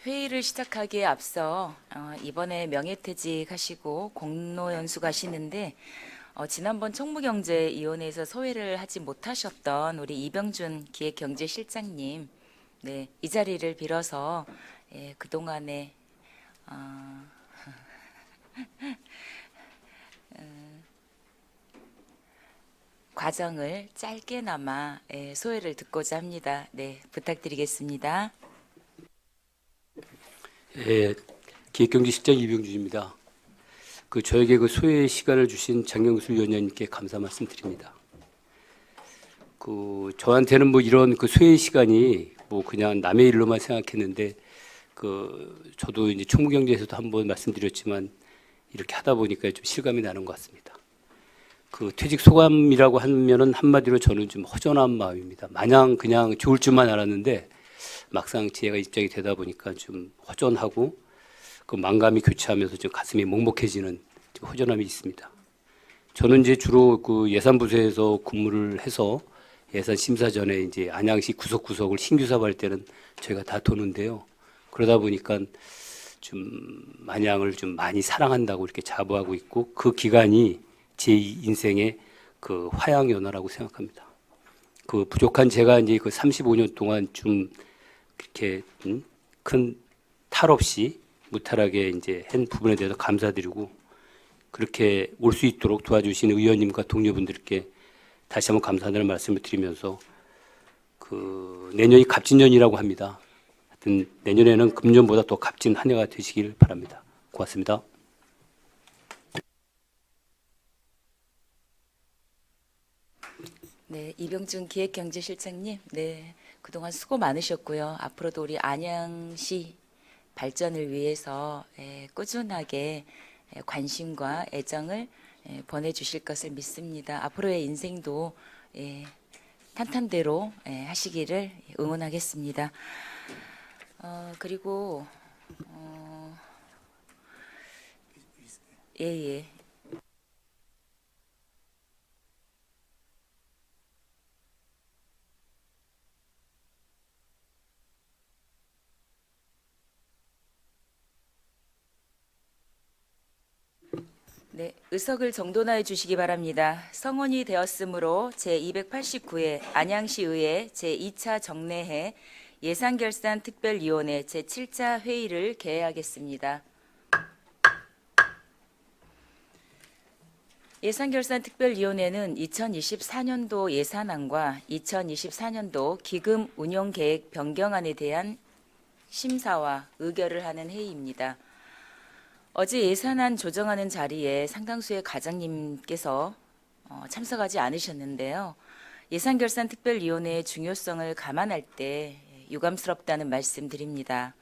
회의를 시작하기에 앞서 이번에 명예퇴직 하시고 공로연수 가시는데 지난번 총무경제위원회에서 소회를 하지 못하셨던 우리 이병준 기획경제실장님, 네, 이 자리를 빌어서 그동안의 어, 과정을 짧게나마 소회를 듣고자 합니다. 네, 부탁드리겠습니다. 예, 기획경제실장 이병준입니다. 저에게 소외 시간을 주신 장경수 위원장님께 감사 말씀드립니다. 저한테는 이런 소외 시간이 그냥 남의 일로만 생각했는데 저도 이제 총무경제에서도 한번 말씀드렸지만 이렇게 하다 보니까 좀 실감이 나는 것 같습니다. 퇴직 소감이라고 하면은 한마디로 저는 좀 허전한 마음입니다. 마냥 그냥 좋을 줄만 알았는데 막상 제가 입장이 되다 보니까 좀 허전하고 만감이 교차하면서 좀 가슴이 먹먹해지는 좀 허전함이 있습니다. 저는 이제 주로 예산부서에서 근무를 해서 예산 심사 전에 이제 안양시 구석구석을 신규 사업할 때는 저희가 다 도는데요. 그러다 보니까 좀 안양을 좀 많이 사랑한다고 이렇게 자부하고 있고 그 기간이 제 인생의 화양연화라고 생각합니다. 부족한 제가 이제 35년 동안 좀 그렇게 큰 탈 없이 무탈하게 이제 한 부분에 대해서 감사드리고 그렇게 올 수 있도록 도와주신 의원님과 동료분들께 다시 한번 감사하다는 말씀을 드리면서 내년이 갑진년이라고 합니다. 하여튼 내년에는 금년보다 더 값진 한 해가 되시길 바랍니다. 고맙습니다. 네, 이병준 기획경제실장님, 네, 그동안 수고 많으셨고요. 앞으로도 우리 안양시 발전을 위해서 꾸준하게 관심과 애정을 보내주실 것을 믿습니다. 앞으로의 인생도 탄탄대로 하시기를 응원하겠습니다. 그리고 예, 예. 네, 의석을 정돈하여 주시기 바랍니다. 성원이 되었으므로 제289회 안양시의회 제2차 정례회 예산결산특별위원회 제7차 회의를 개회하겠습니다. 예산결산특별위원회는 2024년도 예산안과 2024년도 기금 운용계획 변경안에 대한 심사와 의결을 하는 회의입니다. 어제 예산안 조정하는 자리에 상당수의 과장님께서 참석하지 않으셨는데요. 예산결산특별위원회의 중요성을 감안할 때 유감스럽다는 말씀 드립니다.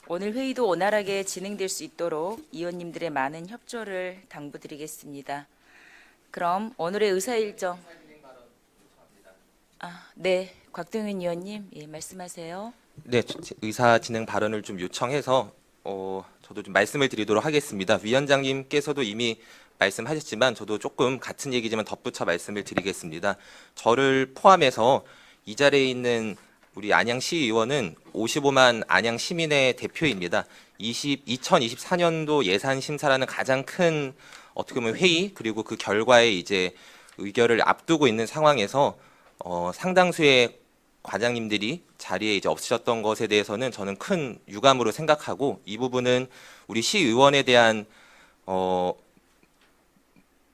오늘 회의도 원활하게 진행될 수 있도록 의원님들의 많은 협조를 당부드리겠습니다. 그럼 오늘의 의사일정. 네, 곽동윤 의원님, 예, 말씀하세요. 네, 의사 진행 발언을 좀 요청해서 저도 좀 말씀을 드리도록 하겠습니다. 위원장님께서도 이미 말씀하셨지만 저도 조금 같은 얘기지만 덧붙여 말씀을 드리겠습니다. 저를 포함해서 이 자리에 있는 우리 안양시의원은 55만 안양 시민의 대표입니다. 2024년도 예산 심사라는 가장 큰 어떻게 보면 회의 그리고 그 결과에 이제 의결을 앞두고 있는 상황에서 상당수의 과장님들이 자리에 이제 없으셨던 것에 대해서는 저는 큰 유감으로 생각하고 이 부분은 우리 시의원에 대한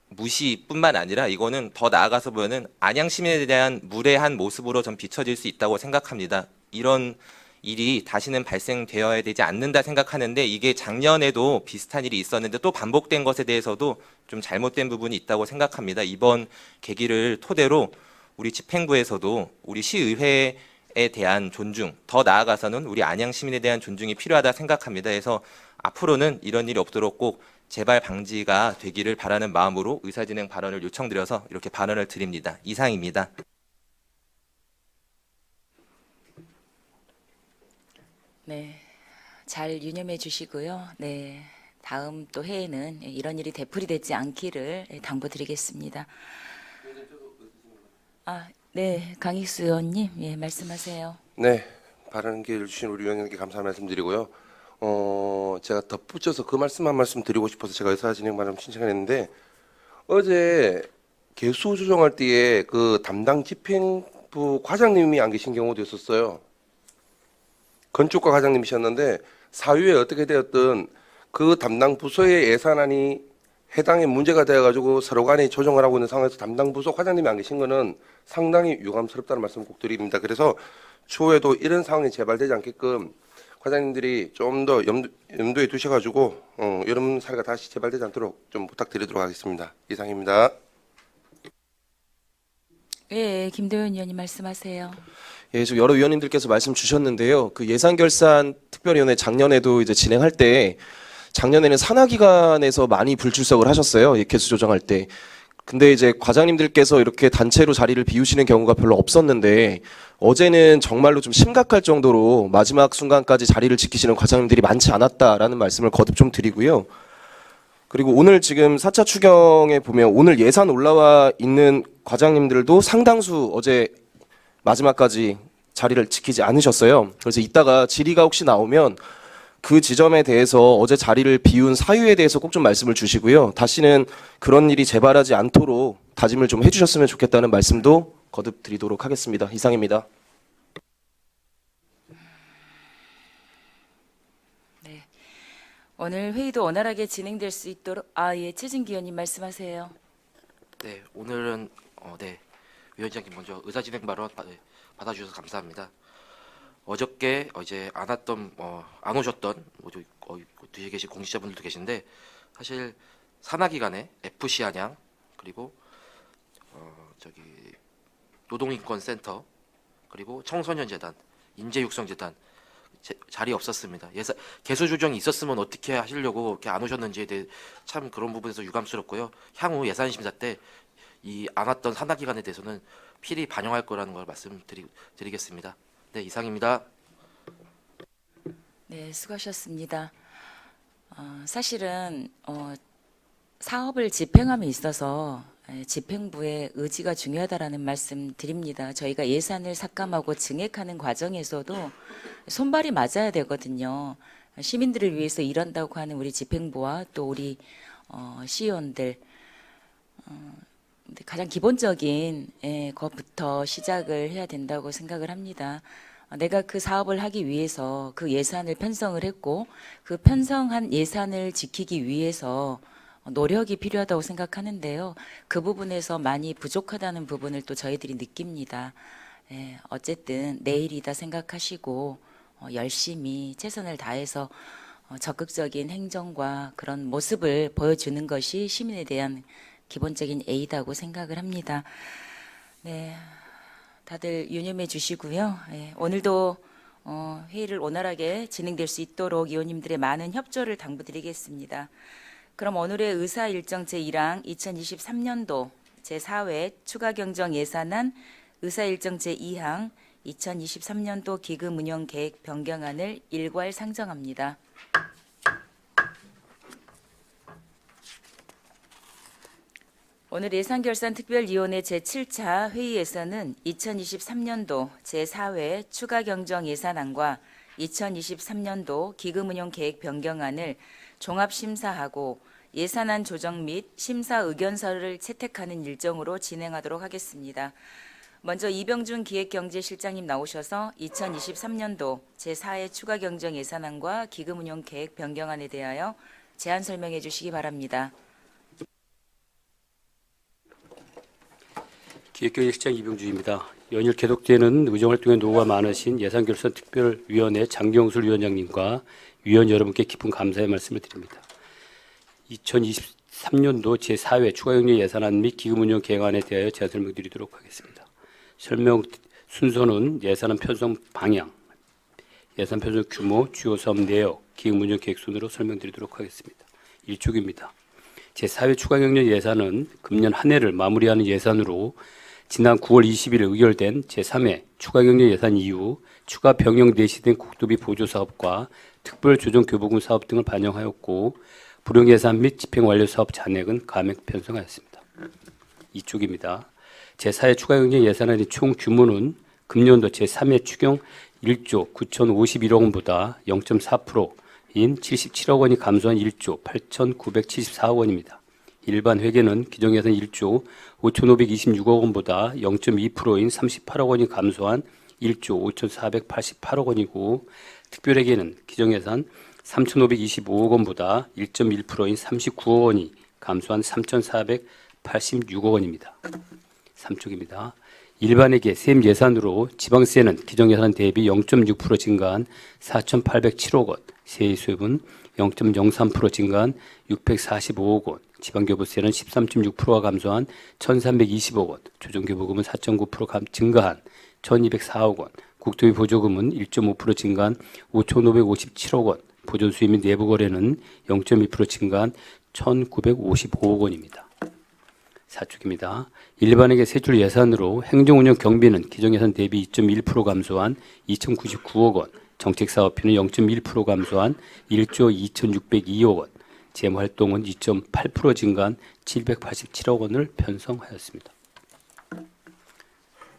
무시뿐만 아니라 이거는 더 나아가서 보면은 안양 시민에 대한 무례한 모습으로 좀 비춰질 수 있다고 생각합니다. 이런 일이 다시는 발생되어야 되지 않는다 생각하는데 이게 작년에도 비슷한 일이 있었는데 또 반복된 것에 대해서도 좀 잘못된 부분이 있다고 생각합니다. 이번 계기를 토대로 우리 집행부에서도 우리 시의회에 대한 존중, 더 나아가서는 우리 안양 시민에 대한 존중이 필요하다 생각합니다. 그래서 앞으로는 이런 일이 없도록 꼭 재발 방지가 되기를 바라는 마음으로 의사진행 발언을 요청드려서 이렇게 발언을 드립니다. 이상입니다. 네, 잘 유념해 주시고요. 네, 다음 또 회에는 이런 일이 되풀이되지 않기를 당부드리겠습니다. 네, 강익수 의원님, 예, 말씀하세요. 네, 발언 기회를 주신 우리 위원님께 감사 말씀드리고요. 제가 덧붙여서 그 말씀 한 말씀 드리고 싶어서 제가 의사진행 발언 신청했는데 어제 개수 조정할 때에 그 담당 집행부 과장님이 안 계신 경우도 있었어요. 건축과 과장님이셨는데 사유에 어떻게 되었든 그 담당 부서의 예산안이 해당에 문제가 되어가지고 서로 간에 조정을 하고 있는 상황에서 담당 부서 과장님이 안 계신 거는 상당히 유감스럽다는 말씀 꼭 드립니다. 그래서 추후에도 이런 상황이 재발되지 않게끔 과장님들이 좀 더 염두에 두셔가지고 이런 사례가 다시 재발되지 않도록 좀 부탁드리도록 하겠습니다. 이상입니다. 예, 김도현 의원님 말씀하세요. 예, 지금 여러 위원님들께서 말씀 주셨는데요. 그 예산결산 특별위원회 작년에도 이제 진행할 때 작년에는 산하기관에서 많이 불출석을 하셨어요. 개수 조정할 때. 근데 이제 과장님들께서 이렇게 단체로 자리를 비우시는 경우가 별로 없었는데 어제는 정말로 좀 심각할 정도로 마지막 순간까지 자리를 지키시는 과장님들이 많지 않았다라는 말씀을 거듭 좀 드리고요. 그리고 오늘 지금 4차 추경에 보면 오늘 예산 올라와 있는 과장님들도 상당수 어제 마지막까지 자리를 지키지 않으셨어요. 그래서 이따가 질의가 혹시 나오면 그 지점에 대해서 어제 자리를 비운 사유에 대해서 꼭 좀 말씀을 주시고요. 다시는 그런 일이 재발하지 않도록 다짐을 좀 해주셨으면 좋겠다는 말씀도 거듭 드리도록 하겠습니다. 이상입니다. 네. 오늘 회의도 원활하게 진행될 수 있도록 예, 최진기 의원님 말씀하세요. 네, 오늘은 네, 위원장님 먼저 의사진행 발언 받아주셔서 감사합니다. 어저께 어제 안 오셨던 뒤에 계신 공직자분들도 계신데 사실 산하기관에 FC 안양 그리고 노동인권센터 그리고 청소년재단 인재육성재단 자리 없었습니다. 개수 조정이 있었으면 어떻게 하시려고 이렇게 안 오셨는지에 대해 참 그런 부분에서 유감스럽고요. 향후 예산 심사 때 이 안 왔던 산하기관에 대해서는 필히 반영할 거라는 걸 말씀드리겠습니다. 네, 이상입니다. 네, 수고하셨습니다. 사실은 사업을 집행함에 있어서 집행부의 의지가 중요하다라는 말씀 드립니다. 저희가 예산을 삭감하고 증액하는 과정에서도 손발이 맞아야 되거든요. 시민들을 위해서 일한다고 하는 우리 집행부와 또 우리 시의원들 가장 기본적인 것부터 시작을 해야 된다고 생각을 합니다. 내가 그 사업을 하기 위해서 그 예산을 편성을 했고 그 편성한 예산을 지키기 위해서 노력이 필요하다고 생각하는데요. 그 부분에서 많이 부족하다는 부분을 또 저희들이 느낍니다. 어쨌든 내일이다 생각하시고 열심히 최선을 다해서 적극적인 행정과 그런 모습을 보여주는 것이 시민에 대한 기본적인 예의다고 생각을 합니다. 네, 다들 유념해 주시고요. 오늘도 회의를 원활하게 진행될 수 있도록 의원님들의 많은 협조를 당부드리겠습니다. 그럼 오늘의 의사일정 제1항 2023년도 제4회 추가경정 예산안 의사일정 제2항 2023년도 기금운영계획 변경안을 일괄 상정합니다. 오늘 예산결산특별위원회 제7차 회의에서는 2023년도 제4회 추가경정예산안과 2023년도 기금운용계획 변경안을 종합심사하고 예산안 조정 및 심사 의견서를 채택하는 일정으로 진행하도록 하겠습니다. 먼저 이병준 기획경제실장님 나오셔서 2023년도 제4회 추가경정예산안과 기금운용계획 변경안에 대하여 제안 설명해 주시기 바랍니다. 기획경제실장 이병주입니다. 연일 계속되는 의정활동에 노고가 많으신 예산결산특별위원회 장경술 위원장님과 위원 여러분께 깊은 감사의 말씀을 드립니다. 2023년도 제4회 추가경정 예산안 및 기금운용 계획안에 대하여 제안 설명드리도록 하겠습니다. 설명 순서는 예산안 편성 방향, 예산 편성 규모, 주요 사업 내역, 기금운용 계획 순으로 설명드리도록 하겠습니다. 1쪽입니다. 제4회 추가경정 예산은 금년 한 해를 마무리하는 예산으로 지난 9월 20일 의결된 제3회 추가경정 예산 이후 추가 병영 내시된 국도비 보조사업과 특별조정교부금 사업 등을 반영하였고 불용예산 및 집행완료사업 잔액은 감액 편성하였습니다. 이쪽입니다. 제4회 추가경정 예산안의 총 규모는 금년도 제3회 추경 1조 9,051억 원보다 0.4%인 77억 원이 감소한 1조 8,974억 원입니다. 일반 회계는 기정예산 1조 5,526억 원보다 0.2%인 38억 원이 감소한 1조 5,488억 원이고, 특별회계는 기정예산 3,525억 원보다 1.1%인 39억 원이 감소한 3,486억 원입니다. 3쪽입니다. 일반회계 세임 예산으로 지방세는 기정예산 대비 0.6% 증가한 4,807억 원, 세의 수입은 0.03% 증가한 645억 원, 지방교부세는 13.6%가 감소한 1,320억 원, 조정교부금은 4.9% 증가한 1,204억 원, 국토비 보조금은 1.5% 증가한 5,557억 원, 보존수입 및 내부거래는 0.2% 증가한 1,955억 원입니다. 4축입니다. 일반회계 세출 예산으로 행정운영 경비는 기정예산 대비 2.1% 감소한 2,099억 원, 정책사업비는 0.1% 감소한 1조 2,602억 원, 재무활동은 2.8% 증가한 787억 원을 편성하였습니다.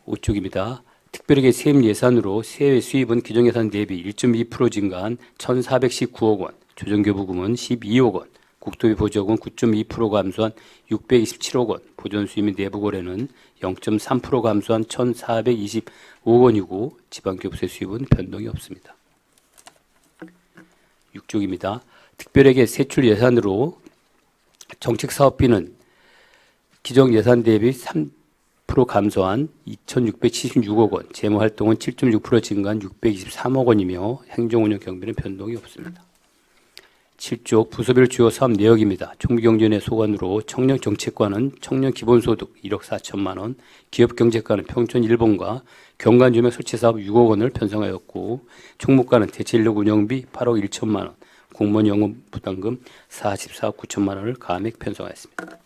5쪽입니다. 특별회계 세임 예산으로 세외 수입은 기정예산 대비 1.2% 증가한 1,419억 원, 조정교부금은 12억 원, 국토비 보조금 9.2% 감소한 627억 원, 보존수입 및 내부거래는 0.3% 감소한 1,425억 원이고, 지방교부세 수입은 변동이 없습니다. 6쪽입니다. 특별회계 세출 예산으로 정책사업비는 기정예산 대비 3% 감소한 2,676억 원, 재무활동은 7.6% 증가한 623억 원이며 행정운영 경비는 변동이 없습니다. 7쪽 부서별 주요 사업 내역입니다. 총무경제원의 소관으로 청년정책과는 청년기본소득 1억 4천만 원, 기업경제과는 평촌 1번과 경관조명 설치사업 6억 원을 편성하였고, 총무과는 대체인력 운영비 8억 1천만 원, 공무원 영업 부담금 44억 9천만 원을 감액 편성하였습니다.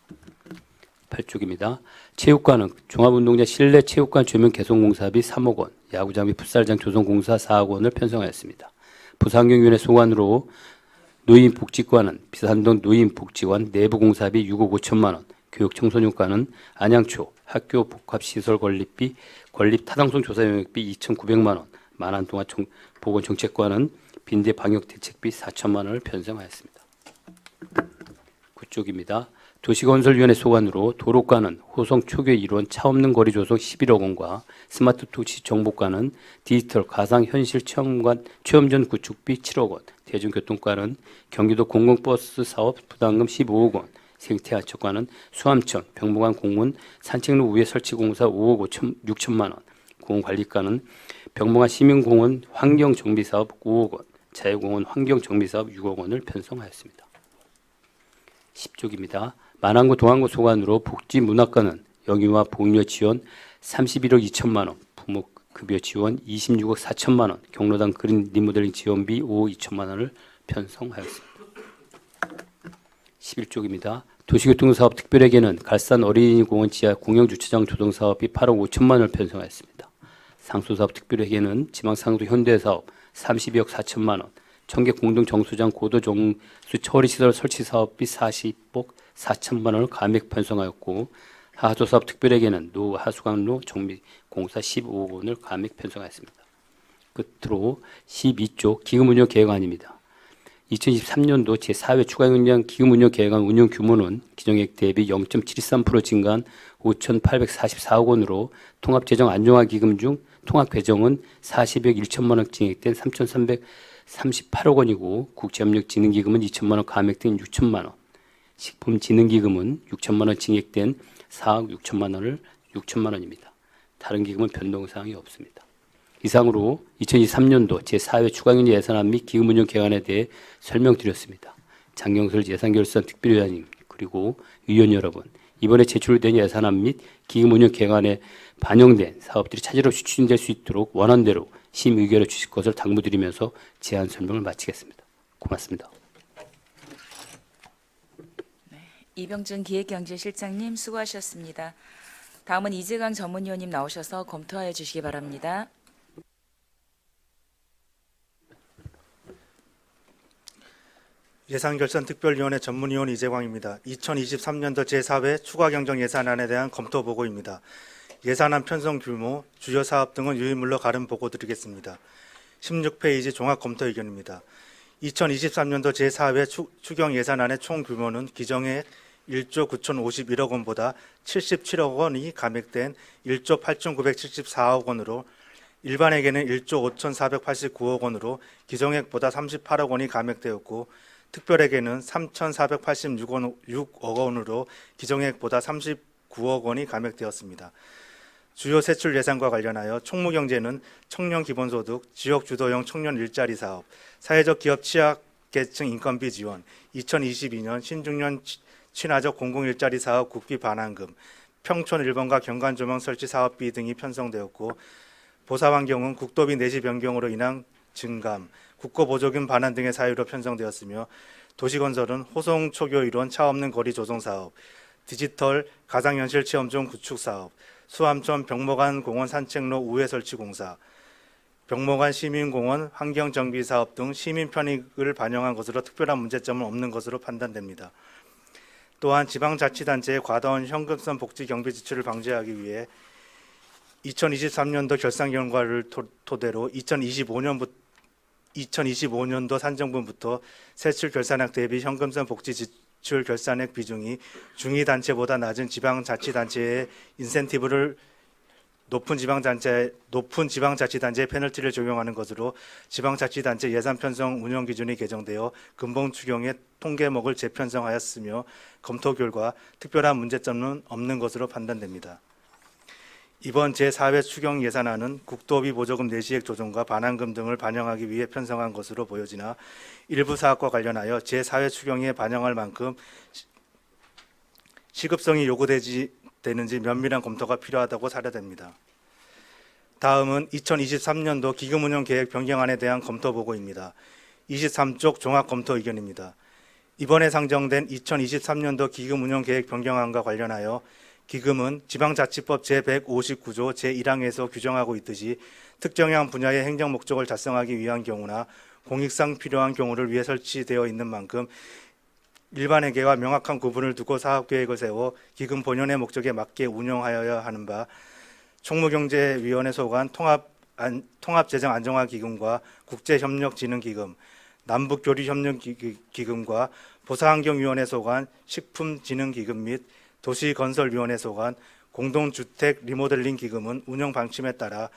8쪽입니다. 체육관은 종합운동장 실내 체육관 조명 개선공사비 3억 원, 야구장비 풋살장 조성공사 4억 원을 편성하였습니다. 부산경위원회 소관으로 노인복지관은 비산동 노인복지관 내부공사비 6억 5천만 원, 교육청소년과는 안양초 학교 복합시설 건립비 건립 타당성 조사 영역비 2,900만 원, 만안동화 보건정책과는 빈대 방역대책비 4천만 원을 편성하였습니다. 9쪽입니다. 도시건설위원회 소관으로 도로과는 호성 초교 일원 차 없는 거리 조성 11억 원과 스마트 도시 정보과는 디지털 가상현실 체험전 구축비 7억 원, 대중교통과는 경기도 공공버스 사업 부담금 15억 원, 생태하천과는 수암천 병무관 공문 산책로 우회 설치 공사 5억 6천만 원, 공원관리과는 병무관 시민공원 환경정비사업 5억 원, 자유공원 환경정비사업 6억 원을 편성하였습니다. 10쪽입니다. 만안구 동안구 소관으로 복지문화과는 영유아 복려 지원 31억 2천만 원, 부모급여 지원 26억 4천만 원, 경로당 그린 리모델링 지원비 5억 2천만 원을 편성하였습니다. 11쪽입니다. 도시교통사업 특별회계는 갈산 어린이공원 지하 공영주차장 조성사업비 8억 5천만 원을 편성하였습니다. 상수사업 특별회계는 지방상수 현대사업 32억 4천만 원, 청계 공동정수장 고도정수 처리시설 설치사업비 40억 4천만 원을 감액 편성하였고, 하수사업 특별회계는 노하수관로 정비공사 15억 원을 감액 편성하였습니다. 끝으로 12쪽 기금운용계획안입니다. 2023년도 제4회 추가경정 기금운용계획안 운용 규모는 기정액 대비 0.73% 증가한 5,844억 원으로 통합재정 안정화 기금 중 통합배정은 40억 1천만 원 증액된 3,338억 원이고, 국제협력진흥기금은 2천만 원 감액된 6천만 원, 식품진흥기금은 6천만 원 증액된 4억 6천만 원입니다. 다른 기금은 변동사항이 없습니다. 이상으로 2023년도 제4회 추가경제 예산안 및 기금운용 계획안에 대해 설명드렸습니다. 장경설 예산결산 특별위원님 그리고 의원 여러분, 이번에 제출된 예산안 및 기금운용 계획안에 반영된 사업들이 차질 없이 추진될 수 있도록 원안대로 심의결해 주실 것을 당부드리면서 제안 설명을 마치겠습니다. 고맙습니다. 이병준 기획경제실장님 수고하셨습니다. 다음은 이재강 전문위원님 나오셔서 검토하여 주시기 바랍니다. 예산결산특별위원회 전문위원 이재광입니다. 2023년도 제4회 추가경정 예산안에 대한 검토 보고입니다. 예산안 편성 규모, 주요 사업 등은 유의물로 가름 보고 드리겠습니다. 16페이지 종합 검토 의견입니다. 2023년도 제4회 추경 예산안의 총 규모는 기정액 1조 9,051억 원보다 77억 원이 감액된 1조 8,974억 원으로 일반에게는 1조 5,489억 원으로 기정액보다 38억 원이 감액되었고 특별에게는 3,486억 원으로 기정액보다 39억 원이 감액되었습니다. 주요 세출 예산과 관련하여 총무경제는 청년 기본소득, 지역주도형 청년 일자리 사업, 사회적 기업 취약계층 인건비 지원, 2022년 신중년 친화적 공공일자리 사업 국비 반환금, 평촌 1번가 경관조명 설치 사업비 등이 편성되었고 보사환경은 국도비 내시 변경으로 인한 증감, 국고보조금 반환 등의 사유로 편성되었으며 도시건설은 호송 초교 일원 차 없는 거리 조성 사업, 디지털 가상현실 체험존 구축 사업, 수암천 병목안 공원 산책로 우회 설치 공사, 병목안 시민공원 환경정비 사업 등 시민 편익을 반영한 것으로 특별한 문제점은 없는 것으로 판단됩니다. 또한 지방자치단체의 과다한 현금성 복지 경비 지출을 방지하기 위해 2023년도 결산 결과를 토대로 2025년도 산정분부터 세출 결산액 대비 현금성 복지 지출 결산액 비중이 중위단체보다 낮은 지방자치단체의 인센티브를 높은 지방자치단체의 페널티를 적용하는 것으로 지방자치단체 예산 편성 운영 기준이 개정되어 근본 추경의 통계목을 재편성하였으며 검토 결과 특별한 문제점은 없는 것으로 판단됩니다. 이번 제4회 추경 예산안은 국도비 보조금 내시액 조정과 반환금 등을 반영하기 위해 편성한 것으로 보여지나 일부 사업과 관련하여 제4회 추경에 반영할 만큼 시급성이 요구되는지 면밀한 검토가 필요하다고 사료됩니다. 다음은 2023년도 기금운영 계획 변경안에 대한 검토 보고입니다. 23쪽 종합 검토 의견입니다. 이번에 상정된 2023년도 기금운영 계획 변경안과 관련하여 기금은 지방자치법 제159조 제1항에서 규정하고 있듯이 특정한 분야의 행정 목적을 달성하기 위한 경우나 공익상 필요한 경우를 위해 설치되어 있는 만큼 일반회계와 명확한 구분을 두고 사업계획을 세워 기금 본연의 목적에 맞게 운영하여야 하는 바 총무경제위원회 소관 통합재정안정화기금과 국제협력진흥기금, 남북교류협력기금과 보사환경위원회 소관 식품진흥기금 및 도시건설위원회 소관 공동주택 리모델링 기금은 운영 방침에 따라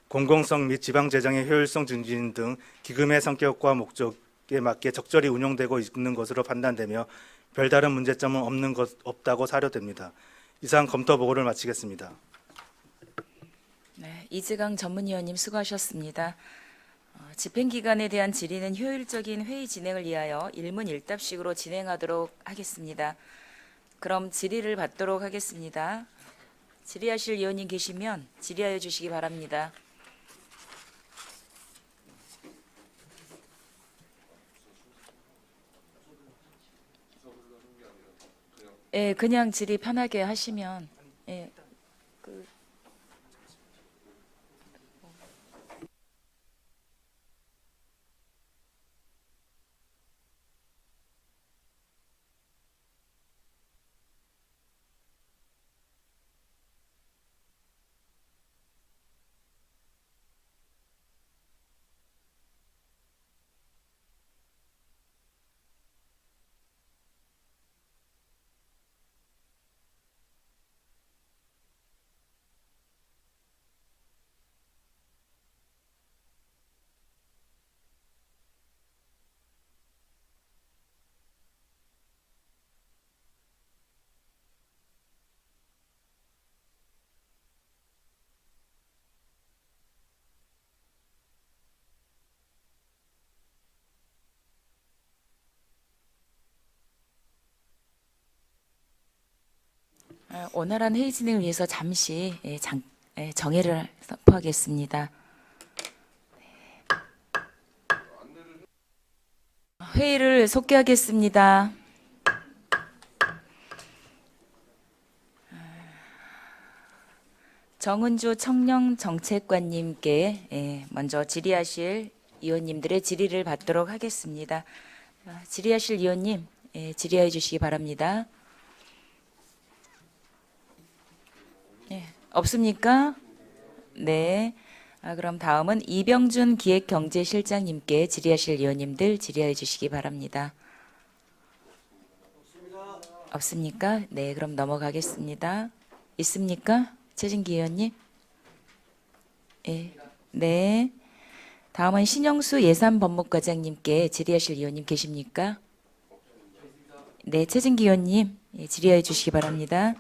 공공성 및 지방재정의 효율성 증진 등 기금의 성격과 목적에 맞게 적절히 운영되고 있는 것으로 판단되며 별다른 문제점은 없다고 사료됩니다. 이상 검토 보고를 마치겠습니다. 네, 이재강 전문위원님 수고하셨습니다. 집행기관에 대한 질의는 효율적인 회의 진행을 위하여 일문일답식으로 진행하도록 하겠습니다. 그럼 질의를 받도록 하겠습니다. 질의하실 위원님 계시면 질의하여 주시기 바랍니다. 예, 그냥 질의 편하게 하시면 예. 원활한 회의 진행을 위해서 잠시 정회를 선포하겠습니다. 회의를 속개하겠습니다. 정은주 청년정책관님께 먼저 질의하실 위원님들의 질의를 받도록 하겠습니다. 질의하실 위원님 질의해 주시기 바랍니다. 없습니까? 네. 그럼 다음은 이병준 기획경제실장님께 질의하실 의원님들 질의해 주시기 바랍니다. 없습니까? 네, 그럼 넘어가겠습니다. 있습니까? 최진기 의원님? 예. 네. 다음은 신영수 예산법무과장님께 질의하실 의원님 계십니까? 네, 최진기 의원님 예, 질의해 주시기 바랍니다.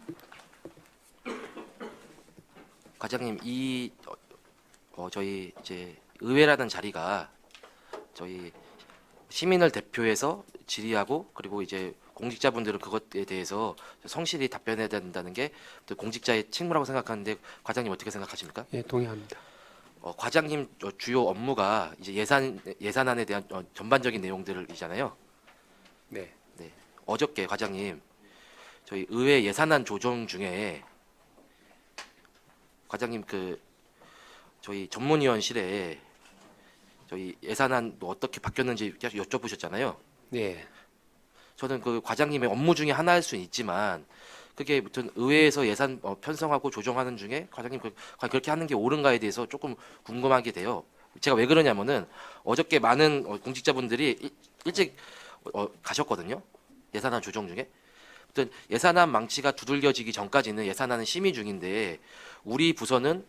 과장님, 저희 이제 의회라는 자리가 저희 시민을 대표해서 질의하고 그리고 이제 공직자분들은 그것에 대해서 성실히 답변해야 된다는 게 또 공직자의 책무라고 생각하는데 과장님 어떻게 생각하십니까? 예, 동의합니다. 과장님 주요 업무가 이제 예산안에 대한 전반적인 내용들이잖아요. 네. 네. 어저께 과장님 저희 의회 예산안 조정 중에 과장님 저희 전문위원실에 저희 예산안 어떻게 바뀌었는지 여쭤보셨잖아요. 네. 저는 그 과장님의 업무 중에 하나일 수는 있지만 그게 무튼 의회에서 예산 편성하고 조정하는 중에 과장님 과연 그렇게 하는 게 옳은가에 대해서 조금 궁금하게 돼요. 제가 왜 그러냐면은 어저께 많은 공직자분들이 일찍 가셨거든요. 예산안 조정 중에. 아무튼 예산안 망치가 두들겨지기 전까지는 예산안은 심의 중인데 우리 부서는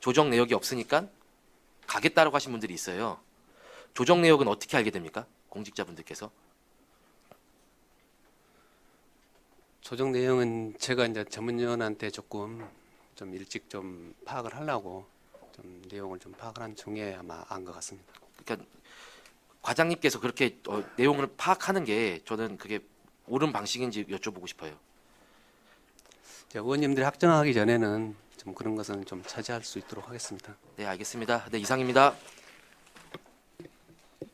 조정 내역이 없으니까 가겠다라고 하신 분들이 있어요. 조정 내역은 어떻게 알게 됩니까? 공직자분들께서. 조정 내용은 제가 이제 전문위원한테 조금 좀 일찍 좀 파악을 하려고 좀 내용을 좀 파악을 한 중에 아마 안 것 같습니다. 그러니까 과장님께서 그렇게 내용을 파악하는 게 저는 그게 옳은 방식인지 여쭤보고 싶어요. 이제 의원님들이 확정하기 전에는 좀 그런 것은 좀 차지할 수 있도록 하겠습니다. 네, 알겠습니다. 네, 이상입니다.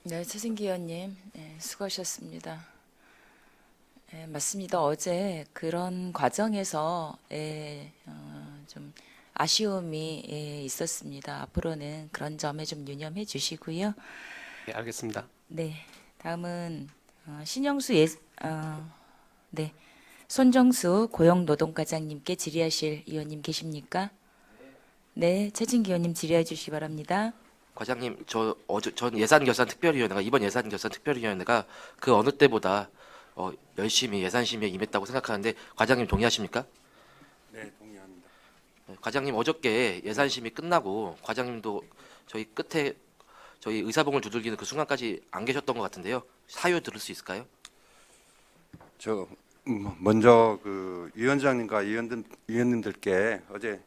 네, 최진기 의원님 네, 수고하셨습니다. 네, 맞습니다. 어제 그런 과정에서 좀 아쉬움이 있었습니다. 앞으로는 그런 점에 좀 유념해 주시고요. 네, 알겠습니다. 네, 다음은 신영수 네, 손정수 고용노동과장님께 질의하실 의원님 계십니까? 네, 최진기 의원님 질의해 주시기 바랍니다. 과장님, 전 예산결산특별위원회가 이번 예산결산특별위원회가 그 어느 때보다 열심히 예산심의에 임했다고 생각하는데 과장님 동의하십니까? 네, 동의합니다. 과장님 어저께 예산심의 끝나고 과장님도 저희 끝에 저희 의사봉을 두들기는 그 순간까지 안 계셨던 것 같은데요. 사유 들을 수 있을까요? 저 먼저 그 위원장님과 위원님들께 어제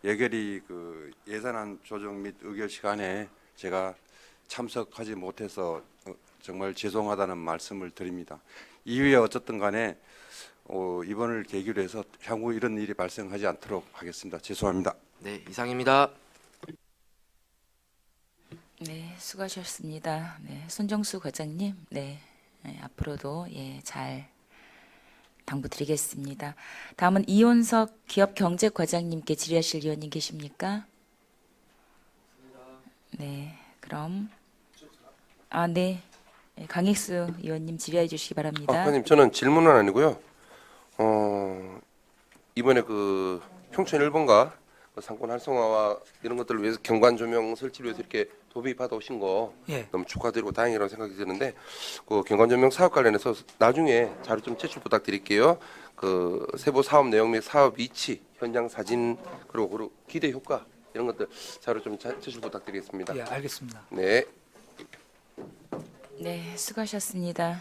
예결위 그 예산안 조정 및 의결 시간에 제가 참석하지 못해서 정말 죄송하다는 말씀을 드립니다. 이후에 어쨌든 간에 이번을 계기로 해서 향후 이런 일이 발생하지 않도록 하겠습니다. 죄송합니다. 네, 이상입니다. 네, 수고하셨습니다. 네, 손정수 과장님, 네, 앞으로도 잘 당부드리겠습니다. 다음은 이혼석 기업경제과장님께 질의하실 의원님 계십니까? 네, 그럼 네, 강익수 의원님 질의해 주시기 바랍니다. 의원님 저는 질문은 아니고요. 이번에 그 평촌 1번가 그 상권 활성화와 이런 것들을 위해서 경관 조명 설치를 위해서 이렇게 도비 받아오신 거 너무 축하드리고 다행이라고 생각이 드는데 그 경관 조명 사업 관련해서 나중에 자료 좀 제출 부탁드릴게요. 그 세부 사업 내용 및 사업 위치, 현장 사진 그리고 기대 효과 이런 것들 자료 좀 제출 부탁드리겠습니다. 예, 알겠습니다. 네. 네, 수고하셨습니다.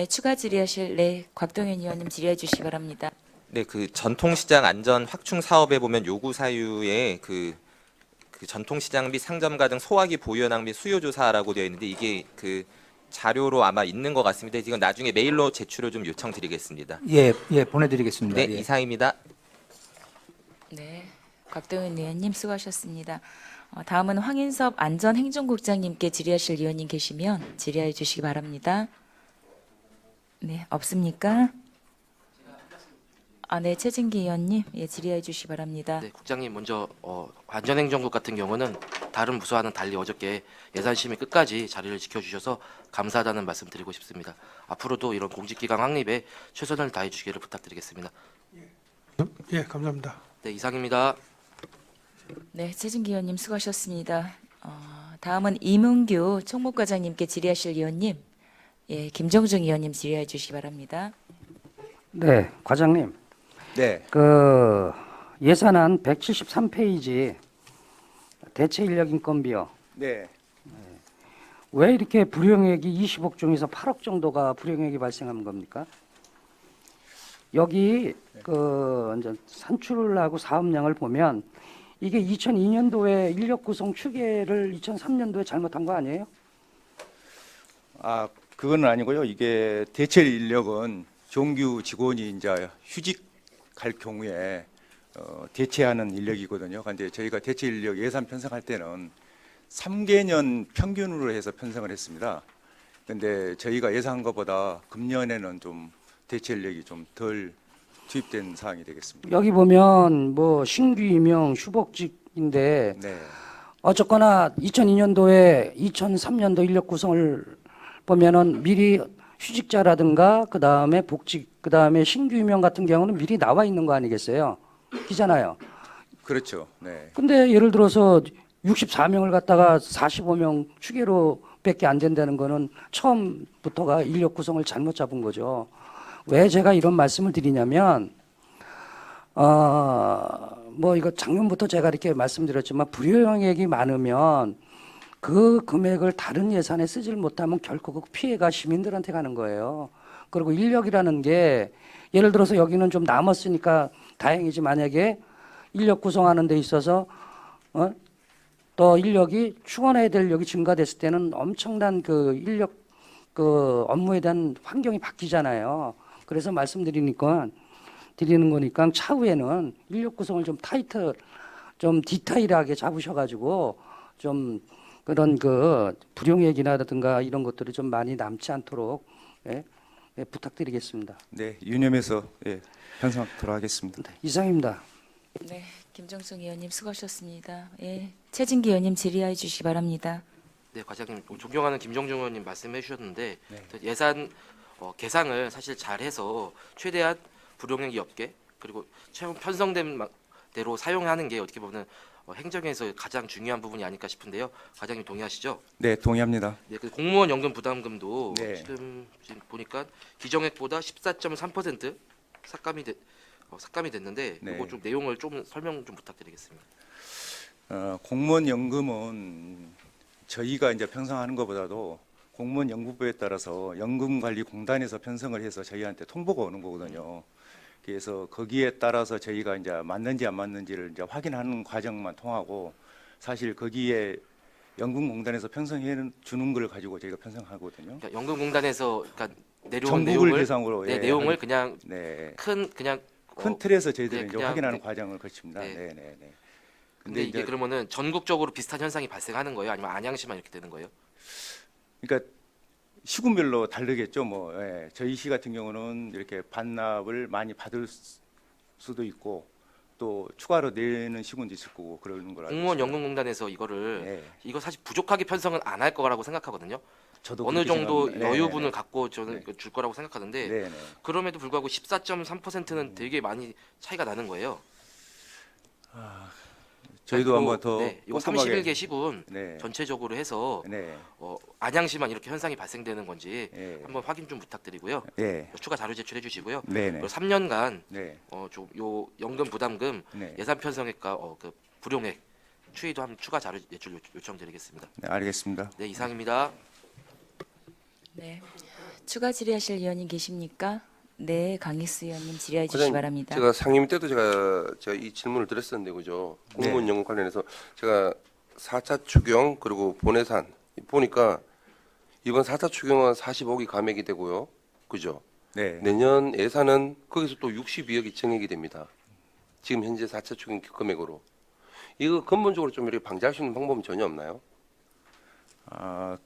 추가 질의하실 곽동현 의원님 질의해 주시기 바랍니다. 네, 그 전통시장 안전 확충 사업에 보면 요구 사유에 그 전통시장 및 상점가 등 소화기 보유 현황 및 수요 조사라고 되어 있는데 이게 그 자료로 아마 있는 것 같습니다. 이건 나중에 메일로 제출을 좀 요청드리겠습니다. 예, 보내드리겠습니다. 네, 예. 이상입니다. 네, 곽동현 의원님 수고하셨습니다. 다음은 황인섭 안전행정국장님께 질의하실 의원님 계시면 질의해 주시기 바랍니다. 네, 없습니까? 네, 최진기 의원님 질의해 주시기 바랍니다. 네, 국장님 먼저 안전행정국 같은 경우는 다른 부서와는 달리 어저께 예산심의 끝까지 자리를 지켜주셔서 감사하다는 말씀 드리고 싶습니다. 앞으로도 이런 공직기강 확립에 최선을 다해 주시기를 부탁드리겠습니다. 예, 감사합니다. 네, 이상입니다. 네, 최진기 의원님 수고하셨습니다. 다음은 이문규 총무과장님께 질의하실 의원님, 예, 김정중 의원님 질의해 주시기 바랍니다. 네, 과장님. 네. 그 예산안 173페이지 대체 인력 인건비요. 네. 왜 이렇게 불용액이 20억 중에서 8억 정도가 불용액이 발생한 겁니까? 여기 그 이제 산출하고 사업량을 보면 이게 2002년도에 인력 구성 추계를 2003년도에 잘못한 거 아니에요? 아, 그건 아니고요. 이게 대체 인력은 정규 직원이 이제 휴직할 경우에 대체하는 인력이거든요. 그런데 저희가 대체 인력 예산 편성할 때는 3개년 평균으로 해서 편성을 했습니다. 근데 저희가 예상한 것보다 금년에는 좀 대체 인력이 좀 덜 투입된 사항이 되겠습니다. 여기 보면 뭐 신규 임용 휴복직인데 네. 어쨌거나 2002년도에 2003년도 인력 구성을 보면은 미리 휴직자라든가 그 다음에 복직, 그 다음에 신규 임용 같은 경우는 미리 나와 있는 거 아니겠어요? 기잖아요. 그렇죠. 네. 근데 예를 들어서 64명을 갖다가 45명 추계로 밖에 안 된다는 거는 처음부터가 인력 구성을 잘못 잡은 거죠. 왜 제가 이런 말씀을 드리냐면, 뭐 이거 작년부터 제가 이렇게 말씀드렸지만 불효용액이 많으면 그 금액을 다른 예산에 쓰질 못하면 결코 그 피해가 시민들한테 가는 거예요. 그리고 인력이라는 게 예를 들어서 여기는 좀 남았으니까 다행이지 만약에 인력 구성하는 데 있어서 또 인력이 충원해야 될 인력이 증가됐을 때는 엄청난 그 인력 그 업무에 대한 환경이 바뀌잖아요. 그래서 드리는 거니까 차후에는 인력 구성을 좀 좀 디테일하게 잡으셔가지고 좀 그런 그 불용액이라든가 이런 것들이 좀 많이 남지 않도록 부탁드리겠습니다. 네, 유념해서 편성하도록 하겠습니다. 네, 이상입니다. 네, 김정중 의원님 수고하셨습니다. 예, 최진기 의원님 질의해 주시기 바랍니다. 네, 과장님, 존경하는 김정중 의원님 말씀해 주셨는데 예산 계상을 사실 잘해서 최대한 불용액이 없게 그리고 채용 편성된 대로 사용하는 게 어떻게 보면 행정에서 가장 중요한 부분이 아닐까 싶은데요. 과장님 동의하시죠? 네, 동의합니다. 네, 그 공무원 연금 부담금도 네. 지금 보니까 기정액보다 14.3% 삭감이 됐는데 네. 이거 좀 내용을 좀 설명 좀 부탁드리겠습니다. 공무원 연금은 저희가 이제 편성하는 것보다도 공무원 연금법에 따라서 연금관리공단에서 편성을 해서 저희한테 통보가 오는 거거든요. 그래서 거기에 따라서 저희가 이제 맞는지 안 맞는지를 이제 확인하는 과정만 통하고 사실 거기에 연금공단에서 편성해 주는 걸 가지고 저희가 편성하거든요. 그러니까 연금공단에서 내려온 전국을 내용을 대상으로 내용을 그냥 네. 큰 틀에서 저희들이 네, 이제 그냥 확인하는 과정을 거칩니다. 네. 네, 네, 네. 근데 이게 그러면은 전국적으로 비슷한 현상이 발생하는 거예요? 아니면 안양시만 이렇게 되는 거예요? 그러니까 시군별로 다르겠죠. 뭐 저희 시 같은 경우는 이렇게 반납을 많이 받을 수도 있고 또 추가로 내는 시군도 있을 거고 그러는 걸 알고 공무원 있습니다. 연금공단에서 이거를 네. 이거 사실 부족하게 편성은 안 할 거라고 생각하거든요. 저도 어느 그렇게 정도 생각합니다. 여유분을 네, 갖고 저는 줄 거라고 생각하는데 네, 네. 그럼에도 불구하고 14.3%는 되게 많이 차이가 나는 거예요. 저희도 그리고, 한번 더 네, 이거 꼼꼼하게 31개 시군 네. 전체적으로 해서 네. 안양시만 이렇게 현상이 발생되는 건지 네. 한번 확인 좀 부탁드리고요. 네. 추가 자료 제출해 주시고요. 네, 네. 그리고 3년간 네. 좀 요 연금 부담금 네. 예산 편성액과 그 불용액 추이도 한번 추가 자료 제출 요청드리겠습니다. 네, 알겠습니다. 네, 이상입니다. 네, 추가 질의하실 의원님 계십니까? 네, 강익수 의원님 질의해 주시기 과장님, 바랍니다. 제가 상임 때도 제가 이 질문을 드렸었는데 그죠? 공무원 연금 관련해서 제가 4차 추경 그리고 본예산 보니까 이번 4차 추경은 45억이 감액이 되고요. 그죠? 네. 내년 예산은 거기서 또 62억이 증액이 됩니다. 지금 현재 4차 추경 금액으로. 이거 근본적으로 좀 이렇게 방지할 수 있는 방법은 전혀 없나요?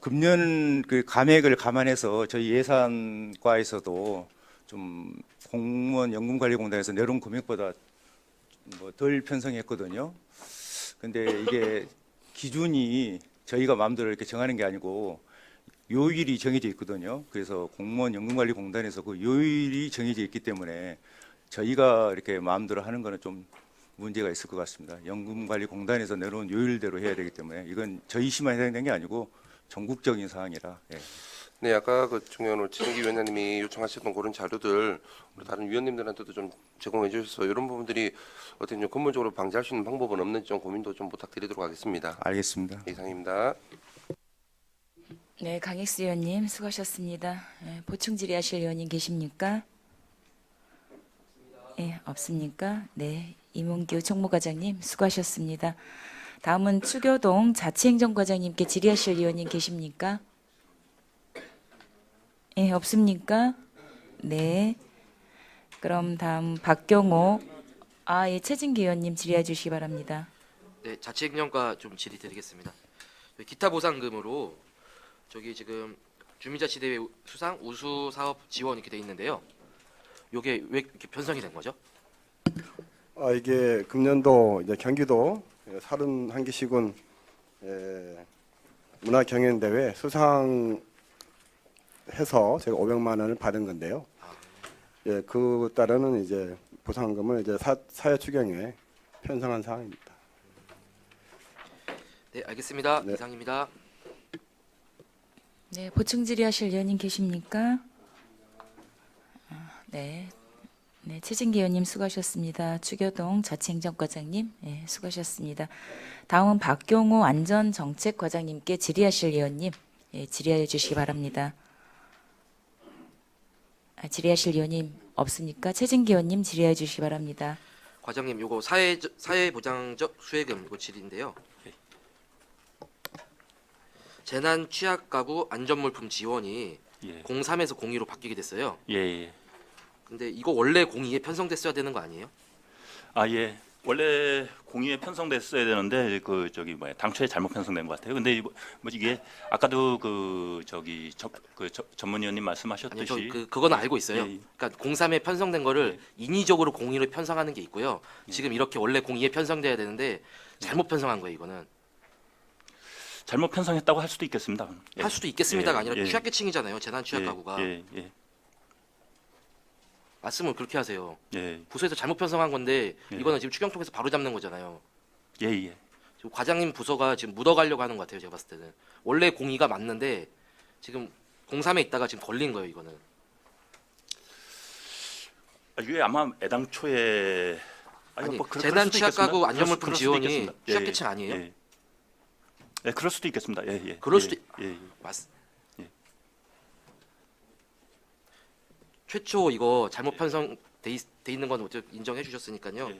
금년 그 감액을 감안해서 저희 예산과에서도 좀 공무원 연금관리공단에서 내놓은 금액보다 뭐 덜 편성했거든요. 근데 이게 기준이 저희가 마음대로 이렇게 정하는 게 아니고 요일이 정해져 있거든요. 그래서 공무원 연금관리공단에서 그 요일이 정해져 있기 때문에 저희가 이렇게 마음대로 하는 거는 좀 문제가 있을 것 같습니다. 연금관리공단에서 내놓은 요일대로 해야 되기 때문에 이건 저희 시만 해당되는 게 아니고 전국적인 사항이라. 예. 네, 아까 그 중요한 최진기 위원장님이 요청하셨던 그런 자료들 우리 다른 위원님들한테도 좀 제공해 주셔서 이런 부분들이 어떻게 좀 근본적으로 방지할 수 있는 방법은 없는지 좀 고민도 좀 부탁드리도록 하겠습니다. 알겠습니다. 이상입니다. 네, 강익수 의원님 수고하셨습니다. 보충 질의하실 의원님 계십니까? 없습니까? 네, 이문규 총무과장님 수고하셨습니다. 다음은 추교동 자치행정과장님께 질의하실 의원님 계십니까? 없습니까? 네. 그럼 다음 박경호, 최진기 의원님 질의해 주시기 바랍니다. 네, 자치행정과 좀 질의드리겠습니다. 기타 보상금으로 저기 지금 주민자치대회 수상 우수 사업 지원 이렇게 돼 있는데요. 요게 왜 이렇게 편성이 된 거죠? 이게 금년도 이제 경기도 31기 문화경연대회 수상해서 제가 500만 원을 받은 건데요. 예, 그 따르는 이제 보상금을 이제 사회 추경에 편성한 사항입니다. 네, 알겠습니다. 네. 이상입니다. 네, 보충 질의하실 의원님 계십니까? 네. 네, 최진기 의원님 수고하셨습니다. 추교동 자치행정과장님, 수고하셨습니다. 다음은 박경호 안전정책과장님께 질의하실 의원님, 질의해 주시기 바랍니다. 질의하실 의원님 없습니까? 최진기 의원님 질의해 주시기 바랍니다. 과장님, 요거 사회보장적 수혜금 이거 질의인데요. 재난 취약 가구 안전물품 지원이 예. 03에서 02로 바뀌게 됐어요. 예, 예. 근데 이거 원래 02에 편성됐어야 되는 거 아니에요? 예. 원래 공의에 편성됐어야 되는데 당초에 잘못 편성된 것 같아요. 근데 이게 아까도 전문위원님 말씀하셨듯이 아니요, 그건 알고 있어요. 예, 예. 그러니까 03에 편성된 거를 인위적으로 02로 편성하는 게 있고요. 지금 이렇게 원래 02에 편성돼야 되는데 잘못 편성한 거예요. 이거는 잘못 편성했다고 할 수도 있겠습니다. 예. 할 수도 있겠습니다가 예, 아니라 예. 취약계층이잖아요. 재난 취약 예, 가구가. 예, 예, 말씀을 그렇게 하세요. 예, 부서에서 잘못 편성한 건데 예. 이거는 지금 추경 통해서 바로 잡는 거잖아요. 예, 예. 지금 과장님 부서가 지금 묻어가려고 하는 것 같아요. 제가 봤을 때는 원래 02가 맞는데 지금 03에 있다가 지금 걸린 거예요. 이거는 이게 아마 애당초에 아니, 그럴 재난 수도 취약 있겠습니다. 가구 안전물품 그럴 수도 지원이 있겠습니다. 예, 취약계층 아니에요? 예. 예, 그럴 수도 있겠습니다. 예, 예. 그럴 예, 수도 예, 예. 예. 최초 이거 잘못 편성돼 있는 건 인정해 주셨으니까요. 예.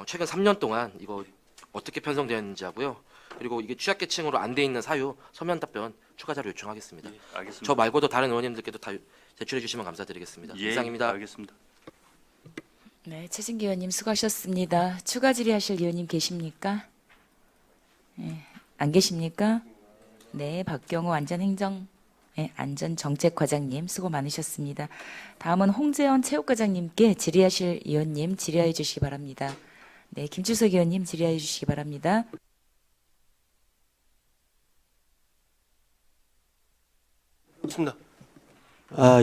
최근 3년 동안 이거 어떻게 편성되었는지 하고요. 그리고 이게 취약계층으로 안 돼 있는 사유 서면 답변 추가 자료 요청하겠습니다. 예, 알겠습니다. 저 말고도 다른 의원님들께도 다 제출해 주시면 감사드리겠습니다. 예, 이상입니다. 알겠습니다. 네, 최진기 의원님 수고하셨습니다. 추가 질의하실 의원님 계십니까? 안 계십니까? 네, 박경호 안전정책과장님 수고 많으셨습니다. 다음은 홍재원 체육과장님께 질의하실 의원님 질의해 주시기 바랍니다. 네, 김주석 의원님 질의해 주시기 바랍니다. 있습니다.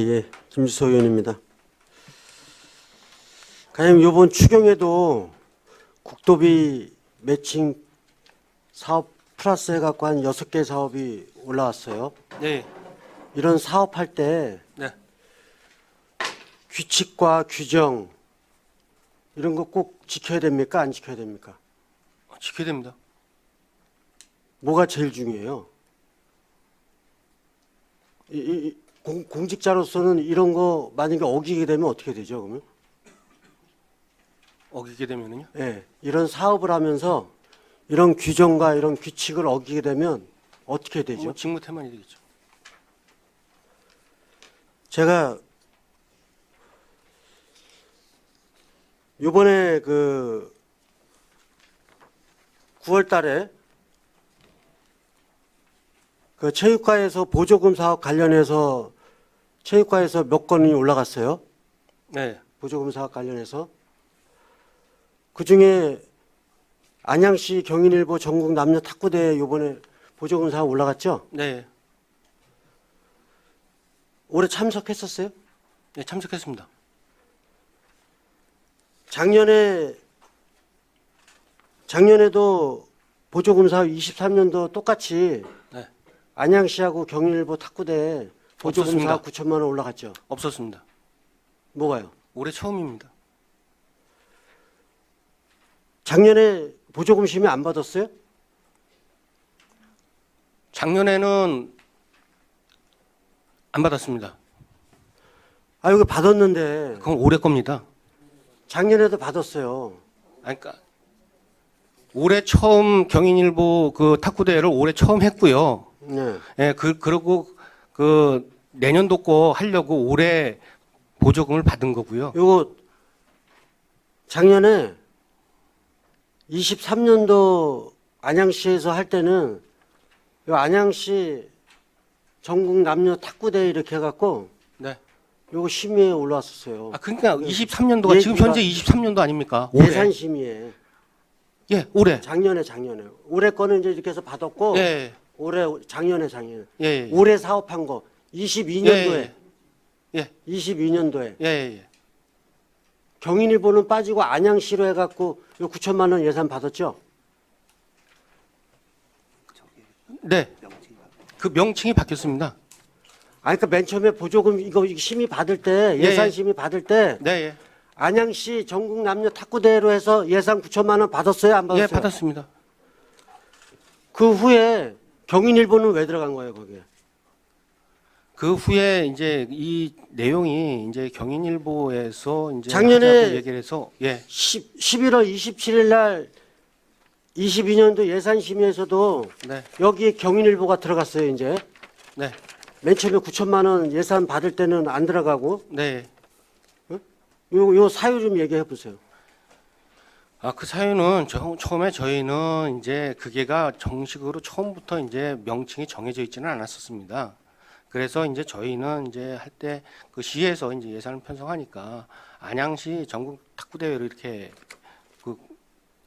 예, 김주석 의원입니다. 과장님, 이번 추경에도 국도비 매칭 사업 플러스 해갖고 한 6개 사업이 올라왔어요. 네, 이런 사업할 때 네. 규칙과 규정 이런 거 꼭 지켜야 됩니까? 안 지켜야 됩니까? 지켜야 됩니다. 뭐가 제일 중요해요? 공직자로서는 이런 거 만약에 어기게 되면 어떻게 되죠? 그러면? 어기게 되면은요? 예, 이런 사업을 하면서 이런 규정과 이런 규칙을 어기게 되면 어떻게 되죠? 뭐 직무태만이 되겠죠. 제가 이번에 9월 달에 체육과에서 보조금 사업 관련해서 체육과에서 몇 건이 올라갔어요. 네, 보조금 사업 관련해서. 그중에 안양시 경인일보 전국 남녀 탁구대회 이번에 보조금 사업 올라갔죠? 네, 올해 참석했었어요? 네, 참석했습니다. 작년에 작년에도 보조금 사업 23년도 똑같이 네. 안양시하고 경인일보 탁구대 보조금 없었습니다. 사업 9천만 원 올라갔죠. 없었습니다. 뭐가요? 올해 처음입니다. 작년에 보조금 심의 안 받았어요? 작년에는 안 받았습니다. 아, 여기 받았는데 그건 올해 겁니다. 작년에도 받았어요. 아니, 그러니까 올해 처음 경인일보 그 탁구 대회를 올해 처음 했고요. 네. 예, 그리고 그 내년도 거 하려고 올해 보조금을 받은 거고요. 요거 작년에 23년도 안양시에서 할 때는 요 안양시 전국 남녀 탁구대회 이렇게 해갖고 네. 요거 심의에 올라왔었어요. 아, 그러니까 23년도가 지금 얘기가 현재 23년도 아닙니까? 올해. 예산 심의에. 예, 올해. 작년에. 올해 거는 이제 이렇게 해서 받았고 예, 올해 작년에. 예, 예. 올해 사업한 거 22년도에. 예. 22년도에. 예, 예. 경인일보는 빠지고 안양시로 해갖고 요 9천만 원 예산 받았죠? 네. 그 명칭이 바뀌었습니다. 아니, 그러니까 맨 처음에 보조금 이거 심의 받을 때 예산 예. 심의 받을 때 네, 예. 안양시 전국 남녀 탁구대회로 해서 예산 9천만 원 받았어요? 안 받았어요? 예, 받았습니다. 그 후에 경인일보는 왜 들어간 거예요, 거기에? 그 후에 이제 이 내용이 이제 경인일보에서 이제 작년에 하자고 얘기를 해서 예. 11월 27일 날 22년도 예산 심의에서도 네. 여기에 경인일보가 들어갔어요, 이제. 네. 맨 처음에 9천만 원 예산 받을 때는 안 들어가고. 네. 요 사유 좀 얘기해 보세요. 아, 그 사유는 처음에 저희는 이제 그게가 정식으로 처음부터 이제 명칭이 정해져 있지는 않았었습니다. 그래서 이제 저희는 이제 할 때 그 시에서 이제 예산을 편성하니까 안양시 전국 탁구 대회를 이렇게 그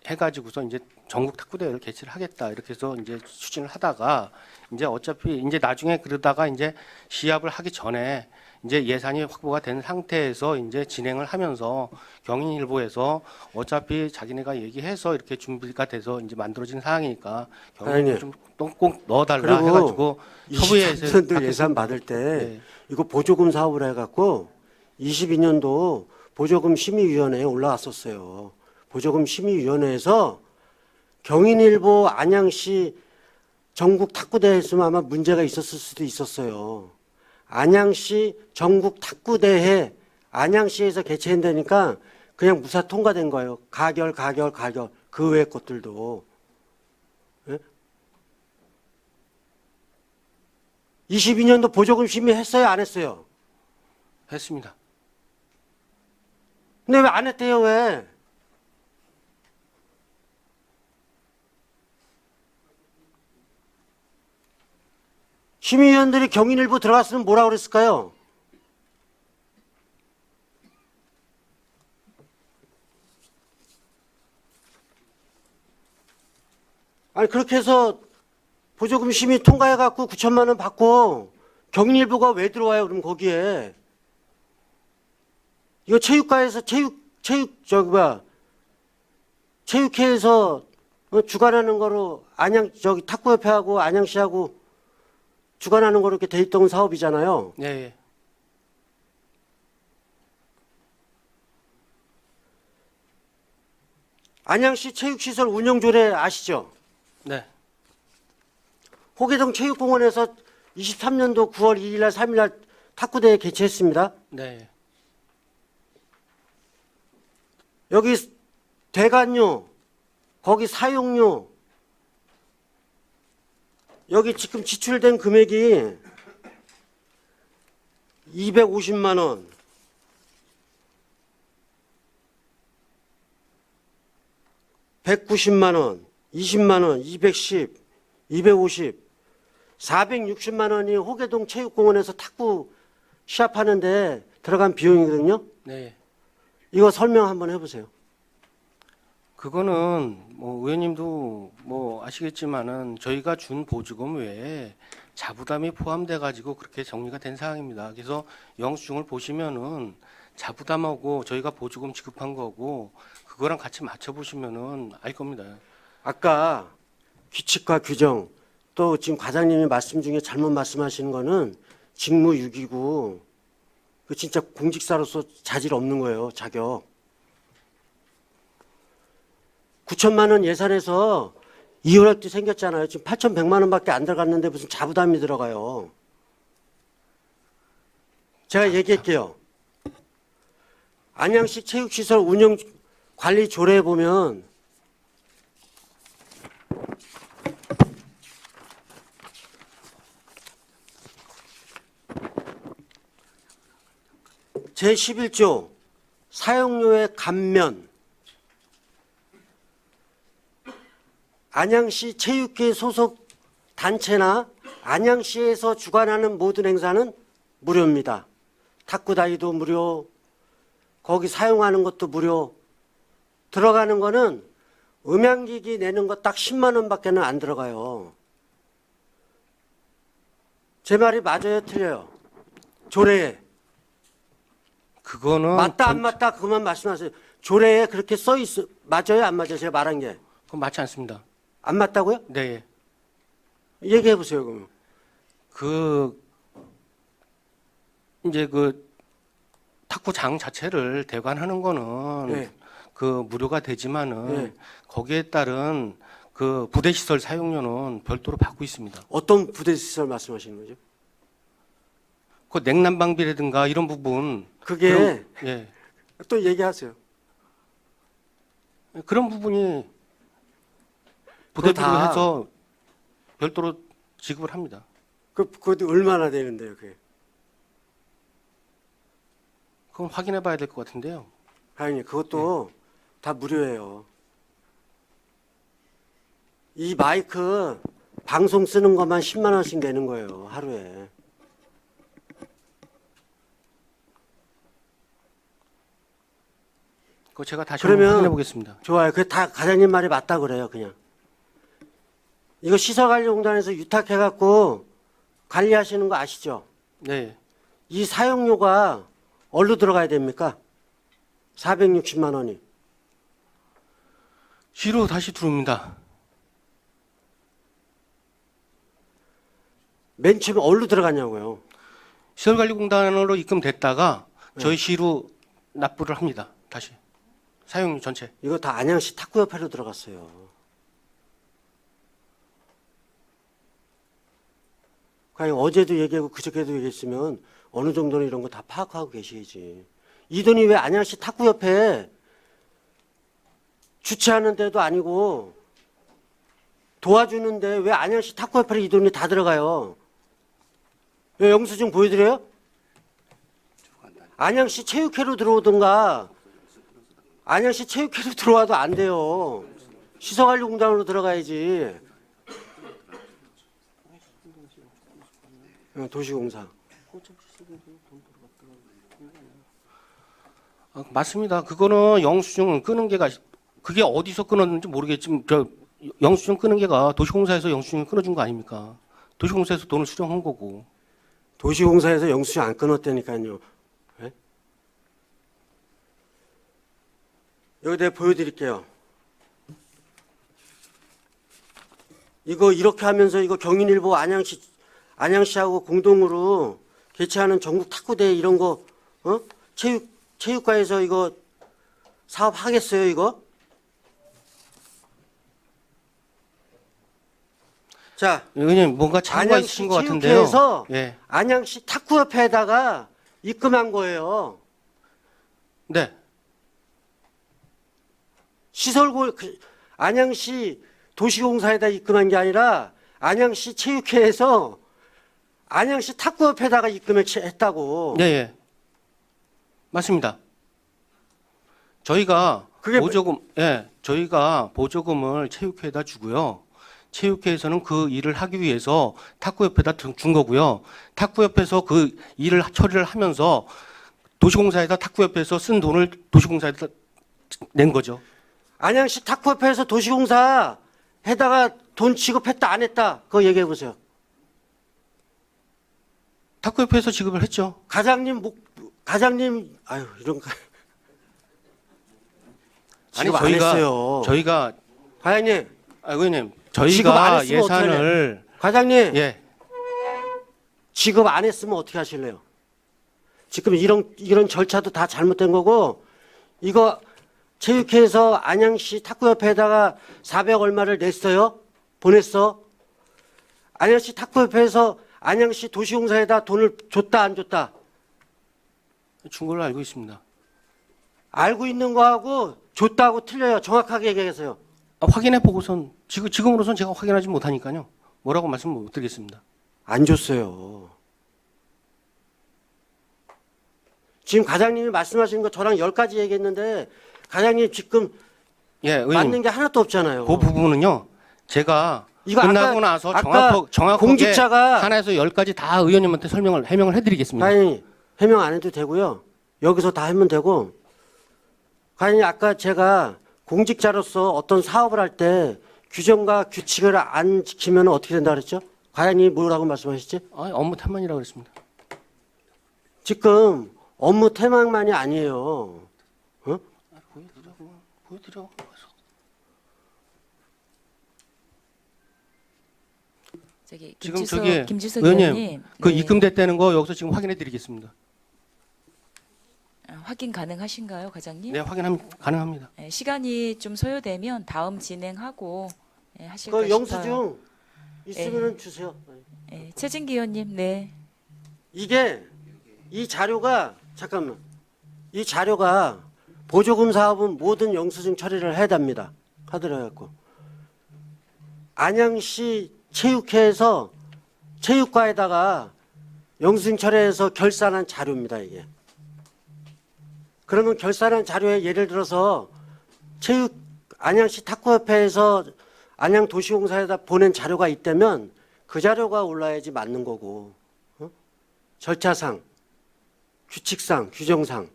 해가지고서 이제 전국 탁구 대회를 개최를 하겠다 이렇게 해서 이제 추진을 하다가 이제 어차피 이제 나중에 그러다가 이제 시합을 하기 전에 이제 예산이 확보가 된 상태에서 이제 진행을 하면서 경인일보에서 어차피 자기네가 얘기해서 이렇게 준비가 돼서 이제 만들어진 상황이니까 경인일보 좀꼭 넣어달라 해가지고 협의회에서 23년도 예산 받을 때 네. 이거 보조금 사업을 해갖고 22년도 보조금 심의위원회에 올라왔었어요. 보조금 심의위원회에서 경인일보 안양시 전국 탁구대회 했으면 아마 문제가 있었을 수도 있었어요. 안양시 전국 탁구대회 안양시에서 개최한다니까 그냥 무사 통과된 거예요. 가결 그 외의 것들도. 예? 22년도 보조금 심의했어요, 안 했어요? 했습니다. 근데 왜 안 했대요, 왜? 심의위원들이 경인일보 들어갔으면 뭐라 그랬을까요? 아니, 그렇게 해서 보조금 심의 통과해갖고 9천만 원 받고 경인일보가 왜 들어와요, 그럼 거기에? 이거 체육관에서 체육회에서 주관하는 거로 탁구협회하고 안양시하고 주관하는 거로 이렇게 돼 있던 사업이잖아요. 네. 예. 안양시 체육시설 운영조례 아시죠? 네. 호계동 체육공원에서 23년도 9월 2일 날 3일 날 탁구대회 개최했습니다. 네. 여기 대관료, 거기 사용료, 여기 지금 지출된 금액이 250만 원, 190만 원, 20만 원, 210, 250, 460만 원이 호계동 체육공원에서 탁구 시합하는데 들어간 비용이거든요. 네. 이거 설명 한번 해보세요. 그거는 뭐 의원님도 뭐 아시겠지만은 저희가 준 보조금 외에 자부담이 포함돼 가지고 그렇게 정리가 된 사항입니다. 그래서 영수증을 보시면은 자부담하고 저희가 보조금 지급한 거고 그거랑 같이 맞춰 보시면은 알 겁니다. 아까 규칙과 규정 또 지금 과장님이 말씀 중에 잘못 말씀하시는 거는 직무유기고 그 진짜 공직자로서 자질 없는 거예요. 자격. 9천만 원 예산에서 이월학도 생겼잖아요. 지금 8,100만 원밖에 안 들어갔는데 무슨 자부담이 들어가요. 제가 얘기할게요. 안양시 체육시설 운영 관리 조례에 보면 제11조 사용료의 감면 안양시 체육회 소속 단체나 안양시에서 주관하는 모든 행사는 무료입니다. 탁구다이도 무료, 거기 사용하는 것도 무료. 들어가는 거는 음향기기 내는 거 딱 10만 원밖에는 안 들어가요. 제 말이 맞아요, 틀려요? 조례에. 그거는 맞다 안 맞다 그것만 말씀하세요. 조례에 그렇게 써 있어. 맞아요, 안 맞아요? 제가 말한 게. 그건 맞지 않습니다. 안 맞다고요? 네. 얘기해 보세요, 그러면. 그 이제 그 탁구장 자체를 대관하는 거는 네. 그 무료가 되지만은 네. 거기에 따른 그 부대 시설 사용료는 별도로 받고 있습니다. 어떤 부대시설 말씀하시는 거죠? 그 냉난방비라든가 이런 부분 그게 그런, 예. 또 얘기하세요. 그런 부분이 그거 부대비로 다- 해서 별도로 지급을 합니다. 그것도 얼마나 되는데요, 그게? 그건 확인해 봐야 될 것 같은데요. 아니, 그것도 다 무료예요. 이 마이크 방송 쓰는 것만 10만 원씩 내는 거예요, 하루에. 그거 제가 다시 그러면- 한번 확인해 보겠습니다. 좋아요. 그게 다 과장님 말이 맞다 그래요, 그냥. 이거 시설관리공단에서 유탁해갖고 관리하시는 거 아시죠? 네. 이 사용료가 어디로 들어가야 됩니까? 460만 원이. 시로 다시 들어옵니다. 맨 처음에 어디로 들어갔냐고요. 시설관리공단으로 입금됐다가 네. 저희 시로 납부를 합니다. 다시 사용료 전체. 이거 다 안양시 탁구협회로 들어갔어요. 그냥 어제도 얘기하고 그저께도 얘기했으면 어느 정도는 이런 거 다 파악하고 계시지. 이 돈이 왜 안양시 탁구협회에 주최하는 데도 아니고 도와주는데 왜 안양시 탁구협회에 이 돈이 다 들어가요? 왜 영수증 보여드려요? 안양시 체육회로 들어오든가 안양시 체육회로 들어와도 안 돼요. 시설관리공단으로 들어가야지. 도시공사. 맞습니다. 그거는 영수증 끄는 게가 그게 어디서 끊었는지 모르겠지만 저 영수증 끄는 게가 도시공사에서 영수증 끊어준 거 아닙니까? 도시공사에서 돈을 수령한 거고. 도시공사에서 영수증 안 끊었다니까요. 네? 여기 내가 보여드릴게요. 이거 이렇게 하면서 이거 경인일보 안양시하고 공동으로 개최하는 전국 탁구대회 이런 거 체육과에서 이거 사업하겠어요 이거? 자, 의원님 뭔가 차이가 안양시 있으신 것 같은데요. 체육회에서 예. 안양시 탁구협회에다가 입금한 거예요. 네. 안양시 도시공사에다 입금한 게 아니라 안양시 체육회에서 안양시 탁구협회에다가 입금을 했다고. 네, 예. 맞습니다. 저희가 그게 보조금, 예, 저희가 보조금을 체육회에다 주고요. 체육회에서는 그 일을 하기 위해서 탁구협회에다 준 거고요. 탁구협회에서 그 일을 처리를 하면서 도시공사에다 탁구협회에서 쓴 돈을 도시공사에다 낸 거죠. 안양시 탁구협회에서 도시공사 해다가 돈 지급했다 안 했다 그거 얘기해 보세요. 탁구협회에서 지급을 했죠. 과장님 아유 이런 거 아니 지급 안 했어요. 저희가 과장님 의원님, 지급 안 저희가 했으면 예산을 과장님 예. 지급 안 했으면 어떻게 하실래요? 지금 이런 절차도 다 잘못된 거고 이거 체육회에서 안양시 탁구협회에다가 400 얼마를 냈어요? 보냈어? 안양시 탁구협회에서 안양시 도시공사에다 돈을 줬다 안 줬다? 준 걸로 알고 있습니다. 알고 있는 거하고 줬다고 틀려요. 정확하게 얘기해서요. 확인해 보고선 지금으로선 제가 확인하지 못하니까요. 뭐라고 말씀 못 드리겠습니다. 안 줬어요. 지금 과장님이 말씀하신 거 저랑 10가지 얘기했는데 과장님 지금 예, 의원님. 맞는 게 하나도 없잖아요. 그 부분은요. 제가 이거 끝나고 아까- 나서 아까 정확하게 공직자가- 하나에서 10가지 다 의원님한테 해명을 해드리겠습니다. 과장님 해명 안 해도 되고요. 여기서 다 하면 되고 과장님 아까 제가 공직자로서 어떤 사업을 할 때 규정과 규칙을 안 지키면 어떻게 된다 그랬죠? 과장님이 뭐라고 말씀하셨지? 업무 태만이라고 그랬습니다. 지금 업무 태만만이 아니에요. 어? 보여드려. 저기 지금 김지석 의원님 의원님 그 네. 입금됐다는 거 여기서 지금 확인해 드리겠습니다. 확인 가능하신가요, 과장님? 네, 가능합니다. 네, 시간이 좀 소요되면 다음 진행하고 하실까 그 싶어요. 영수증 있으면 주세요. 네, 최진기 의원님, 네. 이게 이 자료가 잠깐만 이 자료가 보조금 사업은 모든 영수증 처리를 해야 됩니다. 하더라 갖고 안양시 체육회에서 체육과에다가 영수증 처리해서 결산한 자료입니다. 이게 그러면 결산한 자료에 예를 들어서 안양시 탁구협회에서 안양도시공사에다 보낸 자료가 있다면 그 자료가 올라야지 맞는 거고 절차상, 규칙상, 규정상.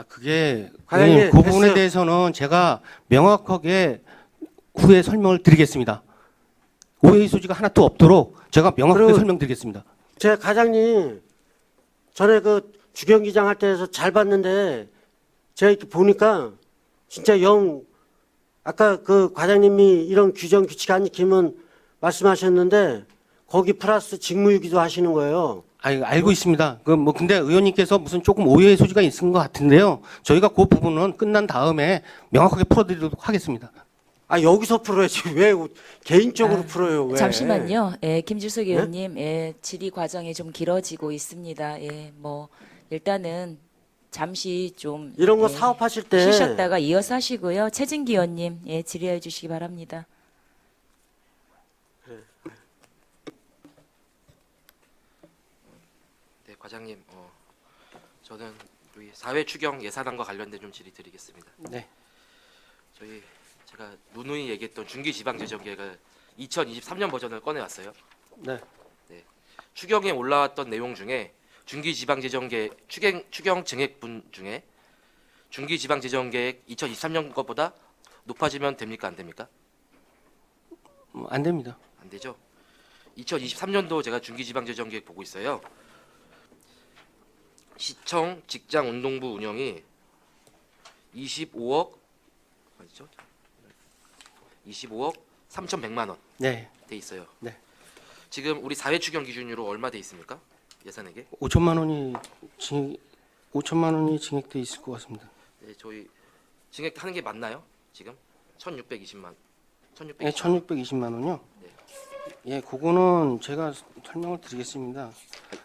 그게 과장님, 의원님, 그 부분에 됐어요. 대해서는 제가 명확하게 후에 설명을 드리겠습니다. 오해의 소지가 하나도 없도록 제가 명확하게 그리고 설명드리겠습니다. 제 과장님 전에 그 주경기장 할 때에서 잘 봤는데 제가 이렇게 보니까 진짜 아까 그 과장님이 이런 규정 규칙 안 지키면 말씀하셨는데 거기 플러스 직무유기도 하시는 거예요. 알고 있습니다. 근데 의원님께서 무슨 조금 오해의 소지가 있은 것 같은데요. 저희가 그 부분은 끝난 다음에 명확하게 풀어드리도록 하겠습니다. 여기서 풀어야지 왜 개인적으로 풀어요? 왜? 잠시만요. 김지석 의원님, 질의 과정이 좀 길어지고 있습니다. 일단은 잠시 좀 이런 거 사업하실 때 쉬셨다가 이어서 하시고요. 최진기 의원님, 질의해 주시기 바랍니다. 네, 과장님, 저는 우리 사회 추경 예산안과 관련된 좀 질의 드리겠습니다. 네. 제가 누누이 얘기했던 중기지방재정계획을 2023년 버전을 꺼내왔어요. 네. 추경에 올라왔던 내용 중에 중기지방재정계획 추경 증액분 중에 중기지방재정계획 2023년 것보다 높아지면 됩니까, 안 됩니까? 안 됩니다. 안 되죠. 2023년도 제가 중기지방재정계획 보고 있어요. 시청 직장 운동부 운영이 25억 맞죠? 25억 3,100만 원 네. 돼 있어요. 네. 지금 우리 사회 추경 기준으로 얼마 돼 있습니까? 예산액에? 5천만 원이 증액돼 있을 것 같습니다. 네, 저희 증액하는 게 맞나요? 지금 1,620만. 네, 1,620만 원요. 네. 예, 그거는 제가 설명을 드리겠습니다.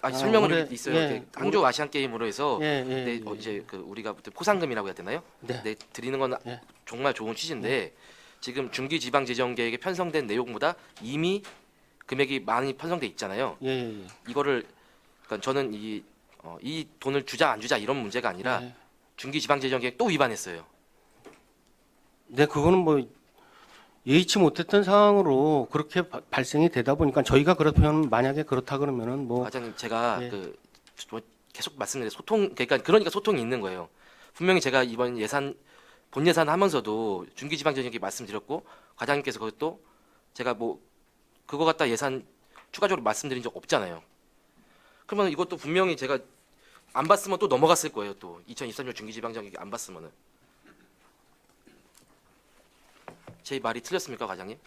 설명은 올해- 있어요. 예, 항저우 아시안 게임으로 해서 예, 이제 우리가 포상금이라고 해야 되나요? 네. 드리는 건 예. 정말 좋은 취지인데 지금 중기지방재정계획에 편성된 내용보다 이미 금액이 많이 편성돼 있잖아요. 예. 이거를 그러니까 저는 이 돈을 주자 안 주자 이런 문제가 아니라 예. 중기지방재정계획 또 위반했어요. 네, 그거는 뭐 예의치 못했던 상황으로 그렇게 발생이 되다 보니까 저희가 그렇다면 만약에 그렇다 그러면은 뭐 과장님 제가 예. 계속 말씀드린 그러니까 소통이 있는 거예요. 분명히 제가 이번 본 예산 하면서도 중기지방재정계획 말씀드렸고 과장님께서 그것도 제가 뭐 그거 갖다 예산 추가적으로 말씀드린 적 없잖아요. 그러면 이것도 분명히 제가 안 봤으면 또 넘어갔을 거예요. 또 2023년 중기지방재정계획 안 봤으면은 제 말이 틀렸습니까, 과장님?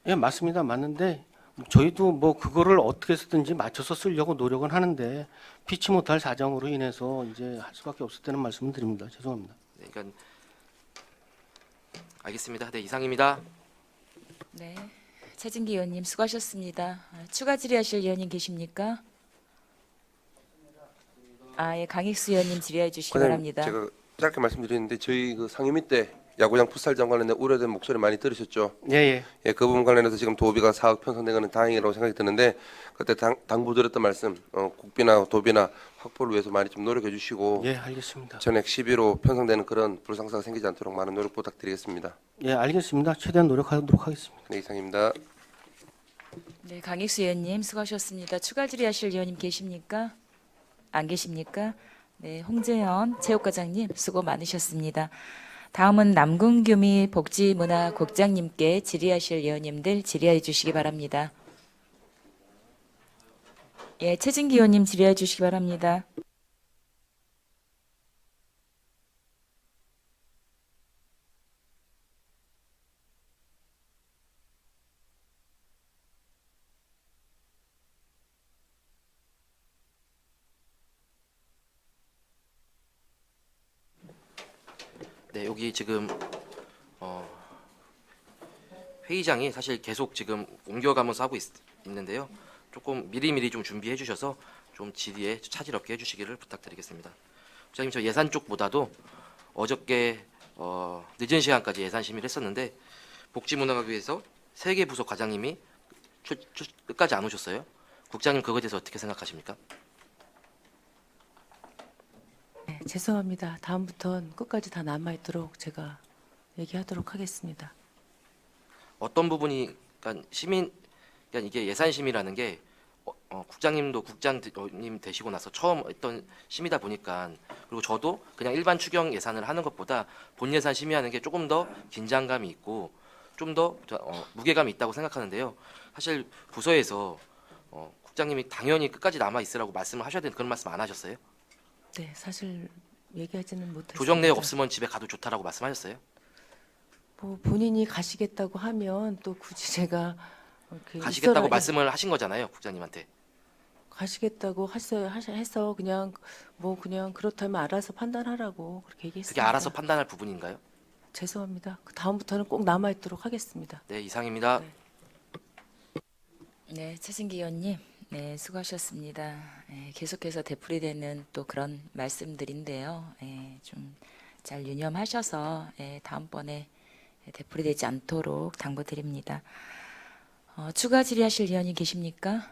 예, 맞습니다. 맞는데 저희도 뭐 그거를 어떻게 쓰든지 맞춰서 쓰려고 노력은 하는데 피치 못할 사정으로 인해서 이제 할 수밖에 없었다는 말씀을 드립니다. 죄송합니다. 네, 그러니까 알겠습니다. 네, 이상입니다. 네, 최진기 의원님 수고하셨습니다. 추가 질의하실 의원님 계십니까? 예, 강익수 의원님 질의해 주시기 과장님, 바랍니다. 제가 짧게 말씀드리는데 저희 그 상임위 때 야구장 풋살장 관련된 우려된 목소리 많이 들으셨죠? 예, 예. 예, 그 부분 관련해서 지금 도비가 4억 편성된 것은 다행이라고 생각이 드는데 그때 당부드렸던 말씀, 국비나 도비나 확보를 위해서 많이 좀 노력해 주시고 예, 알겠습니다. 전액 11호 편성되는 그런 불상사가 생기지 않도록 많은 노력 부탁드리겠습니다. 예, 알겠습니다. 최대한 노력하도록 하겠습니다. 네, 이상입니다. 네, 강익수 의원님 수고하셨습니다. 추가 질의하실 의원님 계십니까? 안 계십니까? 네, 홍재현 체육과장님 수고 많으셨습니다. 다음은 남궁규미 복지문화국장님께 질의하실 의원님들 질의해 주시기 바랍니다. 예, 최진기 의원님 질의해 주시기 바랍니다. 네, 여기 지금 회의장이 사실 계속 지금 옮겨가면서 하고 있는데요. 조금 미리미리 좀 준비해 주셔서 좀 질의에 차질 없게 해주시기를 부탁드리겠습니다. 부장님, 저 예산 쪽보다도 어저께 늦은 시간까지 예산 심의를 했었는데 복지문화국에서 3개 부서 과장님이 끝까지 안 오셨어요. 국장님 그거에 대해서 어떻게 생각하십니까? 네, 죄송합니다. 다음부터는 끝까지 다 남아있도록 제가 얘기하도록 하겠습니다. 어떤 부분이 그러니까 그러니까 이게 예산 심의라는 게 국장님도 국장님 되시고 나서 처음 했던 심의다 보니까 그리고 저도 그냥 일반 추경 예산을 하는 것보다 본 예산 심의하는 게 조금 더 긴장감이 있고 좀 더 무게감이 있다고 생각하는데요. 사실 부서에서 국장님이 당연히 끝까지 남아 있으라고 말씀을 하셔야 되는 그런 말씀 안 하셨어요? 네, 사실 얘기하지는 못했습니다. 조정 내역 없으면 집에 가도 좋다라고 말씀하셨어요? 뭐 본인이 가시겠다고 하면 또 굳이 제가 가시겠다고 말씀을 하신 거잖아요, 국장님한테. 가시겠다고 해서 그냥 뭐 그냥 그렇다면 알아서 판단하라고 그렇게 얘기했습니다. 그게 알아서 판단할 부분인가요? 죄송합니다. 그 다음부터는 꼭 남아있도록 하겠습니다. 네, 이상입니다. 네, 최진기 의원님, 네, 수고하셨습니다. 계속해서 되풀이되는 또 그런 말씀들인데요. 좀 잘 유념하셔서 다음번에 되풀이되지 않도록 당부드립니다. 추가 질의하실 의원이 계십니까?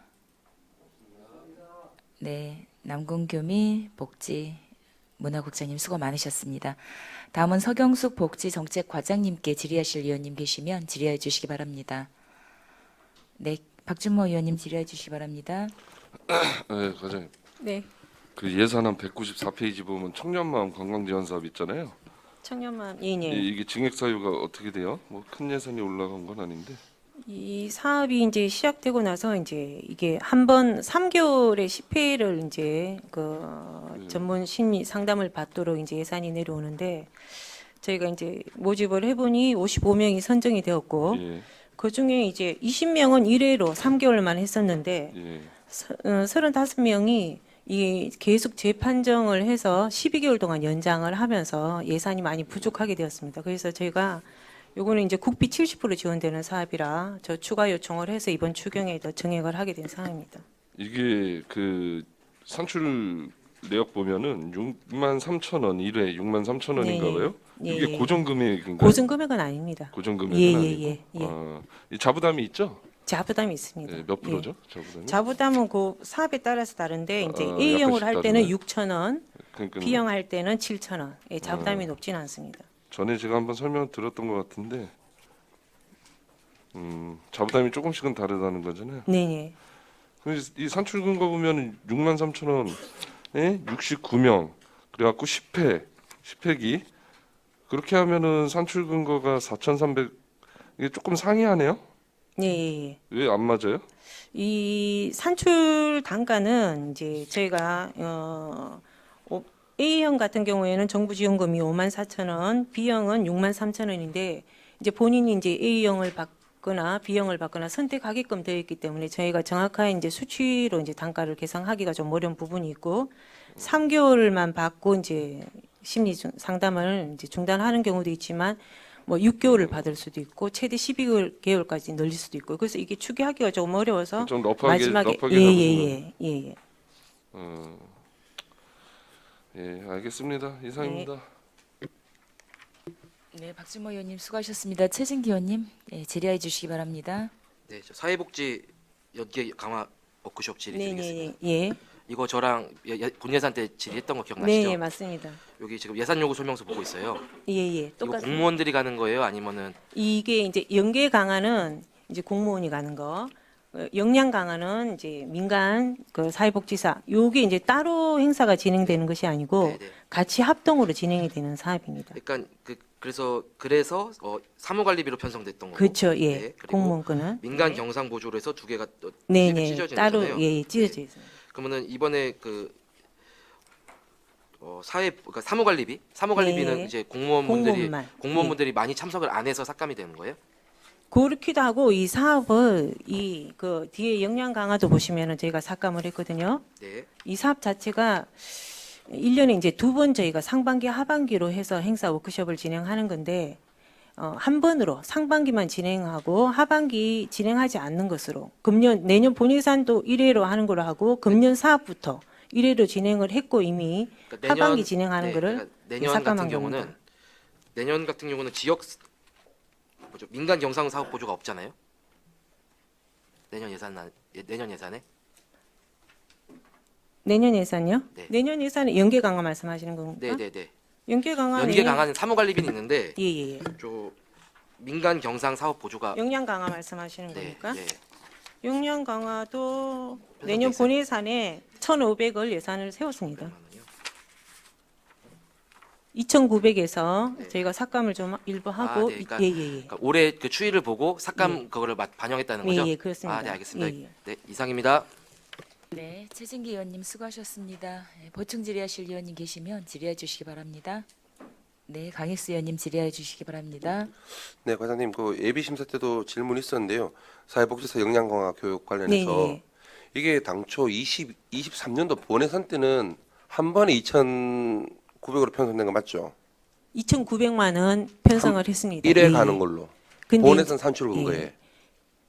네, 남궁규미 복지문화국장님 수고 많으셨습니다. 다음은 서경숙 복지정책과장님께 질의하실 의원님 계시면 질의해 주시기 바랍니다. 네, 박준모 의원님 질의해 주시기 바랍니다. 네, 과장님. 네, 그 예산안 194페이지 보면 청년마음 관광지원 사업 있잖아요. 청년만 이게 증액 사유가 어떻게 돼요? 뭐 큰 예산이 올라간 건 아닌데. 이 사업이 이제 시작되고 나서 이제 이게 한 번 3개월에 10회를 이제 전문 심리 상담을 받도록 이제 예산이 내려오는데 저희가 이제 모집을 해보니 55명이 선정이 되었고 예. 그 중에 이제 20명은 1회로 3개월만 했었는데 예. 35명이 이 계속 재판정을 해서 12개월 동안 연장을 하면서 예산이 많이 부족하게 되었습니다. 그래서 저희가 요거는 이제 국비 70% 지원되는 사업이라 저 추가 요청을 해서 이번 추경에 더 증액을 하게 된 상황입니다. 이게 그 산출 내역 보면은 63,000원 1회 63,000원인가 봐요. 예, 이게 예. 고정 금액인가요? 고정 금액은 아닙니다. 고정 금액은 예, 아니고. 예. 이 자부담이 있죠? 자부담이 있습니다. 네, 몇 프로죠? 자부담이? 자부담은 그 사업에 따라서 다른데 이제 약간씩 A형으로 할 때는 다르네. 6,000원, 그러니까 B형 할 때는 7,000원. 예, 자부담이 높지는 않습니다. 전에 제가 한번 설명 들었던 것 같은데 자부담이 조금씩은 다르다는 거잖아요. 네. 그래서 이 산출 근거 보면 63,000원에 69명 그래갖고 10회기 그렇게 하면은 산출 근거가 4,300 이게 조금 상이하네요. 네. 왜 안 맞아요? 이 산출 단가는 이제 저희가 A형 같은 경우에는 정부 지원금이 54,000원, B형은 63,000원인데 이제 본인이 이제 A형을 받거나 B형을 받거나 선택하게끔 되어 있기 때문에 저희가 정확한 이제 수치로 이제 단가를 계산하기가 좀 어려운 부분이 있고 3개월만 받고 이제 심리 상담을 이제 중단하는 경우도 있지만 뭐 6개월을 받을 수도 있고 최대 12개월까지 늘릴 수도 있고 그래서 이게 추계하기가 좀 어려워서 좀 높게 마지막에 예. 예, 알겠습니다. 이상입니다. 네, 박준모 의원님 수고하셨습니다. 최진기 의원님 질의해 주시기 바랍니다. 네, 저 사회복지 연계 강화 워크숍 질의드리겠습니다. 예. 이거 저랑 본예산 때 질의했던 거 기억나시죠? 네, 맞습니다. 여기 지금 예산 요구 설명서 보고 있어요. 예. 이거 똑같습니다. 공무원들이 가는 거예요? 아니면은 이게 이제 연계 강화는 이제 공무원이 가는 거, 역량 강화는 이제 민간 그 사회복지사, 요게 이제 따로 행사가 진행되는 것이 아니고 네네. 같이 합동으로 진행이 되는 사업입니다. 그러니까 그래서 사무관리비로 편성됐던 거고. 그렇죠, 예. 네, 그리고 공무원권은 민간 경상 보조로 해서 두 개가 또 네네 찢어지는 따로 거잖아요. 예 찢어져 있습니다. 그러면은 이번에 그러니까 사무관리비는 네. 이제 공무원만. 공무원분들이 많이 참석을 안 해서 삭감이 되는 거예요? 그렇기도 하고 이 사업을 이 그 뒤에 역량 강화도 보시면은 저희가 삭감을 했거든요. 네. 이 사업 자체가 1년에 이제 2번 저희가 상반기 하반기로 해서 행사 워크숍을 진행하는 건데 한 번으로 상반기만 진행하고 하반기 진행하지 않는 것으로 내년 본예산도 1회로 하는 걸로 하고 금년 사업부터 1회로 진행을 했고 이미 그러니까 하반기 진행하는 거를 그러니까 내년 삭감한 같은 경우는 겁니다. 내년 같은 경우는 민간 경상 사업 보조가 없잖아요. 내년 예산에 내년 예산요? 네. 내년 예산에 연계 강화 말씀하시는 건가? 네네네. 연계 강화 연계 강화는 사무관리비는 있는데 예예. 저 민간 경상 사업 보조가 역량 강화 말씀하시는 네, 겁니까? 네. 역량 강화도 편성돼 내년 있어요. 본예산에 1,500을 예산을 세웠습니다. 100만 원이요? 2,900에서 네. 저희가 삭감을 좀 일부 하고 네, 그러니까, 예예예. 그러니까 올해 그 추이를 보고 삭감 그거를 반영했다는 거죠? 예, 그렇습니다. 네, 알겠습니다. 예. 네, 이상입니다. 네, 최진기 의원님 수고하셨습니다. 보충 질의하실 의원님 계시면 질의해 주시기 바랍니다. 네, 강익수 의원님 질의해 주시기 바랍니다. 네, 과장님 그 예비 심사 때도 질문 있었는데요. 사회복지사 역량 강화 교육 관련해서 네. 이게 당초 23년도 본예산 때는 한 번에 2,900으로 편성된 거 맞죠? 2,900만 원 편성을 했습니다. 1회 예. 가는 걸로. 근데 본예산 산출 근거에.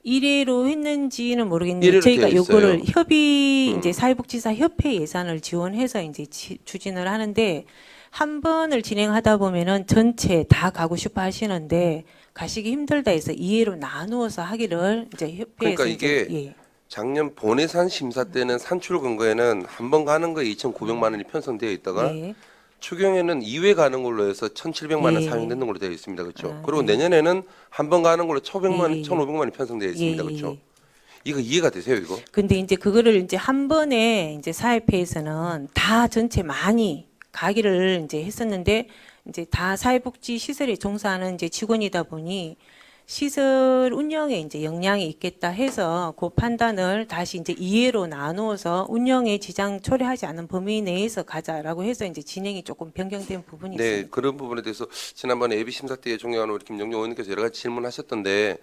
1회로 했는지는 모르겠는데 1회로 저희가 되어 요거를 있어요. 협의 이제 사회복지사 협회 예산을 지원해서 이제 추진을 하는데 한 번을 진행하다 보면은 전체 다 가고 싶어 하시는데 가시기 힘들다 해서 2회로 나누어서 하기를 이제 협회에서 그러니까 이게 작년 본예산 심사 때는 산출 근거에는 한 번 가는 거에 2,900만 원이 편성되어 있다가 네. 추경에는 2회 가는 걸로 해서 1,700만 원 예. 사용되는 걸로 되어 있습니다. 그렇죠? 아, 그리고 네. 내년에는 한 번 가는 걸로 1,500만, 예. 1,500만 원이 편성되어 있습니다. 예, 그렇죠? 예. 이거 이해가 되세요, 이거? 근데 이제 그거를 이제 한 번에 이제 사회회에서는 다 전체 많이 가기를 이제 했었는데 이제 다 사회복지 시설에 종사하는 이제 직원이다 보니 시설 운영에 이제 역량이 있겠다 해서 그 판단을 다시 이제 2회로 나누어서 운영에 지장 초래하지 않은 범위 내에서 가자라고 해서 이제 진행이 조금 변경된 부분이 네, 있습니다. 그런 부분에 대해서 지난번에 예비 심사 때 존경하는 우리 김영용 의원님께서 여러 가지 질문하셨던데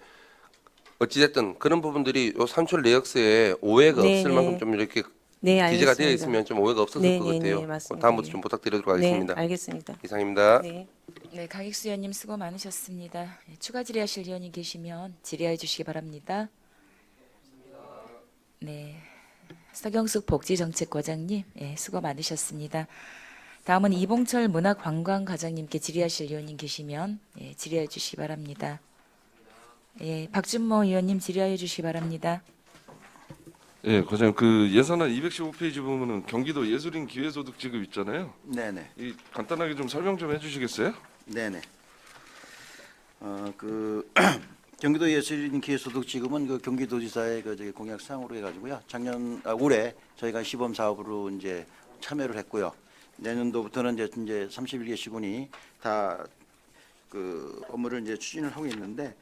어찌됐든 그런 부분들이 요 산출 내역서에 오해가 네, 없을 네. 만큼 좀 이렇게 네, 기재가 알겠습니다. 되어 있으면 좀 오해가 없었을 네, 것 네, 같아요. 네, 맞습니다. 다음부터 네. 좀 부탁드리도록 하겠습니다. 네, 알겠습니다. 이상입니다. 네. 네, 강익수 의원님 수고 많으셨습니다. 추가 질의하실 의원이 계시면 질의해 주시기 바랍니다. 네, 서경숙 복지정책과장님 수고 많으셨습니다. 다음은 이봉철 문화관광과장님께 질의하실 의원님 계시면 질의해 주시기 바랍니다. 박준모 의원님 질의해 주시기 바랍니다. 예, 과장님 그 예산안 215페이지 보면은 경기도 예술인 기회소득 지급 있잖아요. 네네. 이 간단하게 좀 설명 좀 해주시겠어요? 네네. 그 경기도 예술인 기회소득 지급은 그 경기도지사의 그 저기 공약 사항으로 해가지고요. 올해 저희가 시범 사업으로 이제 참여를 했고요. 내년도부터는 이제 31개 시군이 다 그 업무를 이제 추진을 하고 있는데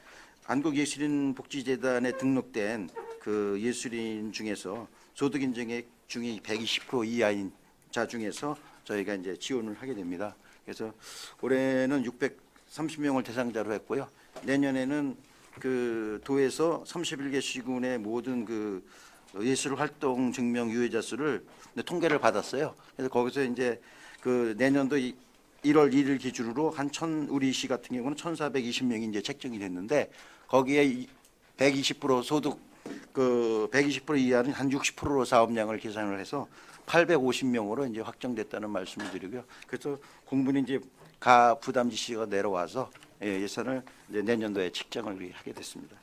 한국예술인 복지재단에 등록된 그 예술인 중에서 소득 인정액 중위 120% 이하인 자 중에서 저희가 이제 지원을 하게 됩니다. 그래서 올해는 30명을 대상자로 했고요. 내년에는 그 도에서 31개 시군의 모든 그 예술 활동 증명 유효자 수를 통계를 받았어요. 그래서 거기서 이제 그 내년도 1월 1일 기준으로 우리 시 같은 경우는 1,420명이 이제 책정이 됐는데 거기에 120% 소득 그 120% 이하는 한 60%로 사업량을 계산을 해서 850명으로 이제 확정됐다는 말씀을 드리고요. 그래서 공분이 이제 가 부담 지시가 내려와서 예산을 이제 내년도에 책정을 하게 됐습니다.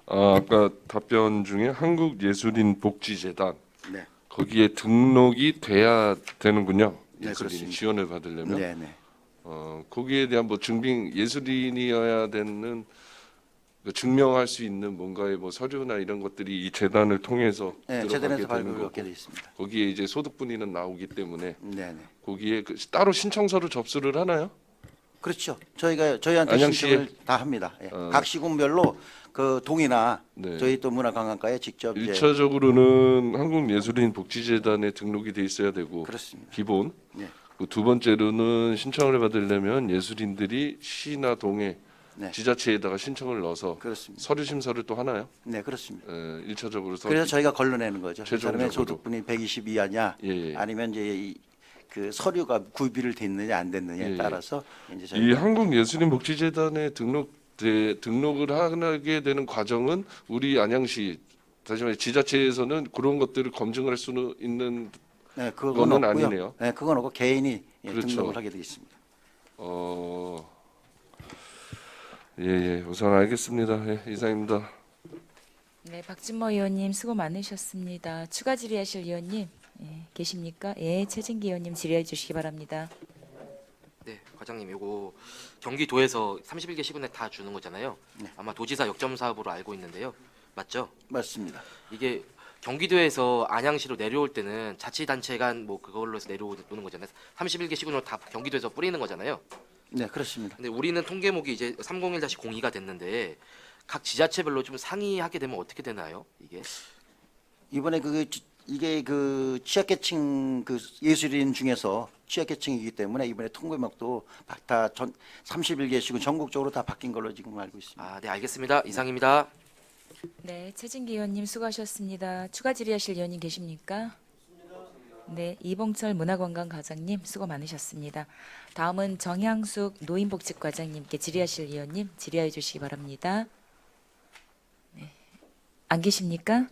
아까 답변 중에 한국예술인복지재단 네. 거기에 등록이 돼야 되는군요. 네, 예술인 그렇습니다. 지원을 받으려면. 네, 네. 거기에 대한 뭐 예술인이어야 되는 그 증명할 수 있는 뭔가의 뭐 서류나 이런 것들이 이 재단을 통해서 네, 들어가게 재단에서 되는 발급을 거고 받게 돼 있습니다. 거기에 이제 소득 분위는 나오기 때문에 네, 네. 거기에 그 따로 신청서를 접수를 하나요? 그렇죠. 저희한테 안양시에? 신청을 다 합니다. 예. 각 시군별로 그 동이나 네. 저희 또 문화관광과에 직접 이제 1차적으로는 한국예술인복지재단에 등록이 돼 있어야 되고 그렇습니다. 기본. 네. 그 두 번째로는 신청을 받으려면 예술인들이 시나 동에 네. 지자체에다가 신청을 넣어서 그렇습니다. 서류 심사를 또 하나요? 네, 그렇습니다. 1차적으로 그래서 저희가 걸러내는 거죠. 그 사람의 최종적으로. 소득분이 120 이하냐, 예. 아니면 이제 그 서류가 구비를 됐느냐 안 됐느냐에 예. 따라서 이제 이 저희가 한국예술인복지재단에 등록을 하게 되는 과정은 우리 안양시 다시 말해 지자체에서는 그런 것들을 검증할 수는 있는 네, 그건 거는 없고요. 아니네요. 네, 그건 없고 개인이 그렇죠. 등록을 하게 돼 있습니다. 예, 우선 알겠습니다. 예, 이상입니다. 네, 박진모 의원님 수고 많으셨습니다. 추가 질의하실 의원님 계십니까? 예, 최진기 의원님 질의해 주시기 바랍니다. 네, 과장님, 요거 경기도에서 31개 시군에 다 주는 거잖아요. 네. 아마 도지사 역점 사업으로 알고 있는데요. 맞죠? 맞습니다. 이게 경기도에서 안양시로 내려올 때는 자치단체 간 뭐 그걸로 해서 내려오는 거잖아요. 31개 시군으로 다 경기도에서 뿌리는 거잖아요. 네, 그렇습니다. 근데 우리는 통계목이 이제 301-02가 됐는데 각 지자체별로 좀 상의하게 되면 어떻게 되나요? 이게? 이번에 이게 그 취약계층 그 예술인 중에서 취약계층이기 때문에 이번에 통계목도 다 31개 시군 전국적으로 다 바뀐 걸로 지금 알고 있습니다. 아, 네, 알겠습니다. 이상입니다. 네, 최진기 의원님 수고하셨습니다. 추가 질의하실 의원님 계십니까? 네, 이봉철 문화관광과장님 수고 많으셨습니다. 다음은 정향숙 노인복지과장님께 질의하실 의원님 질의해 주시기 바랍니다. 네, 안 계십니까?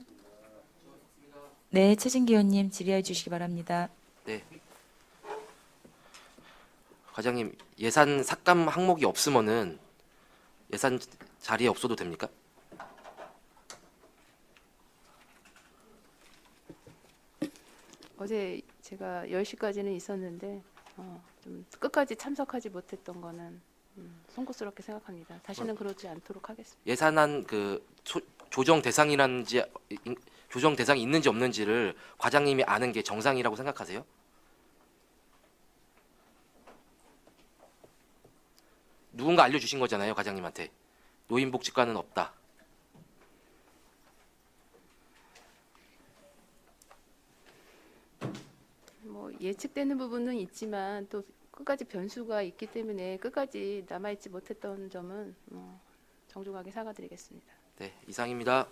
네, 최진기 의원님 질의해 주시기 바랍니다. 네. 과장님, 예산 삭감 항목이 없으면은 예산 자리에 없어도 됩니까? 어제 제가 10시까지는 있었는데 좀 끝까지 참석하지 못했던 거는 송구스럽게 생각합니다. 다시는 그러지 않도록 하겠습니다. 예산안 그 조정 대상이란지 조정 대상이 있는지 없는지를 과장님이 아는 게 정상이라고 생각하세요? 누군가 알려주신 거잖아요, 과장님한테. 노인복지과는 없다. 뭐 예측되는 부분은 있지만 또 끝까지 변수가 있기 때문에 끝까지 남아있지 못했던 점은 정중하게 사과드리겠습니다. 네, 이상입니다.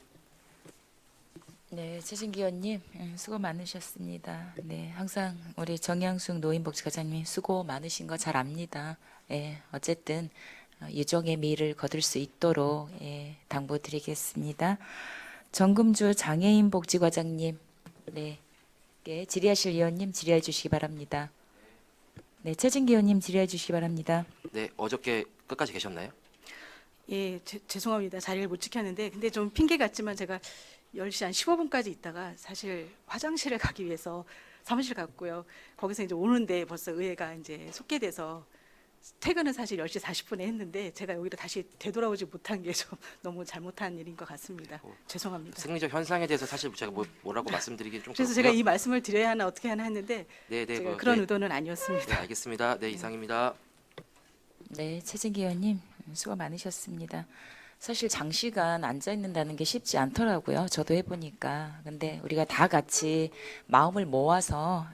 네, 최진기 의원님 수고 많으셨습니다. 네, 항상 우리 정향숙 노인복지과장님 수고 많으신 거 잘 압니다. 예, 어쨌든 유종의 미를 거둘 수 있도록 당부드리겠습니다. 정금주 장애인복지과장님, 네, 질의하실 의원님 질의해 주시기 바랍니다. 네, 최진기 의원님 질의해 주시기 바랍니다. 네, 어저께 끝까지 계셨나요? 예, 죄송합니다. 자리를 못 지켰는데 근데 좀 핑계 같지만 제가 10시 한 15분까지 있다가 사실 화장실에 가기 위해서 사무실 갔고요. 거기서 이제 오는데 벌써 의회가 이제 속개돼서 퇴근은 사실 10시 40분에 했는데 제가 여기로 다시 되돌아오지 못한 게 좀 너무 잘못한 일인 것 같습니다. 죄송합니다. 생리적 현상에 대해서 사실 제가 뭐라고 말씀드리긴 좀 그래서 그렇고요. 제가 이 말씀을 드려야 하나 어떻게 하나 했는데 네, 제가 뭐, 그런 네. 의도는 네, 아니었습니다. 알겠습니다. 네, 이상입니다. 네, 최진기 의원님 수고 많으셨습니다. 사실 장시간 앉아 있는다는 게 쉽지 않더라고요. 저도 해보니까. 근데 우리가 다 같이 마음을 모아서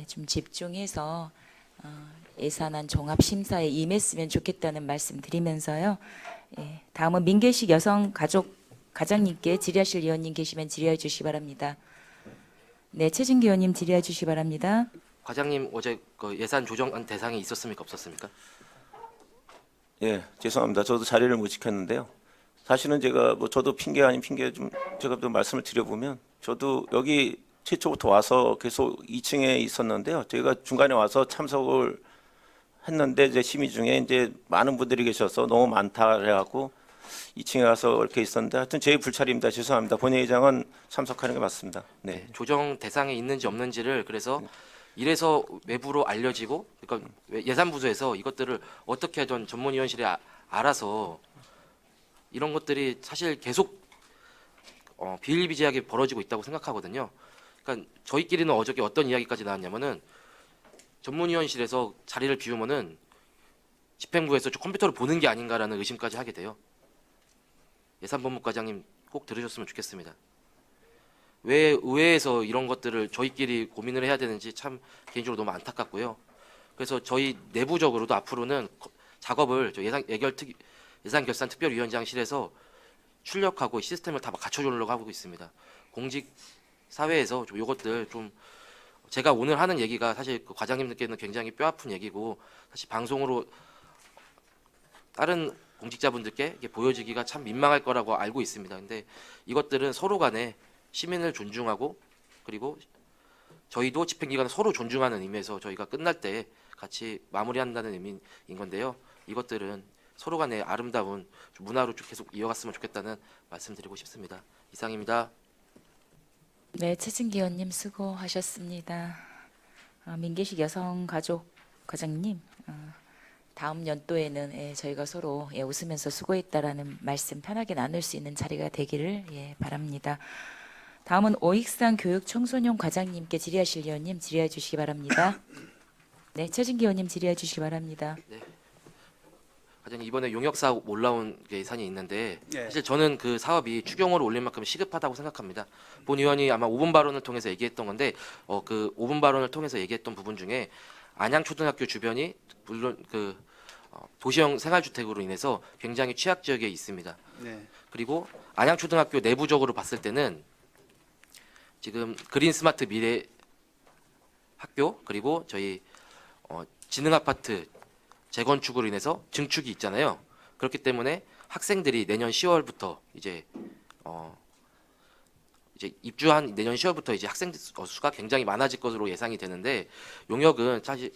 좀 집중해서 예산안 종합 심사에 임했으면 좋겠다는 말씀 드리면서요. 예, 다음은 민계식 여성가족가장님께 질의하실 의원님 계시면 질의해 주시기 바랍니다. 네, 최진기 의원님 질의해 주시기 바랍니다. 과장님 어제 그 예산 조정안 대상이 있었습니까 없었습니까? 예, 죄송합니다. 저도 자리를 못 지켰는데요. 사실은 제가 뭐 저도 핑계 아닌 핑계 좀 제가 또 말씀을 드려보면 저도 여기 최초부터 와서 계속 2층에 있었는데요. 제가 중간에 와서 참석을 했는데 이제 심의 중에 이제 많은 분들이 계셔서 너무 많다 그래갖고 2층에 가서 이렇게 있었는데 하여튼 제 불찰입니다. 죄송합니다. 본회의장은 참석하는 게 맞습니다. 네. 조정 대상에 있는지 없는지를 그래서 이래서 외부로 알려지고 그러니까 예산부서에서 이것들을 어떻게 하든 전문위원실에 알아서 이런 것들이 사실 계속 비일비재하게 벌어지고 있다고 생각하거든요. 그러니까 저희끼리는 어저께 어떤 이야기까지 나왔냐면은 전문위원실에서 자리를 비우면은 집행부에서 컴퓨터를 보는 게 아닌가라는 의심까지 하게 돼요. 예산본부과장님 꼭 들으셨으면 좋겠습니다. 왜 의회에서 이런 것들을 저희끼리 고민을 해야 되는지 참 개인적으로 너무 안타깝고요. 그래서 저희 내부적으로도 앞으로는 작업을 예산결산특별위원장실에서 출력하고 시스템을 다 갖춰주려고 하고 있습니다. 공직 사회에서 좀 이것들 좀 제가 오늘 하는 얘기가 사실 그 과장님들께는 굉장히 뼈아픈 얘기고 사실 방송으로 다른 공직자분들께 이게 보여지기가 참 민망할 거라고 알고 있습니다. 근데 이것들은 서로 간에 시민을 존중하고 그리고 저희도 집행기관을 서로 존중하는 의미에서 저희가 끝날 때 같이 마무리한다는 의미인 건데요. 이것들은 서로 간의 아름다운 문화로 좀 계속 이어갔으면 좋겠다는 말씀드리고 싶습니다. 이상입니다. 네, 최진기 의원님 수고하셨습니다. 민계식 여성가족과장님, 다음 연도에는 저희가 서로 웃으면서 수고했다라는 말씀 편하게 나눌 수 있는 자리가 되기를 바랍니다. 다음은 오익상 교육청소년 과장님께 질의하실 의원님 질의해 주시기 바랍니다. 네, 최진기 의원님 질의해 주시기 바랍니다. 네. 과장님 이번에 용역 사업 올라온 예산이 있는데 네. 사실 저는 그 사업이 추경으로 올릴 만큼 시급하다고 생각합니다. 본 의원이 아마 5분 발언을 통해서 얘기했던 건데 그 5분 발언을 통해서 얘기했던 부분 중에 안양초등학교 주변이 물론 그 도시형 생활주택으로 인해서 굉장히 취약 지역에 있습니다. 네. 그리고 안양초등학교 내부적으로 봤을 때는 지금 그린 스마트 미래 학교 그리고 저희 지능 아파트 재건축으로 인해서 증축이 있잖아요. 그렇기 때문에 학생들이 내년 10월부터 이제 입주한 내년 10월부터 이제 학생 수가 굉장히 많아질 것으로 예상이 되는데 용역은 사실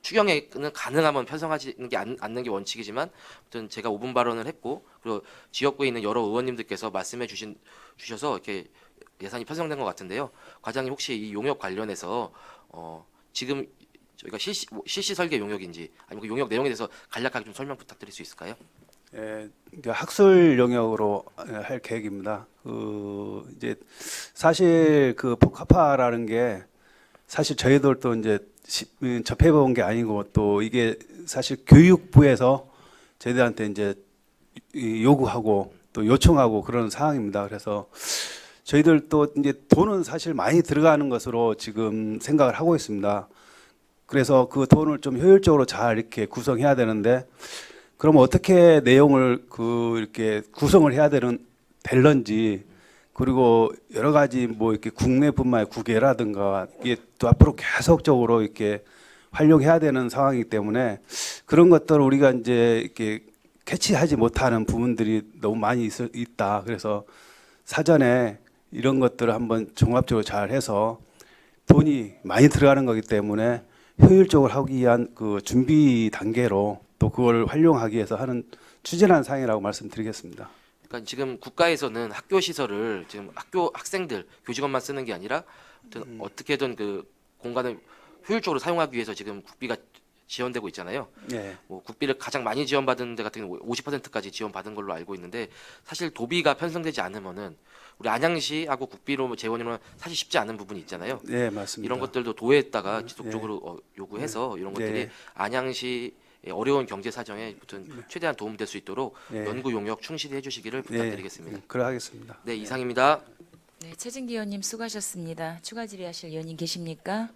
추경에는 가능하면 편성하지는 게 않는 게 원칙이지만 아무튼 제가 5분 발언을 했고 그리고 지역구에 있는 여러 의원님들께서 말씀해 주셔서 이렇게 예산이 편성된 것 같은데요. 과장님 혹시 이 용역 관련해서 지금 저희가 실시 설계 용역인지 아니면 그 용역 내용에 대해서 간략하게 좀 설명 부탁드릴 수 있을까요? 예, 학술 영역으로 할 계획입니다. 이제 사실 그 복합화라는 게 사실 저희들도 이제 접해본 게 아니고 또 이게 사실 교육부에서 저희들한테 이제 요구하고 또 요청하고 그런 상황입니다. 그래서 저희들도 이제 돈은 사실 많이 들어가는 것으로 지금 생각을 하고 있습니다. 그래서 그 돈을 좀 효율적으로 잘 이렇게 구성해야 되는데 그럼 어떻게 내용을 이렇게 구성을 해야 될런지 그리고 여러 가지 뭐 이렇게 국내뿐만 아니라 국외라든가 이게 또 앞으로 계속적으로 이렇게 활용해야 되는 상황이기 때문에 그런 것들을 우리가 이제 이렇게 캐치하지 못하는 부분들이 너무 많이 있다. 그래서 사전에 이런 것들을 한번 종합적으로 잘 해서 돈이 많이 들어가는 거기 때문에 효율적으로 하기 위한 그 준비 단계로 또 그걸 활용하기 위해서 추진한 사항이라고 말씀드리겠습니다. 그러니까 지금 국가에서는 학교 시설을 지금 학교 학생들 교직원만 쓰는 게 아니라 어떻게든 그 공간을 효율적으로 사용하기 위해서 지금 국비가 지원되고 있잖아요. 네. 뭐 국비를 가장 많이 지원받은 데 같은 경우 50%까지 지원받은 걸로 알고 있는데 사실 도비가 편성되지 않으면은 우리 안양시하고 국비로 재원이면 사실 쉽지 않은 부분이 있잖아요. 네, 맞습니다. 이런 것들도 도에다가 지속적으로 요구해서 이런 것들이 네. 안양시 어려운 경제 사정에 아무튼 최대한 도움될 수 있도록 네. 연구 용역 충실히 해주시기를 부탁드리겠습니다. 그러하겠습니다. 네, 이상입니다. 네, 최진기 의원님 수고하셨습니다. 추가 질의하실 의원님 계십니까?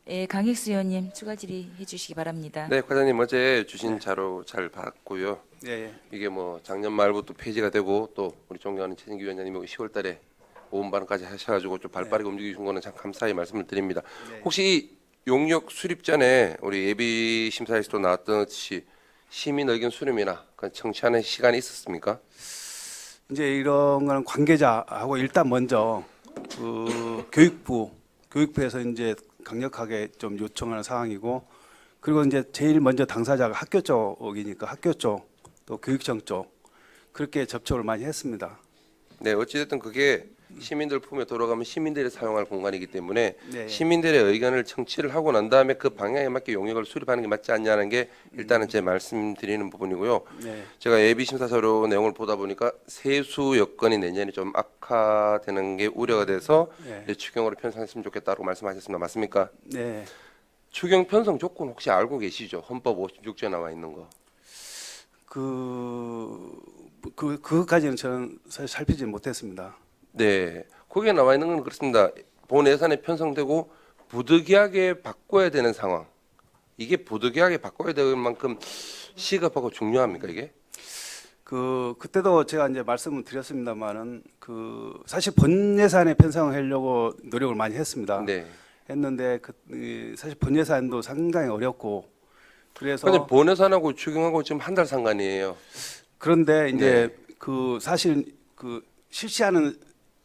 예, 강익수 의원님 추가 질의해 주시기 바랍니다. 네, 과장님 어제 주신 자료 잘 봤고요. 예, 예. 이게 뭐 작년 말부터 폐지가 되고 또 우리 존경하는 최진기 위원장님이 10월달에 오은 발언까지 하셔가지고 좀 발빠르게 움직이신 거는 참 감사히 말씀을 드립니다. 혹시 용역 수립 전에 우리 예비 심사에서도 나왔듯이 시민 의견 수렴이나 청취하는 시간이 있었습니까? 이제 이런 거는 관계자하고 일단 먼저 그 교육부에서 이제 강력하게 좀 요청하는 상황이고, 그리고 이제 제일 먼저 당사자가 학교 쪽이니까 학교 쪽 또 교육청 쪽 그렇게 접촉을 많이 했습니다. 네, 어찌됐든 그게 시민들 품에 돌아가면 시민들이 사용할 공간이기 때문에 네. 시민들의 의견을 청취를 하고 난 다음에 그 방향에 맞게 용역을 수립하는 게 맞지 않냐는 게 일단은 제 말씀드리는 부분이고요. 네. 제가 예비 심사 자료 내용을 보다 보니까 세수 여건이 내년에 좀 악화되는 게 우려가 돼서 네. 이제 추경으로 편성했으면 좋겠다고 말씀하셨습니다. 맞습니까? 네. 추경 편성 조건 혹시 알고 계시죠? 헌법 56조에 나와 있는 거. 그것까지는 저는 사실 살피지 못했습니다. 네, 거기에 나와 있는 건 그렇습니다. 본 예산에 편성되고 부득이하게 바꿔야 되는 상황. 이게 부득이하게 바꿔야 될 만큼 시급하고 중요합니까 이게? 그때도 제가 이제 말씀을 드렸습니다만은 사실 본 예산에 편성하려고 노력을 많이 했습니다. 네. 했는데 사실 본 예산도 상당히 어렵고, 그래서 근데 본 예산하고 추경하고 지금 한 달 상관이에요. 그런데 이제 사실 실시하는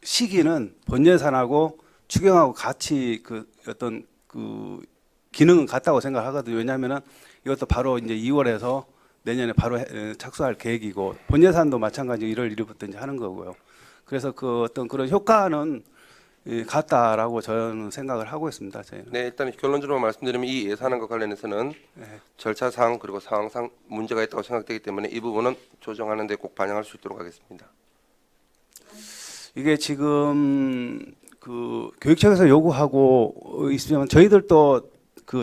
시기는 본 예산하고 추경하고 같이 어떤 기능은 같다고 생각하거든요. 왜냐하면은 이것도 바로 이제 2월에서 내년에 바로 착수할 계획이고, 본 예산도 마찬가지로 1월 1일부터 이제 하는 거고요. 그래서 어떤 그런 효과는 같다라고 저는 생각을 하고 있습니다. 저희는. 네, 일단 결론적으로 말씀드리면 이 예산안과 관련해서는 절차상 그리고 상황상 문제가 있다고 생각되기 때문에 이 부분은 조정하는 데 꼭 반영할 수 있도록 하겠습니다. 이게 지금 교육청에서 요구하고 있으면 저희들도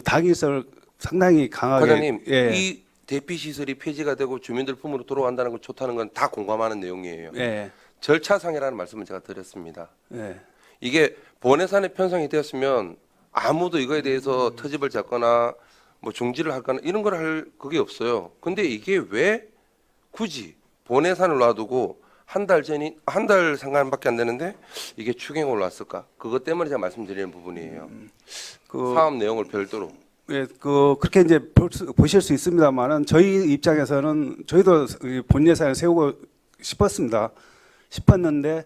당위성을 상당히 강하게. 과장님, 예. 이 대피 시설이 폐지가 되고 주민들 품으로 돌아간다는 걸 좋다는 건 다 공감하는 내용이에요. 예. 절차상이라는 말씀을 제가 드렸습니다. 예. 이게 본 예산에 편성이 되었으면 아무도 이거에 대해서 터집을 잡거나 뭐 중지를 할거나 이런 걸 할 그게 없어요. 근데 이게 왜 굳이 본 예산을 놔두고 한 달 상관밖에 안 되는데 이게 추경으로 올랐을까? 그것 때문에 제가 말씀드리는 부분이에요. 사업 내용을 별도로. 예, 그렇게 이제 보실 수 있습니다만은 저희 입장에서는 저희도 본 예산을 세우고 싶었는데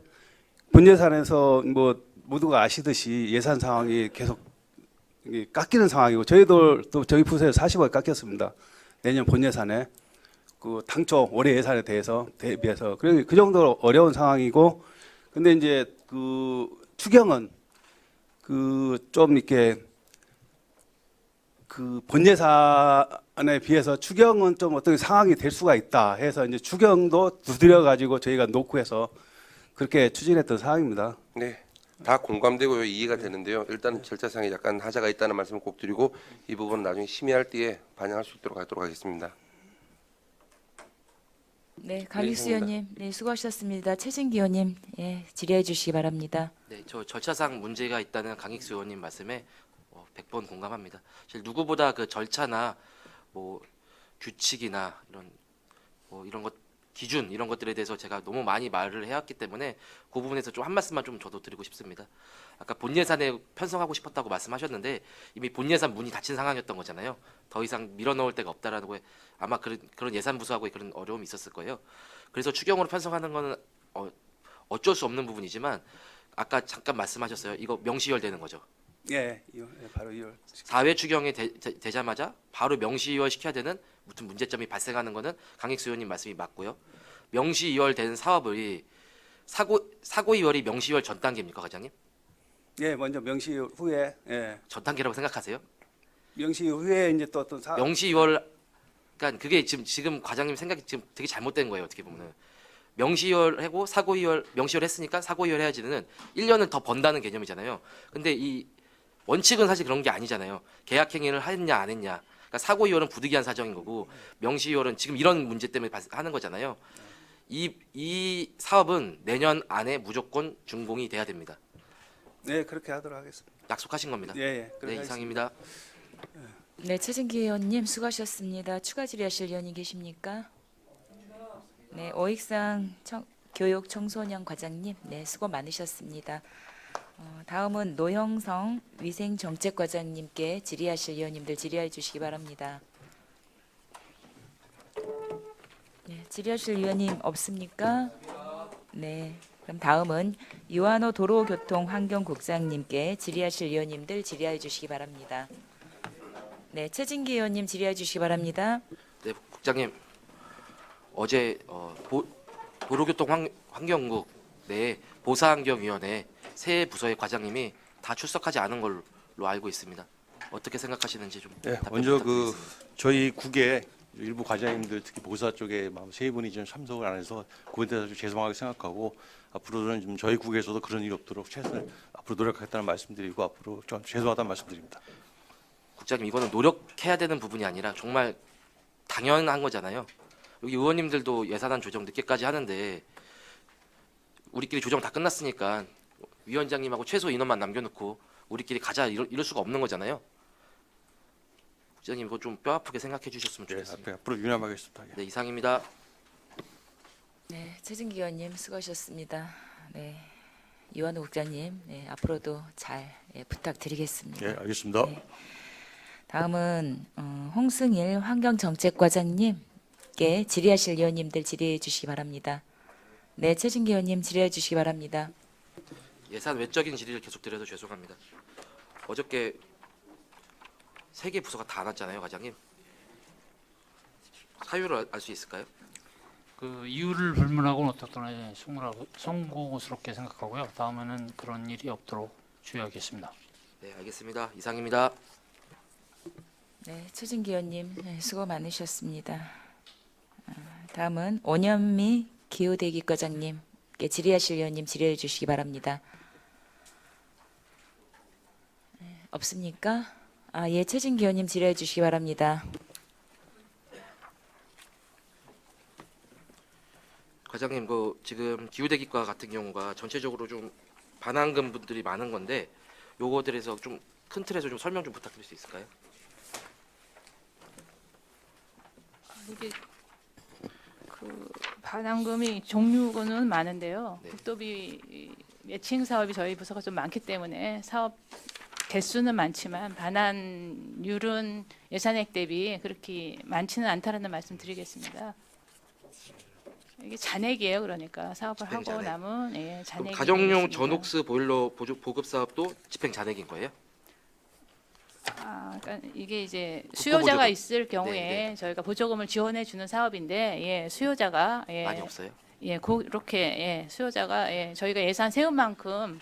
본 예산에서 뭐 모두가 아시듯이 예산 상황이 계속 깎이는 상황이고, 저희도 또 저희 부서에 40억 깎였습니다. 내년 본 예산에 당초 올해 예산에 대비해서 그 정도로 어려운 상황이고, 근데 이제 추경은 좀 이렇게 본 예산에 비해서 추경은 좀 어떤 상황이 될 수가 있다 해서 이제 추경도 두드려 가지고 저희가 놓고 해서 그렇게 추진했던 사항입니다. 네, 다 공감되고요, 이해가 되는데요. 일단 절차상에 약간 하자가 있다는 말씀을 꼭 드리고 이 부분 나중에 심의할 때에 반영할 수 있도록 하도록 하겠습니다. 네, 강익수 의원님, 네, 수고하셨습니다. 최진기 의원님, 예, 질의해 주시기 바랍니다. 네, 저 절차상 문제가 있다는 강익수 의원님 말씀에 100번 공감합니다. 사실 누구보다 그 절차나 뭐 규칙이나 이런 것 기준 이런 것들에 대해서 제가 너무 많이 말을 해왔기 때문에 그 부분에서 좀 한 말씀만 좀 저도 드리고 싶습니다. 아까 본 예산에 편성하고 싶었다고 말씀하셨는데 이미 본 예산 문이 닫힌 상황이었던 거잖아요. 더 이상 밀어넣을 데가 없다라는 거에 아마 그런 예산 부서하고 그런 어려움이 있었을 거예요. 그래서 추경으로 편성하는 거는 어쩔 수 없는 부분이지만 아까 잠깐 말씀하셨어요. 이거 명시열되는 거죠. 예, 바로 2월. 4회 추경이 되자마자 바로 명시이월 시켜야 되는 무슨 문제점이 발생하는 거는 강익수 의원님 말씀이 맞고요. 명시이월되는 사업이 사고이월이 명시이월 전 단계입니까, 과장님? 예, 먼저 명시 후에. 예. 전 단계라고 생각하세요? 명시 후에 이제 또 어떤 명시이월, 그러니까 그게 지금 과장님 생각이 지금 되게 잘못된 거예요, 어떻게 보면은. 명시이월 하고 사고이월, 명시이월 했으니까 사고이월 해야지는 1년을 더 번다는 개념이잖아요. 근데 이 원칙은 사실 그런 게 아니잖아요. 계약 행위를 했냐 안 했냐. 그러니까 사고이월은 부득이한 사정인 거고 명시이월은 지금 이런 문제 때문에 하는 거잖아요. 이 사업은 내년 안에 무조건 준공이 돼야 됩니다. 네, 그렇게 하도록 하겠습니다. 약속하신 겁니다. 예, 예. 그렇게 네, 이상입니다. 네, 최진기 의원님 수고하셨습니다. 추가 질의하실 의원이 계십니까? 네, 오익상 교육 청소년 과장님, 네, 수고 많으셨습니다. 다음은 노형성 위생정책과장님께 질의하실 의원님들 질의해 주시기 바랍니다. 네, 질의하실 의원님 없습니까? 네, 그럼 다음은 유한호 도로교통환경국장님께 질의하실 의원님들 질의해 주시기 바랍니다. 네, 최진기 의원님 질의해 주시기 바랍니다. 네, 국장님. 어제 도로교통환경국 내 보사환경위원회 세 부서의 과장님이 다 출석하지 않은 걸로 알고 있습니다. 어떻게 생각하시는지 좀 네, 답변 먼저 부탁드리겠습니다. 저희 국의 일부 과장님들 특히 보사 쪽에 세 분이 좀 참석을 안 해서 그에 대해서 좀 죄송하게 생각하고 앞으로는 좀 저희 국에서도 그런 일이 없도록 최선을 앞으로 노력하겠다는 말씀드리고 앞으로 좀 죄송하다는 말씀드립니다. 국장님, 이거는 노력해야 되는 부분이 아니라 정말 당연한 거잖아요. 여기 의원님들도 예산안 조정 늦게까지 하는데 우리끼리 조정 다 끝났으니까 위원장님하고 최소 인원만 남겨놓고 우리끼리 가자 이럴 수가 없는 거잖아요. 국장님, 이거 좀 뼈아프게 생각해 주셨으면 좋겠습니다. 앞으로 유념하겠습니다. 네, 이상입니다. 네, 최진기 의원님 수고하셨습니다. 네, 유한호 국장님, 네, 앞으로도 잘 부탁드리겠습니다. 네, 알겠습니다. 네. 다음은 홍승일 환경정책과장님께 질의하실 의원님들 질의해 주시기 바랍니다. 네, 최진기 의원님 질의해 주시기 바랍니다. 예산 외적인 질의를 계속 드려서 죄송합니다. 어저께 세 개 부서가 다 안 왔잖아요, 과장님. 사유를 알 수 있을까요? 그 이유를 불문하고는 어떻거나 송구스럽게 생각하고요. 다음에는 그런 일이 없도록 주의하겠습니다. 네, 알겠습니다. 이상입니다. 네, 최진기 의원님 네, 수고 많으셨습니다. 다음은 원현미 기후대기과장님께 질의하실 의원님 질의해 주시기 바랍니다. 네, 없습니까? 예, 최진기 의원님 질의해 주시기 바랍니다. 과장님, 지금 기후대기과 같은 경우가 전체적으로 좀 반환금 분들이 많은 건데 요거들에서 좀 큰 틀에서 좀 설명 좀 부탁드릴 수 있을까요? 이게 그 반환금이 종류는 많은데요. 네. 국도비 매칭 사업이 저희 부서가 좀 많기 때문에 사업 개수는 많지만 반환율은 예산액 대비 그렇게 많지는 않다라는 말씀드리겠습니다. 이게 잔액이에요. 그러니까 사업을 하고 잔액. 남은 그럼 잔액이 가정용 되겠습니다. 전옥스 보일러 보급 사업도 집행 잔액인 거예요? 그러니까 이게 이제 수요자가 보조금. 있을 경우에 네. 저희가 보조금을 지원해 주는 사업인데 수요자가 많이 없어요? 그렇게 수요자가 저희가 예산 세운 만큼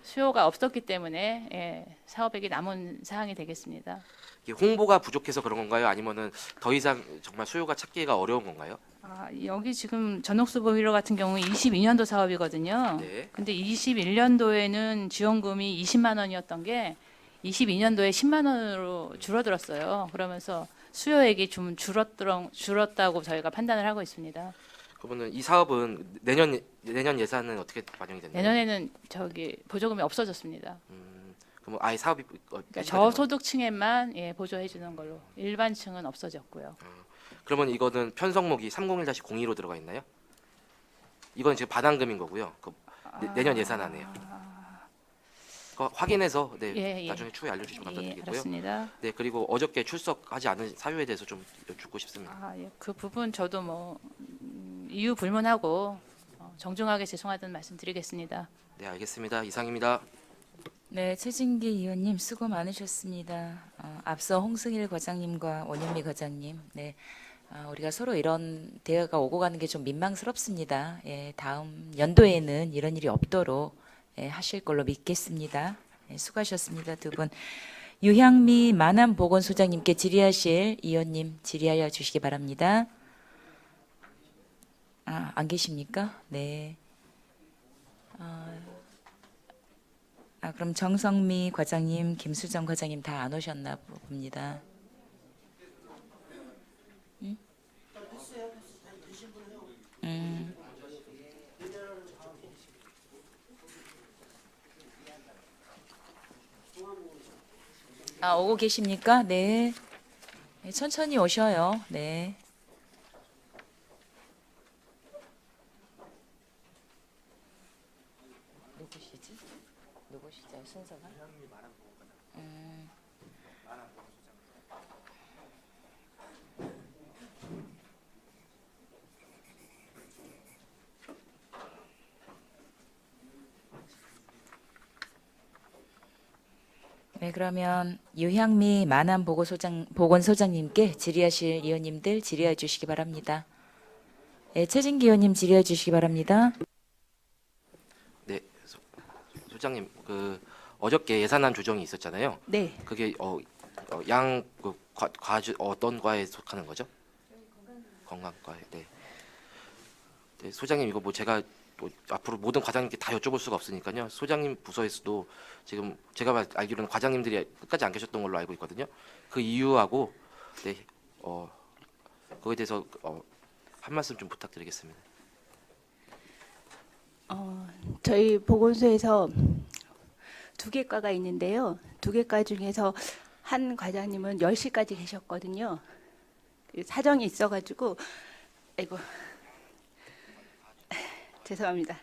수요가 없었기 때문에 사업액이 남은 사항이 되겠습니다. 이게 홍보가 부족해서 그런 건가요? 아니면은 더 이상 정말 수요가 찾기가 어려운 건가요? 여기 지금 전옥수 보일러 같은 경우 22년도 사업이거든요. 네. 근데 21년도에는 지원금이 20만 원이었던 게 22년도에 10만 원으로 줄어들었어요. 그러면서 수요액이 좀 줄었다고 저희가 판단을 하고 있습니다. 그러면은 이 사업은 내년 예산은 어떻게 반영이 됐나요? 내년에는 보조금이 없어졌습니다. 그럼 아예 사업이 그러니까 저소득층에만 보조해 주는 걸로 일반층은 없어졌고요. 그러면 이거는 편성목이 301-02로 들어가 있나요? 이건 지금 반환금인 거고요. 내년 예산안에요. 확인해서 나중에 추후에 알려주시면 감사드리겠고요. 알았습니다. 네, 그리고 어저께 출석하지 않은 사유에 대해서 좀 여쭙고 싶습니다. 그 부분 저도 이유 불문하고 정중하게 죄송하다는 말씀드리겠습니다. 네, 알겠습니다. 이상입니다. 네, 최진기 의원님 수고 많으셨습니다. 앞서 홍승일 과장님과 원현미 과장님, 네, 우리가 서로 이런 대화가 오고 가는 게 좀 민망스럽습니다. 다음 연도에는 이런 일이 없도록 하실 걸로 믿겠습니다. 수고하셨습니다, 두 분. 유향미 만안보건소장님께 질의하실 의원님 질의하여 주시기 바랍니다. 안 계십니까? 네. 그럼 정성미 과장님, 김수정 과장님 다 안 오셨나 봅니다. 아, 오고 계십니까? 네. 네, 천천히 오셔요. 네. 누구시지? 누구시죠? 순서가? 네, 그러면 유향미 만안보건소장님께 질의하실 의원님들 질의해 주시기 바랍니다. 네, 최진기 의원님 질의해 주시기 바랍니다. 네, 소장님 그 어저께 예산안 조정이 있었잖아요. 네. 그게 과주 어떤 과에 속하는 거죠? 건강과에. 네. 네, 소장님 이거 뭐 제가 뭐 앞으로 모든 과장님께 다 여쭤볼 수가 없으니까요. 소장님 부서에서도 지금 제가 알기로는 과장님들이 끝까지 안 계셨던 걸로 알고 있거든요. 그 이유하고 네, 거기에 대해서 한 말씀 좀 부탁드리겠습니다. 저희 보건소에서 2개 과가 있는데요. 2개 과 중에서 한 과장님은 10시까지 계셨거든요. 사정이 있어가지고 아이고 죄송합니다.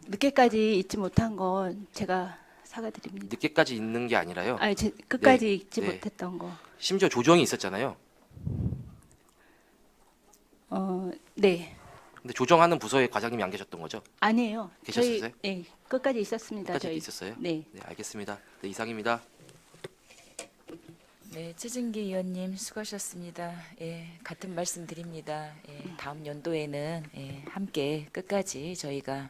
늦게까지 있지 못한 건 제가 사과드립니다. 늦게까지 있는 게 아니라요. 아니, 끝까지 네, 있지 네. 못했던 거. 심지어 조정이 있었잖아요. 네. 근데 조정하는 부서에 과장님이 안 계셨던 거죠? 아니에요. 계셨었어요? 저희, 네, 끝까지 있었습니다. 끝까지 저희. 있었어요? 네. 네, 알겠습니다. 네, 이상입니다. 네, 최진기 의원님 수고하셨습니다. 예, 같은 말씀 드립니다. 예, 다음 연도에는 함께 끝까지 저희가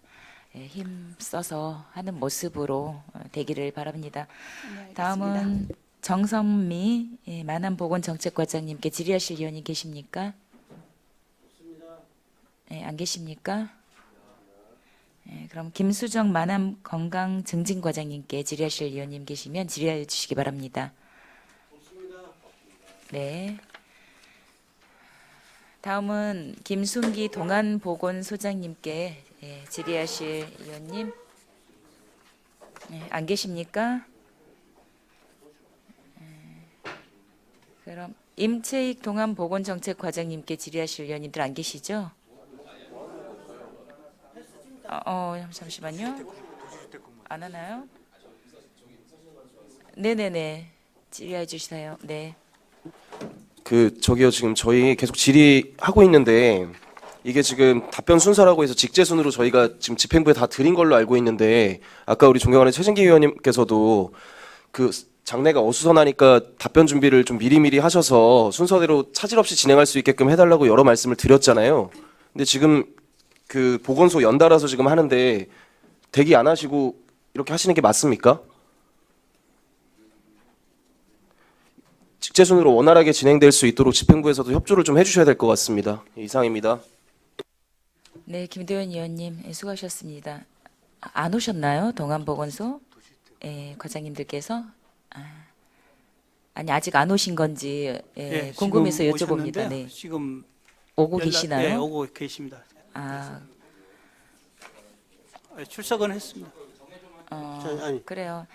힘 써서 하는 모습으로 되기를 바랍니다. 네, 알겠습니다. 다음은 정선미 만안보건정책과장님께 질의하실 의원이 계십니까? 네, 안 계십니까? 네, 그럼 김수정 만안건강증진과장님께 질의하실 의원님 계시면 질의해 주시기 바랍니다. 네. 다음은 김순기 동안보건소장님께 질의하실 의원님 안 계십니까? 그럼 임채익 동안보건정책과장님께 질의하실 의원님들 안 계시죠? 잠시만요. 안 하나요? 네네네. 질의해 주시세요. 네. 저기요, 지금 저희 계속 질의하고 있는데 이게 지금 답변 순서라고 해서 직제순으로 저희가 지금 집행부에 다 드린 걸로 알고 있는데 아까 우리 존경하는 최진기 의원님께서도 그 장내가 어수선하니까 답변 준비를 좀 미리미리 하셔서 순서대로 차질 없이 진행할 수 있게끔 해달라고 여러 말씀을 드렸잖아요. 근데 지금 그 보건소 연달아서 지금 하는데 대기 안 하시고 이렇게 하시는 게 맞습니까? 직제순으로 원활하게 진행될 수 있도록 집행부에서도 협조를 좀 해주셔야 될 것 같습니다. 이상입니다. 네, 김도현 의원님 수고하셨습니다. 안 오셨나요? 동안보건소 과장님들께서? 아니 아직 안 오신 건지 궁금해서 여쭤봅니다. 네. 지금 오고 계시나요? 네, 오고 계십니다. 출석은 했습니다. 그래요.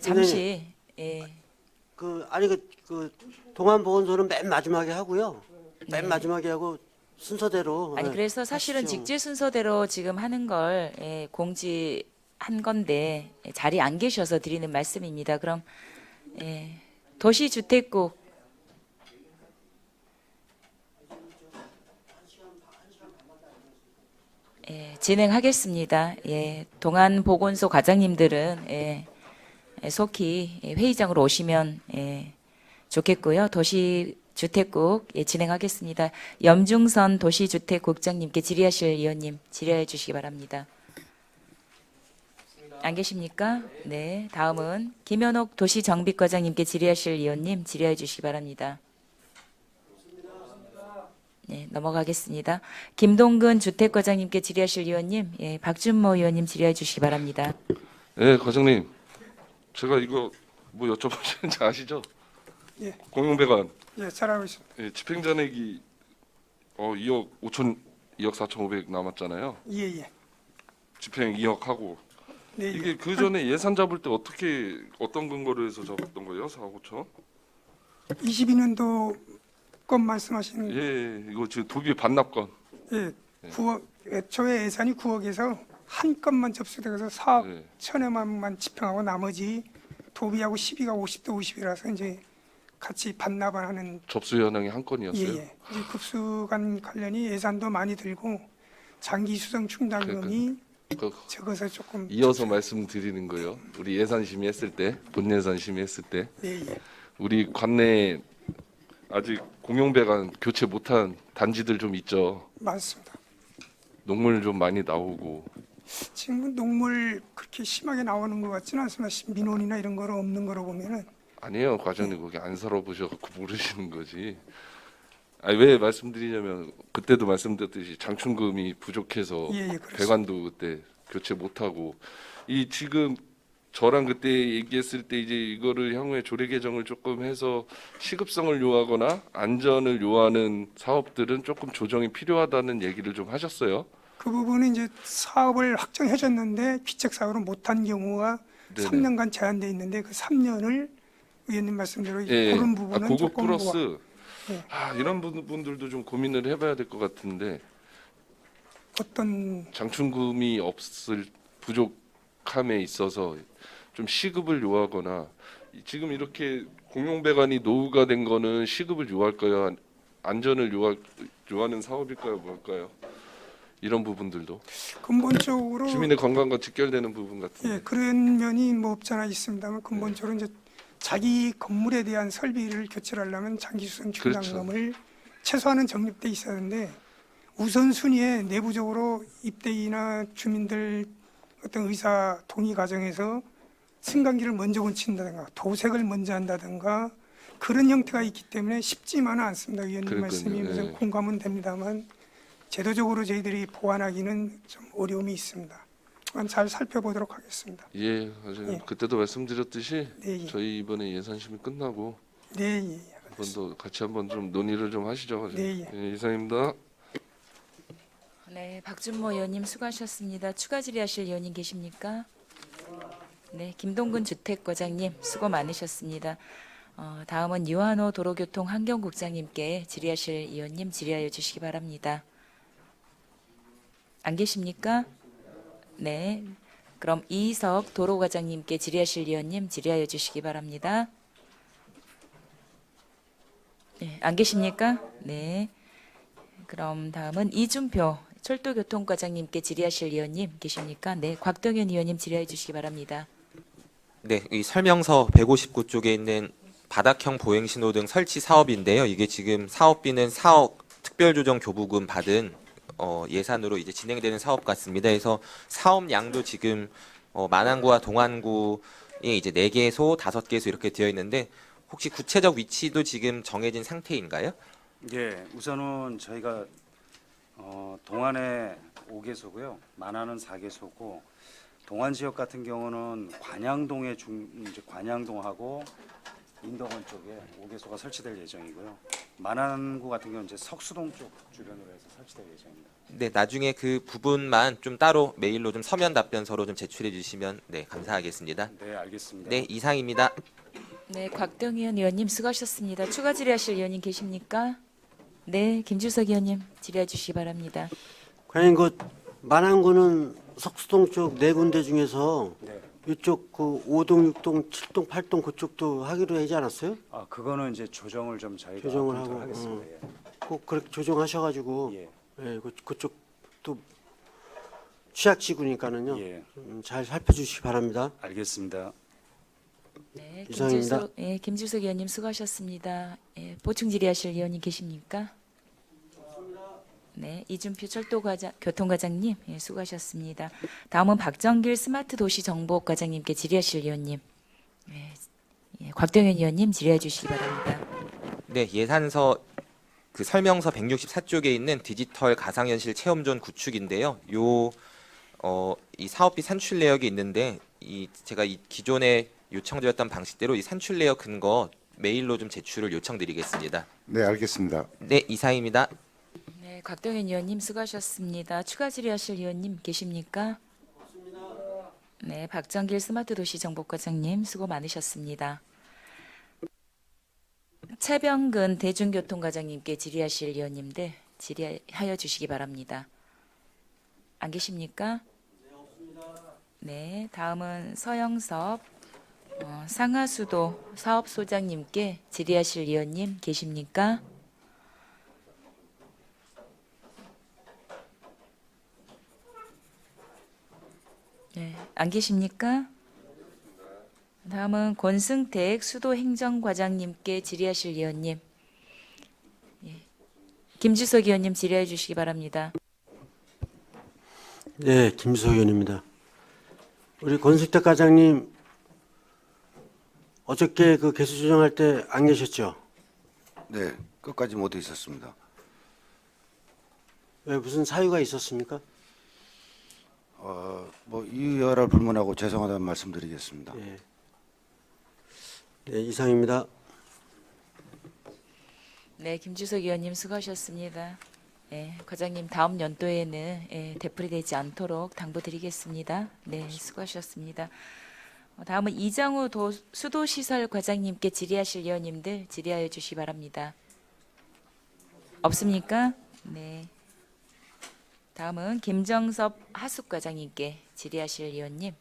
잠시. 그 동안보건소는 맨 마지막에 하고요. 맨 마지막에 하고 순서대로. 아니 그래서 사실은 하시죠. 직제 순서대로 지금 하는 걸 공지한 건데 자리 안 계셔서 드리는 말씀입니다. 그럼 도시주택국 진행하겠습니다. 동안보건소 과장님들은 속히 회의장으로 오시면 좋겠고요. 도시주택국 진행하겠습니다. 염중선 도시주택국장님께 질의하실 의원님 질의해 주시기 바랍니다. 안 계십니까? 네. 다음은 김현옥 도시정비과장님께 질의하실 의원님 질의해 주시기 바랍니다. 네, 넘어가겠습니다. 김동근 주택과장님께 질의하실 의원님, 박준모 의원님 질의해 주시기 바랍니다. 네, 과장님. 제가 이거 뭐 여쭤보시는지 아시죠? 예. 공용배관. 예, 잘 알고 있습니다. 예, 집행잔액이 2억 4,500 남았잖아요. 예. 집행 2억 하고 네, 이게 그 전에 예산 잡을 때 어떤 근거로 해서 잡았던 거예요? 4억 5천? 22년도 건 말씀하시는 예, 이거 지금 도비 반납권. 예, 9억 애초에 예산이 9억에서 한 건만 접수돼서 4억 예. 천여만만 집행하고 나머지 도비하고 12가 50대 50이라서 이제 같이 반납을 하는 접수 현황이 한 건이었어요. 예. 이제 급수관 관련이 예산도 많이 들고 장기 수송 충당금이 그 적어서 조금 이어서 말씀드리는 거예요. 우리 예산 심의했을 때, 본예산 심의했을 때, 네, 예. 우리 관내 아직 공용배관 교체 못한 단지들 좀 있죠. 많습니다. 녹물 좀 많이 나오고. 지금 녹물 그렇게 심하게 나오는 것 같지는 않습니다. 민원이나 이런 거로 없는 거로 보면은 아니에요, 과장님 거기 안 살아보셔갖고 모르시는 거지. 아니 왜 말씀드리냐면 그때도 말씀드렸듯이 장충금이 부족해서 예, 그렇습니다. 배관도 그때 교체 못하고 이 지금 저랑 그때 얘기했을 때 이제 이거를 향후에 조례 개정을 조금 해서 시급성을 요하거나 안전을 요하는 사업들은 조금 조정이 필요하다는 얘기를 좀 하셨어요. 그 부분은 이제 사업을 확정해 줬는데 귀책 사업을 못한 경우가 네네. 3년간 제한돼 있는데 그 3년을 의원님 말씀대로 예, 그런 부분은 그거 조금 플러스 예. 이런 부분들도 좀 고민을 해봐야 될 것 같은데 어떤 장충금이 없을 부족함에 있어서 좀 시급을 요하거나 지금 이렇게 공용배관이 노후가 된 거는 시급을 요할까요? 안전을 요하는 사업일까요? 뭘까요? 이런 부분들도 근본적으로 주민의 건강과 직결되는 부분 같은데. 예, 그런 면이 뭐 없잖아 있습니다만 근본적으로 이제 자기 건물에 대한 설비를 교체를 하려면 장기 수송 충당금을 최소한은 적립돼 있어야 하는데 우선순위에 내부적으로 입대이나 주민들 어떤 의사 동의 과정에서 승강기를 먼저 고친다든가 도색을 먼저 한다든가 그런 형태가 있기 때문에 쉽지만은 않습니다. 의원님 그러니까요. 말씀이 무슨 예. 공감은 됩니다만 제도적으로 저희들이 보완하기는 좀 어려움이 있습니다. 잘 살펴보도록 하겠습니다. 예, 과장님. 예. 그때도 말씀드렸듯이 네, 예. 저희 이번에 예산 심의 끝나고 네, 예. 한 번 더 같이 한번 좀 논의를 좀 하시죠, 과장님. 네, 예, 이상입니다. 네, 박준모 의원님 수고하셨습니다. 추가 질의하실 의원님 계십니까? 네, 김동근 주택과장님 수고 많으셨습니다. 다음은 유한호 도로교통 환경국장님께 질의하실 의원님 질의하여 주시기 바랍니다. 안 계십니까? 네, 그럼 이석 도로과장님께 질의하실 의원님 질의하여 주시기 바랍니다. 네, 안 계십니까? 네, 그럼 다음은 이준표 철도교통과장님께 질의하실 의원님 계십니까? 네, 곽동현 의원님 질의해 주시기 바랍니다. 네, 이 설명서 159쪽에 있는 바닥형 보행신호등 설치 사업인데요. 이게 지금 사업비는 4억 특별조정 교부금 받은 예산으로 이제 진행되는 사업 같습니다. 그래서 사업량도 지금 만안구와 동안구에 이제 4개소, 5개소 이렇게 되어 있는데 혹시 구체적 위치도 지금 정해진 상태인가요? 예, 우선은 저희가 동안에 5개소고요. 만안은 4개소고 동안 지역 같은 경우는 관양동에 이제 관양동하고 인덕원 쪽에 5개소가 설치될 예정이고요. 만안구 같은 경우는 이제 석수동 쪽 주변으로 해서 설치될 예정입니다. 네, 나중에 그 부분만 좀 따로 메일로 좀 서면 답변서로 좀 제출해 주시면 네, 감사하겠습니다. 네, 알겠습니다. 네, 이상입니다. 네, 곽동현 의원님 수고하셨습니다. 추가 질의하실 의원님 계십니까? 네, 김주석 의원님 질의해 주시기 바랍니다. 과연 그 만안구는 석수동 쪽 4군데 중에서 네. 이쪽 그 5동, 6동, 7동, 8동 그쪽도 하기로 하지 않았어요? 아, 그거는 이제 조정을 좀 저희가 조정을 검토를 하고, 하겠습니다. 예. 꼭 그렇게 조정하셔가지고 예. 예, 그쪽도 취약지구니까는요. 예. 잘 살펴주시기 바랍니다. 알겠습니다. 네, 이상입니다. 김주석 의원님 수고하셨습니다. 예, 보충 질의하실 의원님 계십니까? 네, 이준표 교통과장님 예, 수고하셨습니다. 다음은 박정길 스마트 도시 정보과장님께 질의하실 의원님. 예, 곽동현 의원님 질의해 주시기 바랍니다. 네, 예산서 그 설명서 164쪽에 있는 디지털 가상현실 체험존 구축인데요. 이 사업비 산출 내역이 있는데 제가 이 기존에 요청드렸던 방식대로 이 산출 내역 근거 메일로 좀 제출을 요청드리겠습니다. 네, 알겠습니다. 네, 이상입니다. 네, 곽동현 의원님 수고하셨습니다. 추가 질의하실 의원님 계십니까? 네, 박정길 스마트도시정보과장님 수고 많으셨습니다. 최병근 대중교통과장님께 질의하실 위원님들 질의하여 주시기 바랍니다. 안 계십니까? 네, 다음은 서영섭 상하수도 사업소장님께 질의하실 위원님 계십니까? 네, 안 계십니까? 다음은 권승택 수도행정과장님께 질의하실 위원님. 예. 김주석 위원님 질의해 주시기 바랍니다. 네, 김주석 의원입니다. 우리 권승택 과장님 어저께 그 개수 조정할 때 안 계셨죠? 네, 끝까지 못 있었습니다. 왜 무슨 사유가 있었습니까? 뭐 이유여라 불문하고 죄송하다는 말씀드리겠습니다. 네. 네, 이상입니다. 네, 김주석 위원님 수고하셨습니다. 예, 과장님 다음 연도에는 되풀이되지 않도록 당부드리겠습니다. 네, 수고하셨습니다. 다음은 이장우 수도시설 과장님께 질의하실 위원님들 질의하여 주시기 바랍니다. 없습니까? 네. 다음은 김정섭 하숙과장님께 질의하실 위원님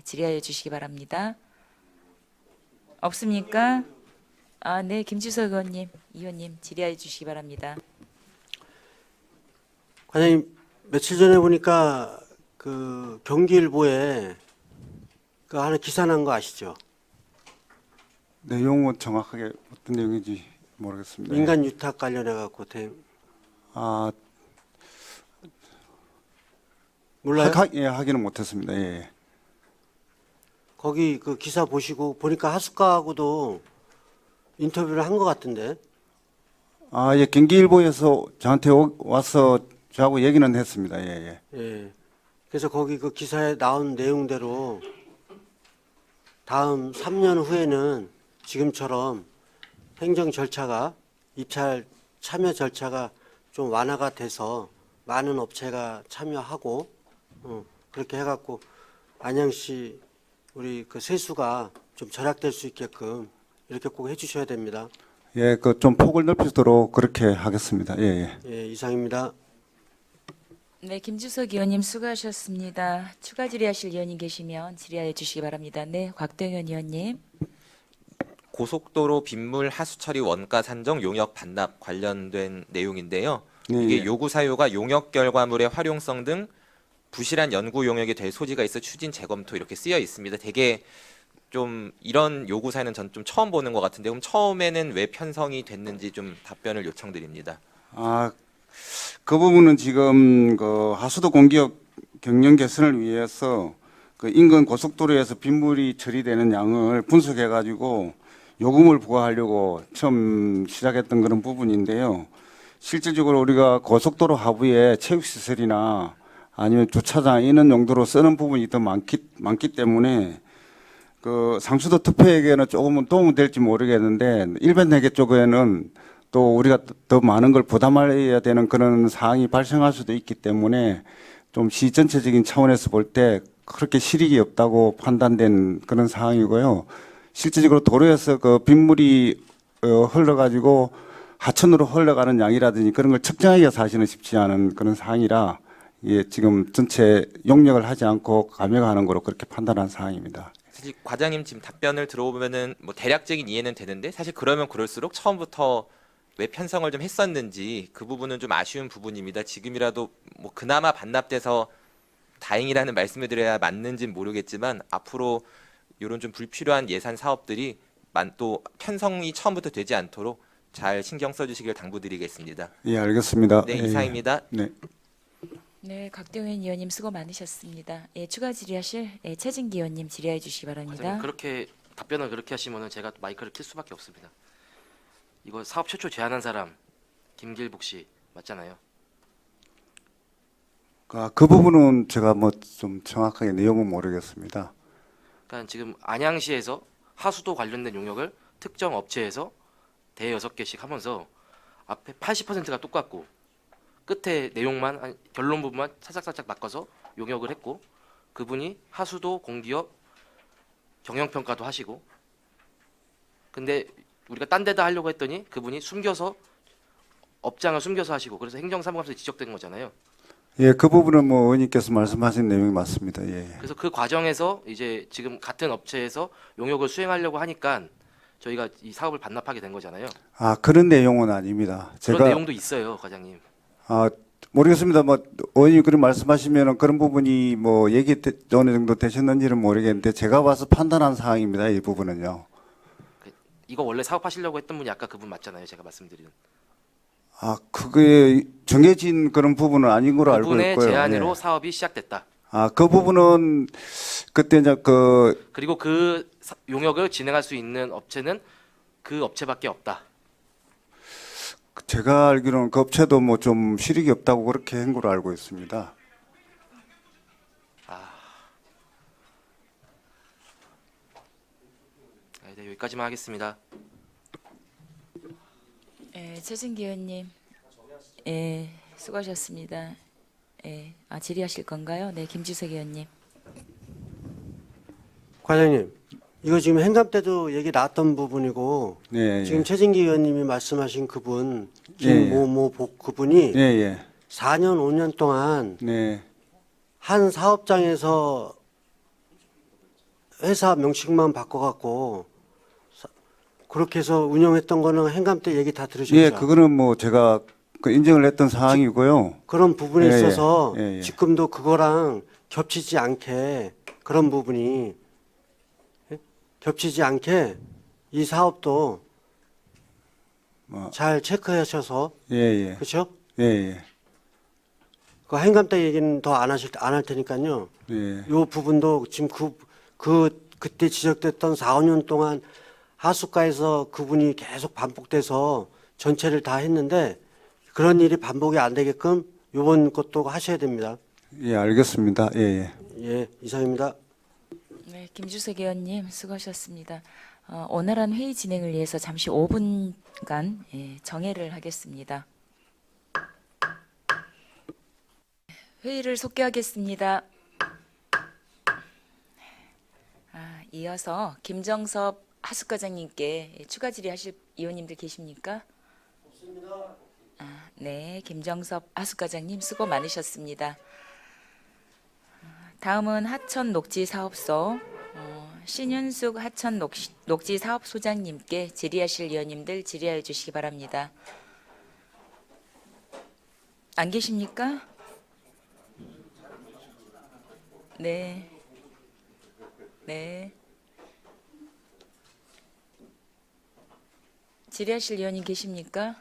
질의하여 주시기 바랍니다. 없습니까? 네, 김주석 의원님 질의해 주시기 바랍니다. 과장님 며칠 전에 보니까 그 경기일보에 그 하나 기사 난 거 아시죠? 내용은 정확하게 어떤 내용인지 모르겠습니다. 민간 유탁 관련해 갖고 몰라요? 하기는 못했습니다. 예. 거기 그 기사 보니까 하숙가하고도 인터뷰를 한 것 같은데. 예, 경기일보에서 저한테 와서 저하고 얘기는 했습니다. 예. 예. 그래서 거기 그 기사에 나온 내용대로 다음 3년 후에는 지금처럼 행정 절차가 입찰 참여 절차가 좀 완화가 돼서 많은 업체가 참여하고 그렇게 해갖고 안양시 우리 그 세수가 좀 절약될 수 있게끔 이렇게 꼭 해주셔야 됩니다. 예, 그 좀 폭을 넓히도록 그렇게 하겠습니다. 예. 예, 이상입니다. 네, 김주석 의원님 수고하셨습니다. 추가 질의하실 의원님 계시면 질의하여 주시기 바랍니다. 네, 곽동현 의원님. 고속도로 빗물 하수 처리 원가 산정 용역 반납 관련된 내용인데요. 네, 이게 예. 요구 사유가 용역 결과물의 활용성 등 부실한 연구 용역이 될 소지가 있어 추진 재검토 이렇게 쓰여 있습니다. 되게 좀 이런 요구 사유는 전 좀 처음 보는 것 같은데 그럼 처음에는 왜 편성이 됐는지 좀 답변을 요청드립니다. 그 부분은 지금 그 하수도 공기업 경영 개선을 위해서 그 인근 고속도로에서 빗물이 처리되는 양을 분석해 가지고 요금을 부과하려고 처음 시작했던 그런 부분인데요. 실질적으로 우리가 고속도로 하부에 체육시설이나 아니면 주차장 이런 용도로 쓰는 부분이 더 많기 때문에 그 상수도 특표에게는 조금은 도움이 될지 모르겠는데 일반 회계 쪽에는 또 우리가 더 많은 걸 부담해야 되는 그런 사항이 발생할 수도 있기 때문에 좀 시 전체적인 차원에서 볼 때 그렇게 실익이 없다고 판단된 그런 상황이고요. 실질적으로 도로에서 그 빗물이 흘러가지고 하천으로 흘러가는 양이라든지 그런 걸 측정하기가 사실은 쉽지 않은 그런 상황이라 예, 지금 전체 용역을 하지 않고 감액하는 거로 그렇게 판단한 상황입니다. 사실 과장님 지금 답변을 들어보면은 뭐 대략적인 이해는 되는데 사실 그러면 그럴수록 처음부터 왜 편성을 좀 했었는지 그 부분은 좀 아쉬운 부분입니다. 지금이라도 뭐 그나마 반납돼서 다행이라는 말씀을 드려야 맞는지는 모르겠지만 앞으로 이런 좀 불필요한 예산 사업들이 또 편성이 처음부터 되지 않도록 잘 신경 써주시길 당부드리겠습니다. 예, 알겠습니다. 네, 예, 이상입니다. 네. 네, 곽동현 의원님 수고 많으셨습니다. 예, 추가 질의하실 최진기 의원님 질의해 주시기 바랍니다. 과장님 그렇게 답변을 그렇게 하시면은 제가 마이크를 킬 수밖에 없습니다. 이거 사업 최초 제안한 사람 김길복 씨 맞잖아요. 그 부분은 제가 뭐 좀 정확하게 내용은 모르겠습니다. 그러니까 지금 안양시에서 하수도 관련된 용역을 특정 업체에서 대 6개씩 하면서 앞에 80%가 똑같고 끝에 내용만 결론 부분만 살짝살짝 바꿔서 용역을 했고 그분이 하수도 공기업 경영평가도 하시고, 근데 우리가 딴 데다 하려고 했더니 그분이 숨겨서 업장을 숨겨서 하시고, 그래서 행정사무감사에 지적된 거잖아요. 예, 그 부분은 뭐 의원님께서 말씀하신 내용이 맞습니다. 예. 그래서 그 과정에서 이제 지금 같은 업체에서 용역을 수행하려고 하니까 저희가 이 사업을 반납하게 된 거잖아요. 아, 그런 내용은 아닙니다. 그런 내용도 있어요, 과장님. 아, 모르겠습니다. 뭐 의원님 그런 말씀하시면은 그런 부분이 뭐 얘기 어느 정도 되셨는지는 모르겠는데 제가 봐서 판단한 사항입니다. 이 부분은요. 이거 원래 사업하시려고 했던 분이 아까 그분 맞잖아요, 제가 말씀드린. 아, 그게 정해진 그런 부분은 아닌 걸로 알고 그분의 있고요. 제안으로 예. 사업이 시작됐다. 아, 그 부분은 그때 이제 그 그리고 그 용역을 진행할 수 있는 업체는 그 업체밖에 없다. 제가 알기로는 그 업체도 뭐 좀 실익이 없다고 그렇게 한 걸로 알고 있습니다. 네, 여기까지만 하겠습니다. 최진기 의원님, 수고하셨습니다. 질의하실 건가요? 네, 김주석 의원님. 과장님, 이거 지금 행감 때도 얘기 나왔던 부분이고 예, 지금 예. 최진기 의원님이 말씀하신 그분 예, 예. 김모모 그분이 예, 예. 4년 5년 동안 네. 한 사업장에서 회사 명칭만 바꿔갖고 그렇게 해서 운영했던 거는 행감 때 얘기 다 들으셨죠? 예, 그거는 뭐 제가 그 인정을 했던 사항이고요. 그런 부분에 예, 예. 있어서 예, 예. 지금도 그거랑 겹치지 않게 그런 부분이 겹치지 않게 이 사업도 잘 체크하셔서 예, 예. 그렇죠? 예, 예. 그 행감 때 얘기는 더 안 할 테니까요. 예. 요 부분도 지금 그때 지적됐던 4, 5년 동안 하수가에서 그분이 계속 반복돼서 전체를 다 했는데 그런 일이 반복이 안 되게끔 요번 것도 하셔야 됩니다. 예, 알겠습니다. 예, 예. 예, 이상입니다. 네, 김주석 의원님 수고하셨습니다. 원활한 회의 진행을 위해서 잠시 5분간 정회를 하겠습니다. 회의를 속개하겠습니다. 이어서 김정섭 하수과장님께 추가 질의하실 의원님들 계십니까? 없습니다. 네, 김정섭 하수과장님 수고 많으셨습니다. 다음은 하천 녹지 사업소 신윤숙 하천 녹지 사업소장님께 질의하실 의원님들 질의하여 주시기 바랍니다. 안 계십니까? 네. 네. 질의하실 의원님 계십니까?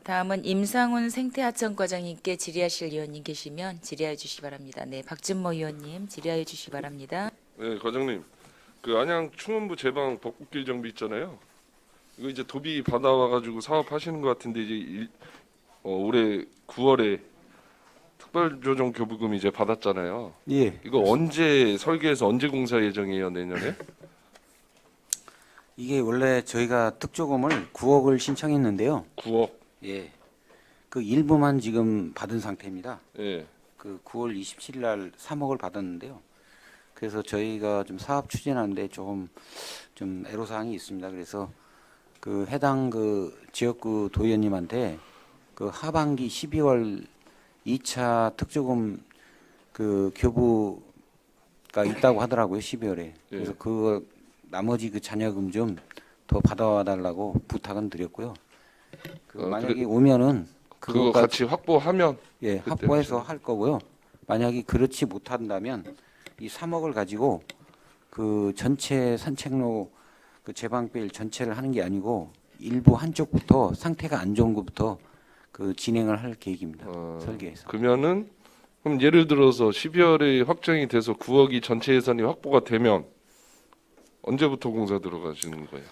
다음은 임상훈 생태하천과장님께 질의하실 의원님 계시면 질의해 주시기 바랍니다. 네, 박준모 의원님 질의해 주시기 바랍니다. 네, 과장님. 그 안양 충원부 제방 벚꽃길 정비 있잖아요. 이거 이제 도비 받아와가지고 사업하시는 것 같은데 이제 올해 9월에 특별조정 교부금 이제 받았잖아요. 예. 이거 언제 설계해서 언제 공사 예정이에요, 내년에? 이게 원래 저희가 특조금을 9억을 신청했는데요. 9억. 예. 그 일부만 지금 받은 상태입니다. 예. 그 9월 27일 날 3억을 받았는데요. 그래서 저희가 좀 사업 추진하는데 좀 애로사항이 있습니다. 그래서 그 해당 그 지역구 도의원님한테 그 하반기 12월 2차 특조금 그 교부가 있다고 하더라고요. 12월에. 그래서 그 나머지 그 잔여금 좀 더 받아와 달라고 부탁은 드렸고요. 만약에 그래, 오면은 그거 같이 확보하면 예, 확보해서 할 거고요. 만약에 그렇지 못한다면 이 3억을 가지고 그 전체 산책로 그 제방빌 전체를 하는 게 아니고 일부 한쪽부터 상태가 안 좋은 것부터 그 진행을 할 계획입니다. 설계해서. 그러면은 그럼 예를 들어서 12월에 확정이 돼서 9억이 전체 예산이 확보가 되면 언제부터 공사 들어가시는 거예요?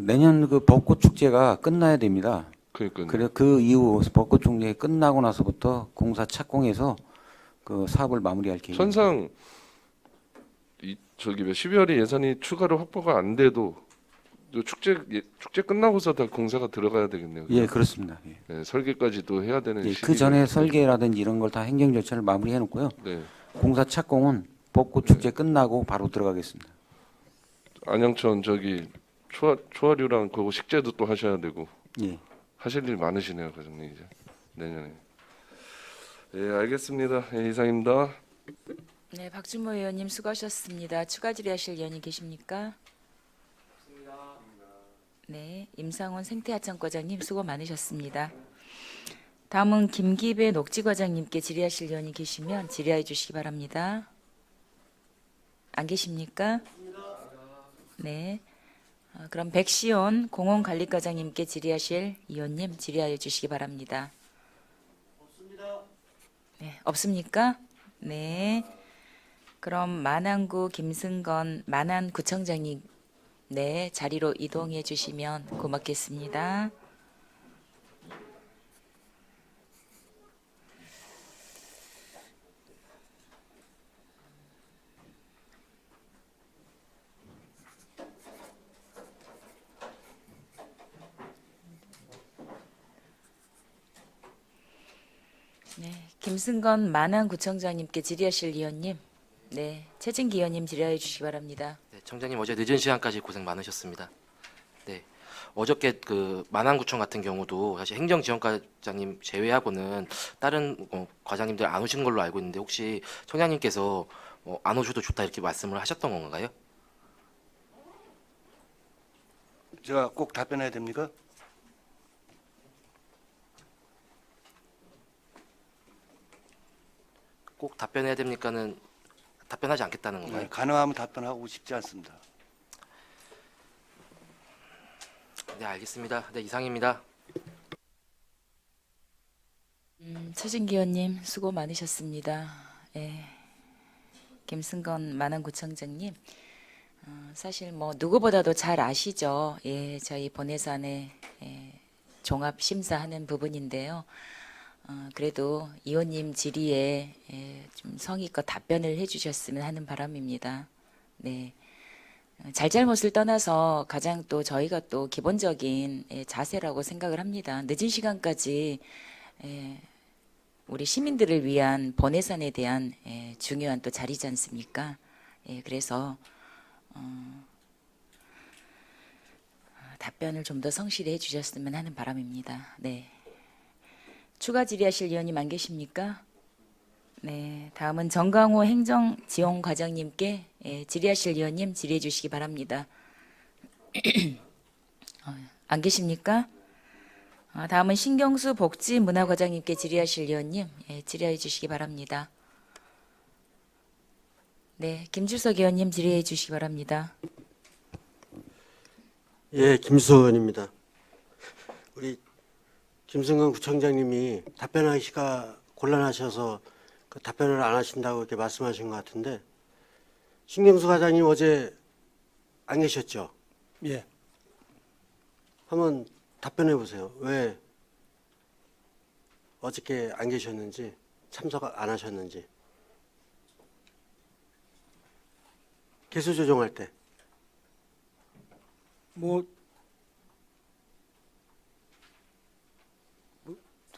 내년 그 벚꽃 축제가 끝나야 됩니다. 그러니까요. 그래 그 이후 벚꽃 축제 끝나고 나서부터 공사 착공해서 그 사업을 마무리할 계획입니다. 천상 저기 12월에 예산이 추가로 확보가 안 돼도 또 축제 끝나고서 다 공사가 들어가야 되겠네요. 예, 그렇습니다. 예. 네, 설계까지도 해야 되는 예, 시기가 그 전에 있습니다. 설계라든지 이런 걸 다 행정 절차를 마무리해 놓고요. 네. 공사 착공은 벚꽃 축제 끝나고 바로 들어가겠습니다. 안양천 저기 초하류랑 그거 식재도 또 하셔야 되고 예. 하실 일 많으시네요, 과장님 이제 내년에. 예, 알겠습니다. 예, 이상입니다. 네, 박준모 의원님 수고하셨습니다. 추가 질의하실 의원이 계십니까? 네, 임상원 생태하천과장님 수고 많으셨습니다. 다음은 김기배 녹지과장님께 질의하실 의원이 계시면 질의해 주시기 바랍니다. 안 계십니까? 네. 그럼 백시온 공원관리과장님께 질의하실 의원님 질의하여 주시기 바랍니다. 네, 없습니까? 네. 그럼 만안구 김승건 만안구청장님 네, 자리로 이동해 주시면 고맙겠습니다. 네, 김승건 만안구청장님께 질의하실 의원님, 네, 최진기 의원님 질의해 주시기 바랍니다. 네, 청장님 어제 늦은 시간까지 고생 많으셨습니다. 네, 어저께 그 만안구청 같은 경우도 사실 행정지원과장님 제외하고는 다른 과장님들 안 오신 걸로 알고 있는데 혹시 청장님께서 안 오셔도 좋다 이렇게 말씀을 하셨던 건가요? 제가 꼭 답변해야 됩니까? 꼭 답변해야 됩니까는 답변하지 않겠다는 건가요? 네, 가능하면 답변하고 싶지 않습니다. 네, 알겠습니다. 네, 이상입니다. 최진기 의원님 수고 많으셨습니다. 예. 김승건 만안구청장님, 사실 뭐 누구보다도 잘 아시죠. 예, 저희 본예산에 종합 심사하는 부분인데요. 그래도 의원님 질의에 좀 성의껏 답변을 해주셨으면 하는 바람입니다. 네. 잘잘못을 떠나서 가장 또 저희가 또 기본적인 자세라고 생각을 합니다. 늦은 시간까지 우리 시민들을 위한 본예산에 대한 중요한 또 자리지 않습니까? 그래서 답변을 좀 더 성실히 해주셨으면 하는 바람입니다. 네. 추가 질의하실 의원님 안 계십니까? 네, 다음은 정강호 행정지원과장님께 질의하실 의원님 질의해 주시기 바랍니다. 안 계십니까? 다음은 신경수 복지문화과장님께 질의하실 의원님 질의해 주시기 바랍니다. 네, 김주석 의원님 질의해 주시기 바랍니다. 예, 김수석 의원입니다. 우리 김승건 구청장님이 답변하기가 곤란하셔서 그 답변을 안 하신다고 이렇게 말씀하신 것 같은데 신경수 과장님 어제 안 계셨죠? 예. 한번 답변해 보세요. 왜 어저께 안 계셨는지 참석 안 하셨는지 개수 조정할 때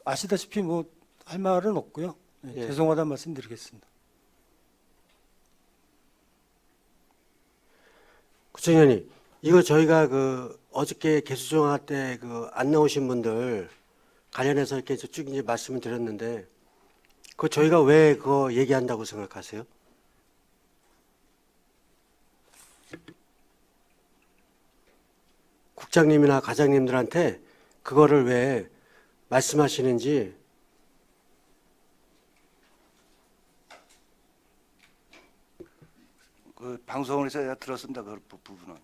아시다시피 뭐 할 말은 없고요. 네, 예. 죄송하다는 말씀드리겠습니다. 구청장님, 이거 저희가 그 어저께 개수 조정할 때 그 안 나오신 분들 관련해서 이렇게 쭉 이제 말씀을 드렸는데 그 저희가 왜 그거 얘기한다고 생각하세요? 국장님이나 과장님들한테 그거를 왜 말씀하시는지 그 방송을 해서 제가 들었습니다. 그 부분은.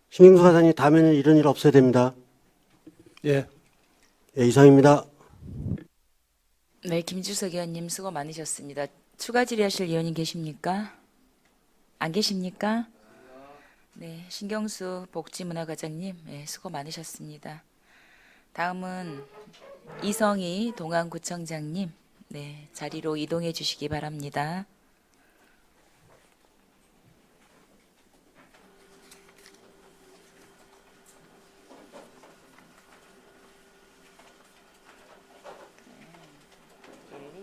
신경수 과장님 다음에는 이런 일 없어야 됩니다. 예. 예, 이상입니다. 네, 김주석 의원님 수고 많으셨습니다. 추가 질의하실 의원님 계십니까? 안 계십니까? 네, 신경수 복지문화과장님 수고 많으셨습니다. 다음은 이성희 동안구청장님 네, 자리로 이동해 주시기 바랍니다.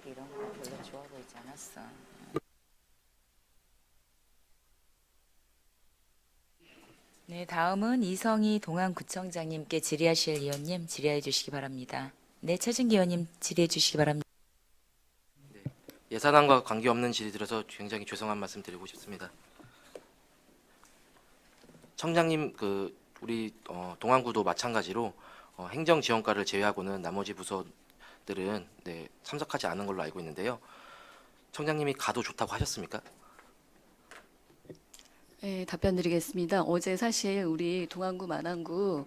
이런 거 별로 좋아 보이지 않았어. 네, 다음은 이성희 동안구청장님께 질의하실 의원님 질의해 주시기 바랍니다. 네, 최진기 의원님 질의해 주시기 바랍니다. 예산안과 관계없는 질의 들어서 굉장히 죄송한 말씀 드리고 싶습니다. 청장님, 우리 동안구도 마찬가지로 행정지원과를 제외하고는 나머지 부서들은 참석하지 않은 걸로 알고 있는데요. 청장님이 가도 좋다고 하셨습니까? 네, 답변 드리겠습니다. 어제 사실 우리 동안구, 만안구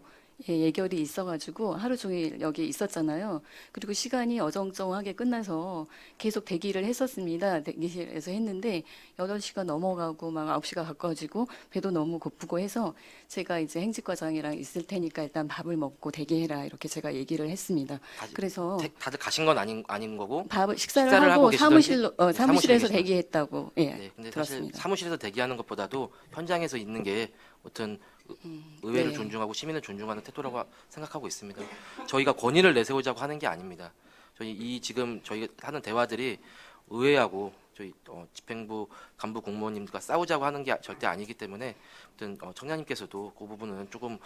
예결이 있어가지고 하루 종일 여기 있었잖아요. 그리고 시간이 어정쩡하게 끝나서 계속 대기를 했었습니다. 대기실에서 했는데 8시가 넘어가고 막 9시가 가까워지고 배도 너무 고프고 해서 제가 이제 행직과장이랑 있을 테니까 일단 밥을 먹고 대기해라 이렇게 제가 얘기를 했습니다. 그래서 다들 가신 건 아닌 거고 식사를 하고 계시던지 사무실에서 계시던- 대기했다고 네, 근데 사실 들었습니다. 사무실에서 대기하는 것보다도 현장에서 있는 게 어떤 의회를 네. 존중하고 시민을 존중하는 태도라고 생각하고 있습니다. 저희가 권위를 내세우자고 하는 게 아닙니다. 저희 지금 저희가 하는 대화들이 의회하고 저희 집행부 간부 공무원님들과 싸우자고 하는 게 절대 아니기 때문에 아무튼 청장님께서도 그 부분은 조금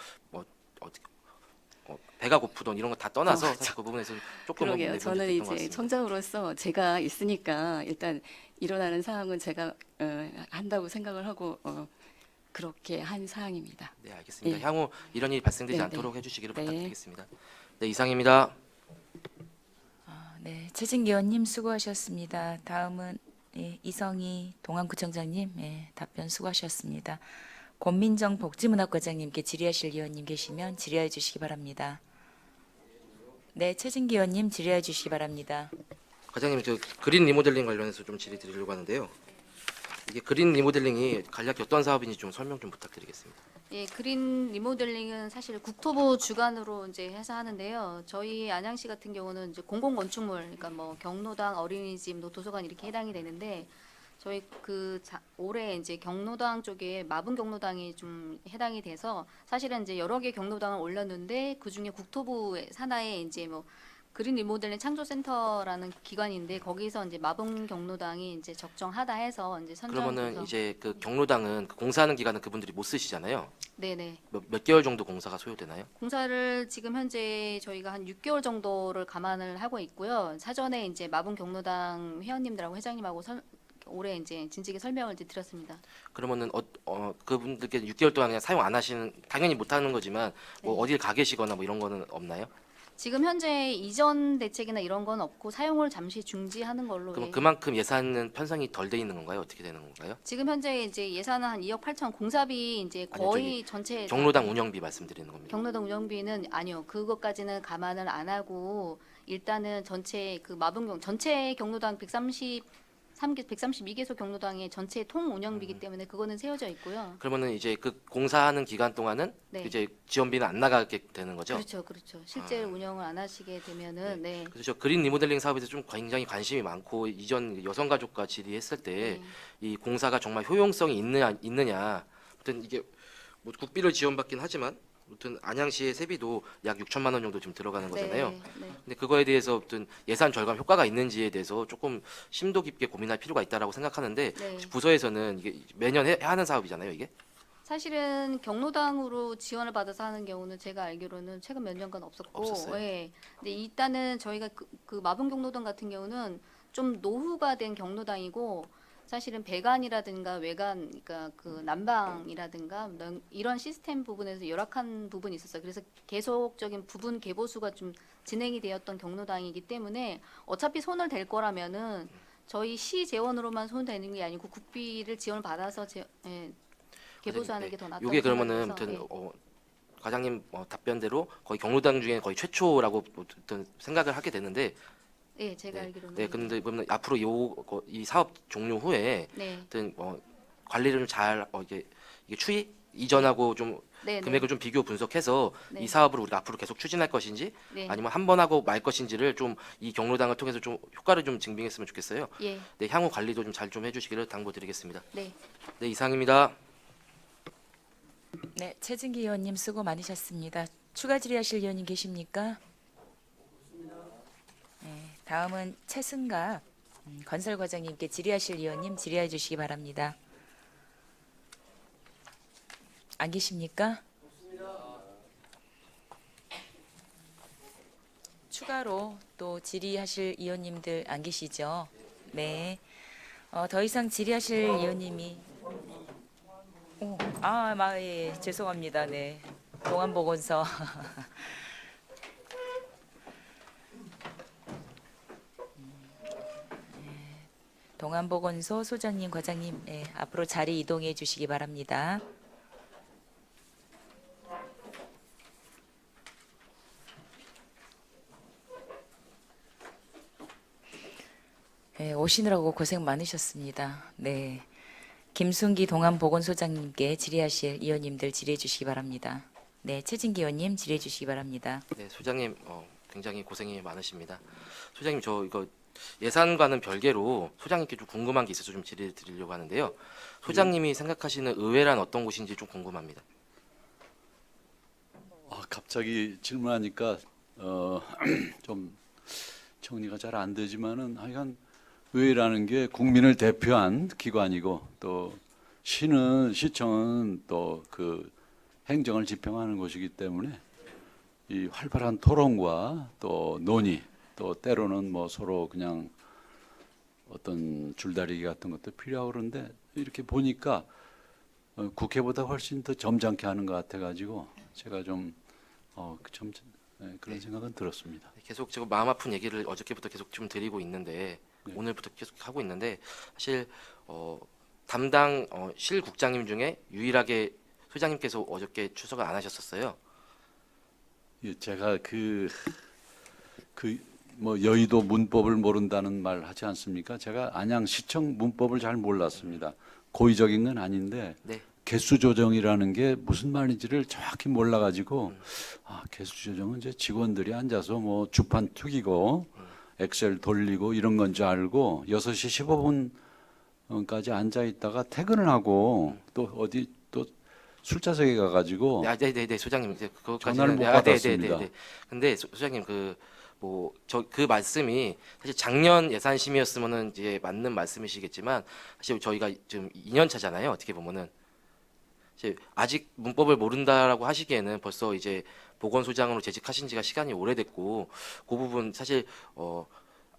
배가 고프던 이런 거 다 떠나서 사실 그 부분에서 조금 그러게요. 저는 이제 청장으로서 제가 있으니까 일단 일어나는 상황은 제가 한다고 생각을 하고 그렇게 한 사항입니다. 네, 알겠습니다. 예. 향후 이런 일이 발생되지 네, 않도록 네. 해주시기를 네. 부탁드리겠습니다. 네, 이상입니다. 네, 최진기 의원님 수고하셨습니다. 다음은 이성희 동안구청장님 답변 수고하셨습니다. 권민정 복지문화과장님께 질의하실 의원님 계시면 질의해 주시기 바랍니다. 네, 최진기 의원님 질의해 주시기 바랍니다. 과장님, 그린 리모델링 관련해서 좀 질의 드리려고 하는데요. 이게 그린 리모델링이 간략히 어떤 사업인지 좀 설명 좀 부탁드리겠습니다. 예, 그린 리모델링은 사실 국토부 주관으로 이제 해서 하는데요. 저희 안양시 같은 경우는 이제 공공건축물, 그러니까 뭐 경로당, 어린이집, 도서관 이렇게 해당이 되는데 저희 올해 이제 경로당 쪽에 마분 경로당이 좀 해당이 돼서 사실은 이제 여러 개 경로당을 올렸는데 그 중에 국토부 산하에 이제 뭐 그린 리모델링 창조센터라는 기관인데 거기서 이제 마분 경로당이 이제 적정하다 해서 이제 그러면은 이제 그 경로당은 공사하는 기간은 그분들이 못 쓰시잖아요. 네네. 몇 개월 정도 공사가 소요되나요? 공사를 지금 현재 저희가 한 6개월 정도를 감안을 하고 있고요. 사전에 이제 마분 경로당 회원님들하고 회장님하고 올해 이제 진지하게 설명을 이제 드렸습니다. 그러면은 그분들께 6개월 동안 그냥 사용 안 하시는, 당연히 못 하는 거지만 뭐 어딜 가 계시거나 뭐 이런 거는 없나요? 지금 현재 이전 대책이나 이런 건 없고 사용을 잠시 중지하는 걸로. 그럼 예. 그만큼 예산은 편성이 덜 돼 있는 건가요? 어떻게 되는 건가요? 지금 현재 이제 예산은 한 2억 8천, 공사비 이제 거의 전체 경로당 운영비 말씀드리는 겁니다. 경로당 운영비는 아니요. 그것까지는 감안을 안 하고 일단은 전체 전체 경로당 132개소 경로당의 전체 통 운영비이기 때문에 그거는 세워져 있고요. 그러면은 이제 그 공사하는 기간 동안은 네. 이제 지원비는 안 나가게 되는 거죠? 그렇죠. 실제 운영을 안 하시게 되면은 네. 그래서 저 그린 리모델링 사업에 대해서 좀 굉장히 관심이 많고 이전 여성가족과 질의했을 때 이 공사가 정말 효용성이 있느냐. 아무튼 이게 뭐 국비를 지원받긴 하지만 아무튼 안양시의 세비도 약 6천만 원 정도 지금 들어가는 거잖아요. 네. 근데 그거에 대해서 어떤 예산 절감 효과가 있는지에 대해서 조금 심도 깊게 고민할 필요가 있다라고 생각하는데 네. 부서에서는 이게 매년 하는 사업이잖아요, 이게. 사실은 경로당으로 지원을 받아서 하는 경우는 제가 알기로는 최근 몇 년간 없었고, 없었어요? 예. 근데 일단은 저희가 그 마분 경로당 같은 경우는 좀 노후가 된 경로당이고, 사실은 배관이라든가 외관, 그러니까 그 난방이라든가 이런 시스템 부분에서 열악한 부분이 있었어요. 그래서 계속적인 부분 개보수가 좀 진행이 되었던 경로당이기 때문에 어차피 손을 댈 거라면은 저희 시 재원으로만 손 대는 게 아니고 국비를 지원을 받아서 개보수하는 게 더 낫다고 이게 그러면은 생각해서, 아무튼 과장님 답변대로 거의 경로당 중에 거의 최초라고 어떤 생각을 하게 되는데. 예, 제가 알기로는. 네, 근데 그러면 앞으로 이 사업 종료 후에 네. 하여튼 관리를 좀 잘 이게 추이 이전하고 좀 네, 금액을 좀 비교 분석해서 네. 이 사업을 우리가 앞으로 계속 추진할 것인지 네. 아니면 한 번 하고 말 것인지를 좀 이 경로당을 통해서 좀 효과를 좀 증빙했으면 좋겠어요. 예. 네, 향후 관리도 좀 잘 좀 해주시기를 당부드리겠습니다. 네. 네, 이상입니다. 네, 최진기 의원님 수고 많으셨습니다. 추가 질의하실 의원님 계십니까? 네, 다음은 최승갑 건설과장님께 질의하실 의원님 질의해 주시기 바랍니다. 안 계십니까? 추가로 또 질의하실 의원님들 안 계시죠? 네. 더 이상 질의하실 의원님이 예, 죄송합니다. 네. 동안보건소 동안보건소 소장님, 과장님, 앞으로 자리 이동해 주시기 바랍니다. 오시느라고 고생 많으셨습니다. 네. 김순기 동안보건소장님께 질의하실 의원님들 질의해 주시기 바랍니다. 네, 최진기 의원님 질의해 주시기 바랍니다. 네, 소장님 굉장히 고생이 많으십니다. 소장님 저 이거 예산과는 별개로 소장님께 좀 궁금한 게 있어서 좀 질의 드리려고 하는데요. 소장님이 생각하시는 의회란 어떤 곳인지 좀 궁금합니다. 갑자기 질문하니까 좀 정리가 잘 안 되지만은 하여간 의회라는 게 국민을 대표한 기관이고 또 시청은 또 그 행정을 집행하는 곳이기 때문에 이 활발한 토론과 또 논의 또 때로는 뭐 서로 그냥 어떤 줄다리기 같은 것도 필요하고 그런데 이렇게 보니까 국회보다 훨씬 더 점잖게 하는 것 같아가지고 제가 좀 그런 생각은 들었습니다. 계속 지금 마음 아픈 얘기를 어저께부터 계속 좀 드리고 있는데 오늘부터 계속 하고 있는데 사실 담당 실국장님 중에 유일하게 소장님께서 어저께 출석을 안 하셨었어요. 예, 제가 뭐 여의도 문법을 모른다는 말 하지 않습니까? 제가 안양시청 문법을 잘 몰랐습니다. 고의적인 건 아닌데 네. 개수 조정이라는 게 무슨 말인지를 정확히 몰라가지고 개수 조정은 이제 직원들이 앉아서 뭐 주판 튀기고 엑셀 돌리고 이런 건 줄 알고 6시 15분까지 앉아 있다가 퇴근을 하고 또 어디 또 술자석에 가가지고 네, 소장님 이제 그것까지는 전화를 못 받았습니다. 근데 소장님 그 말씀이 사실 작년 예산 심의였으면은 이제 맞는 말씀이시겠지만 사실 저희가 지금 2년 차잖아요. 어떻게 보면은 이제 아직 문법을 모른다라고 하시기에는 벌써 이제 보건소장으로 재직하신 지가 시간이 오래됐고 그 부분 사실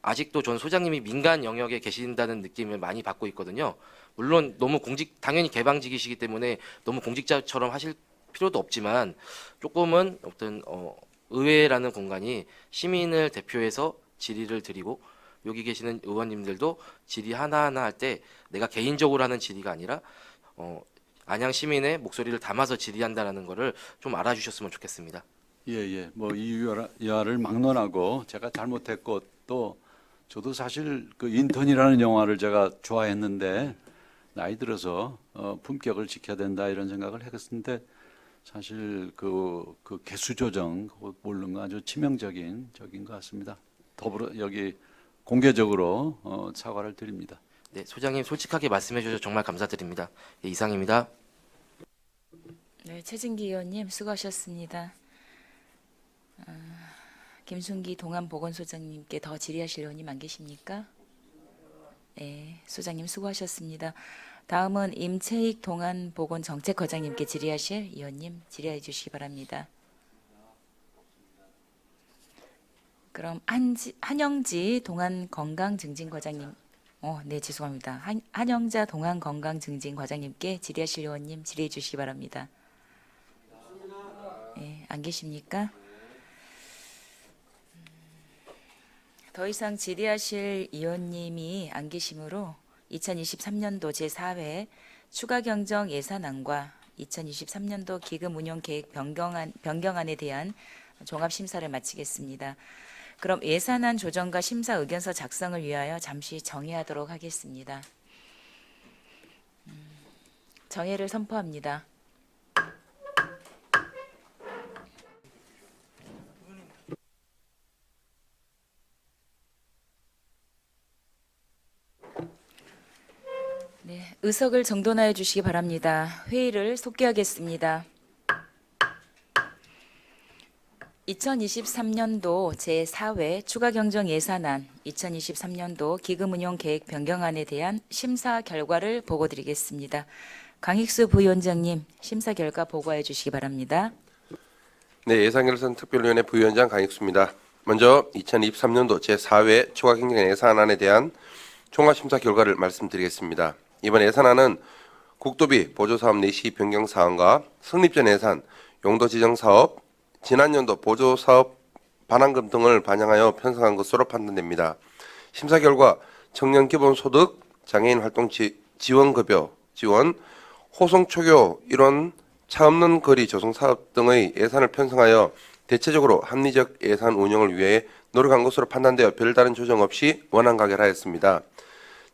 아직도 전 소장님이 민간 영역에 계신다는 느낌을 많이 받고 있거든요. 물론 너무 당연히 개방직이시기 때문에 너무 공직자처럼 하실 필요도 없지만 조금은 어떤 의회라는 공간이 시민을 대표해서 질의를 드리고 여기 계시는 의원님들도 질의 하나하나 할 때 내가 개인적으로 하는 질의가 아니라 안양 시민의 목소리를 담아서 질의한다라는 거를 좀 알아주셨으면 좋겠습니다. 예. 뭐 이화를 막론하고 제가 잘못했고 또 저도 사실 그 인턴이라는 영화를 제가 좋아했는데 나이 들어서 품격을 지켜야 된다 이런 생각을 했었는데 사실 그 개수 조정 그거 모르는 거 아주 치명적인 적인 것 같습니다. 더불어 여기 공개적으로 사과를 드립니다. 네, 소장님 솔직하게 말씀해 주셔서 정말 감사드립니다. 예, 이상입니다. 네, 최진기 의원님 수고하셨습니다. 김순기 동안보건소장님께 더 질의하실 의원님 안 계십니까? 네, 소장님 수고하셨습니다. 다음은 임채익 동안보건정책과장님께 질의하실 의원님 질의해 주시기 바랍니다. 그럼 한영지 동안건강증진과장님, 네 죄송합니다. 한영자 동안건강증진과장님께 질의하실 의원님 질의해 주시기 바랍니다. 네, 안 계십니까? 더 이상 질의하실 의원님이 안 계시므로 2023년도 제4회 추가경정 예산안과 2023년도 기금운용계획 변경안에 대한 종합심사를 마치겠습니다. 그럼 예산안 조정과 심사 의견서 작성을 위하여 잠시 정회하도록 하겠습니다. 정회를 선포합니다. 의석을 정돈하여 주시기 바랍니다. 회의를 속기하겠습니다. 2023년도 제4회 추가경정예산안, 2023년도 기금운용계획 변경안에 대한 심사 결과를 보고드리겠습니다. 강익수 부위원장님, 심사 결과 보고해 주시기 바랍니다. 네, 예산결산특별위원회 부위원장 강익수입니다. 먼저 2023년도 제4회 추가경정예산안에 대한 총괄심사 결과를 말씀드리겠습니다. 이번 예산안은 국도비 보조사업 내시 변경 사항과 성립전 예산, 용도 지정 사업, 지난 연도 보조사업 반환금 등을 반영하여 편성한 것으로 판단됩니다. 심사 결과 청년 기본소득, 장애인 활동 지원급여 지원, 호송초교 일원 차 없는 거리 조성 사업 등의 예산을 편성하여 대체적으로 합리적 예산 운영을 위해 노력한 것으로 판단되어 별다른 조정 없이 원안 가결하였습니다.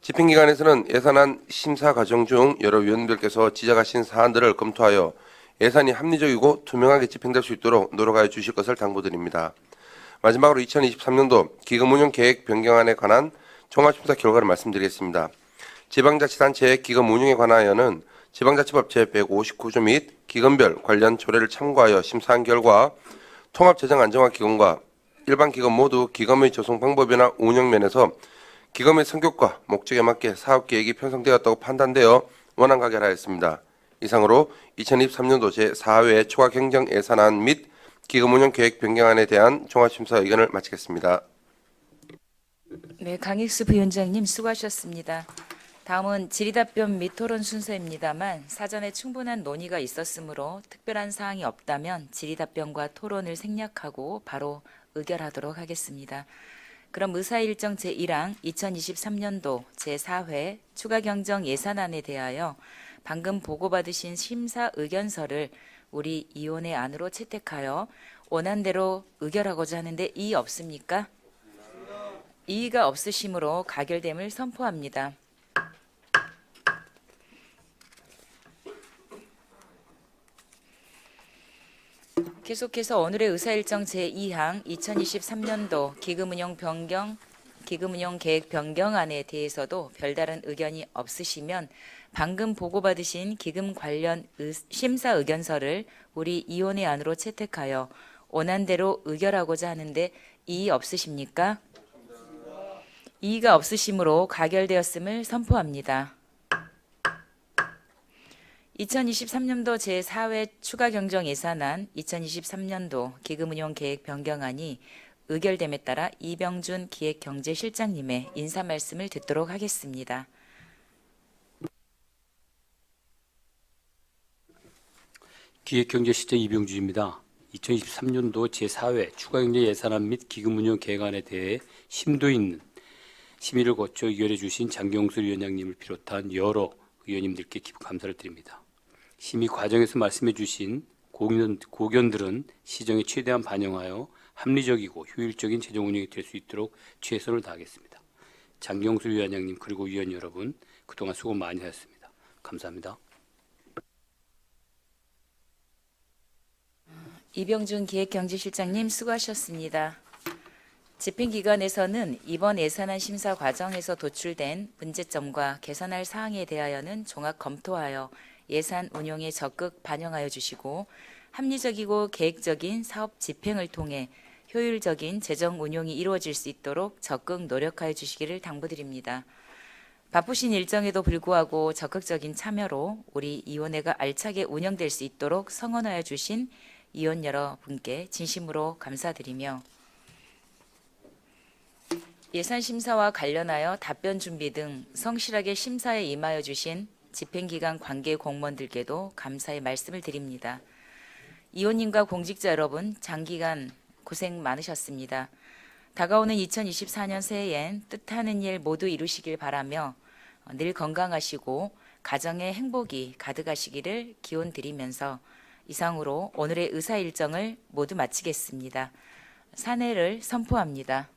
집행기관에서는 예산안 심사 과정 중 여러 위원들께서 지적하신 사안들을 검토하여 예산이 합리적이고 투명하게 집행될 수 있도록 노력하여 주실 것을 당부드립니다. 마지막으로 2023년도 기금운용계획 변경안에 관한 종합심사 결과를 말씀드리겠습니다. 지방자치단체의 기금운용에 관하여는 지방자치법 제159조 및 기금별 관련 조례를 참고하여 심사한 결과 통합재정안정화기금과 일반기금 모두 기금의 조성 방법이나 운영면에서 기금의 성격과 목적에 맞게 사업계획이 편성되었다고 판단되어 원안 가결하였습니다. 이상으로 2023년도 제4회 추가경정예산안 및 기금운용계획 변경안에 대한 종합심사 의견을 마치겠습니다. 네, 강익수 부위원장님 수고하셨습니다. 다음은 질의답변 및 토론 순서입니다만 사전에 충분한 논의가 있었으므로 특별한 사항이 없다면 질의답변과 토론을 생략하고 바로 의결하도록 하겠습니다. 그럼 의사일정 제1항 2023년도 제4회 추가경정 예산안에 대하여 방금 보고받으신 심사 의견서를 우리 위원회 안으로 채택하여 원안대로 의결하고자 하는데 이의 없습니까? 이의가 없으시므로 가결됨을 선포합니다. 계속해서 오늘의 의사일정 제2항 2023년도 기금운용계획 변경안에 대해서도 별다른 의견이 없으시면 방금 보고받으신 기금 관련 심사 의견서를 우리 위원회 안으로 채택하여 원안대로 의결하고자 하는데 이의 없으십니까? 이의가 없으시므로 가결되었음을 선포합니다. 2023년도 제4회 추가경정예산안 2023년도 기금운용계획 변경안이 의결됨에 따라 이병준 기획경제실장님의 인사 말씀을 듣도록 하겠습니다. 기획경제실장 이병준입니다. 2023년도 제4회 추가경제예산안 및 기금운용계획안에 대해 심도 있는 심의를 거쳐 의결해 주신 장경수 위원장님을 비롯한 여러 의원님들께 깊은 감사를 드립니다. 심의 과정에서 말씀해 주신 고견들은 시정에 최대한 반영하여 합리적이고 효율적인 재정 운영이 될 수 있도록 최선을 다하겠습니다. 장경수 위원장님 그리고 위원 여러분 그동안 수고 많이 하셨습니다. 감사합니다. 이병준 기획경제실장님 수고하셨습니다. 집행기관에서는 이번 예산안 심사 과정에서 도출된 문제점과 개선할 사항에 대하여는 종합 검토하여 예산 운용에 적극 반영하여 주시고 합리적이고 계획적인 사업 집행을 통해 효율적인 재정 운용이 이루어질 수 있도록 적극 노력하여 주시기를 당부드립니다. 바쁘신 일정에도 불구하고 적극적인 참여로 우리 위원회가 알차게 운영될 수 있도록 성원하여 주신 위원 여러분께 진심으로 감사드리며 예산 심사와 관련하여 답변 준비 등 성실하게 심사에 임하여 주신 집행기관 관계 공무원들께도 감사의 말씀을 드립니다. 위원님과 공직자 여러분 장기간 고생 많으셨습니다. 다가오는 2024년 새해엔 뜻하는 일 모두 이루시길 바라며 늘 건강하시고 가정의 행복이 가득하시기를 기원드리면서 이상으로 오늘의 의사 일정을 모두 마치겠습니다. 산회를 선포합니다.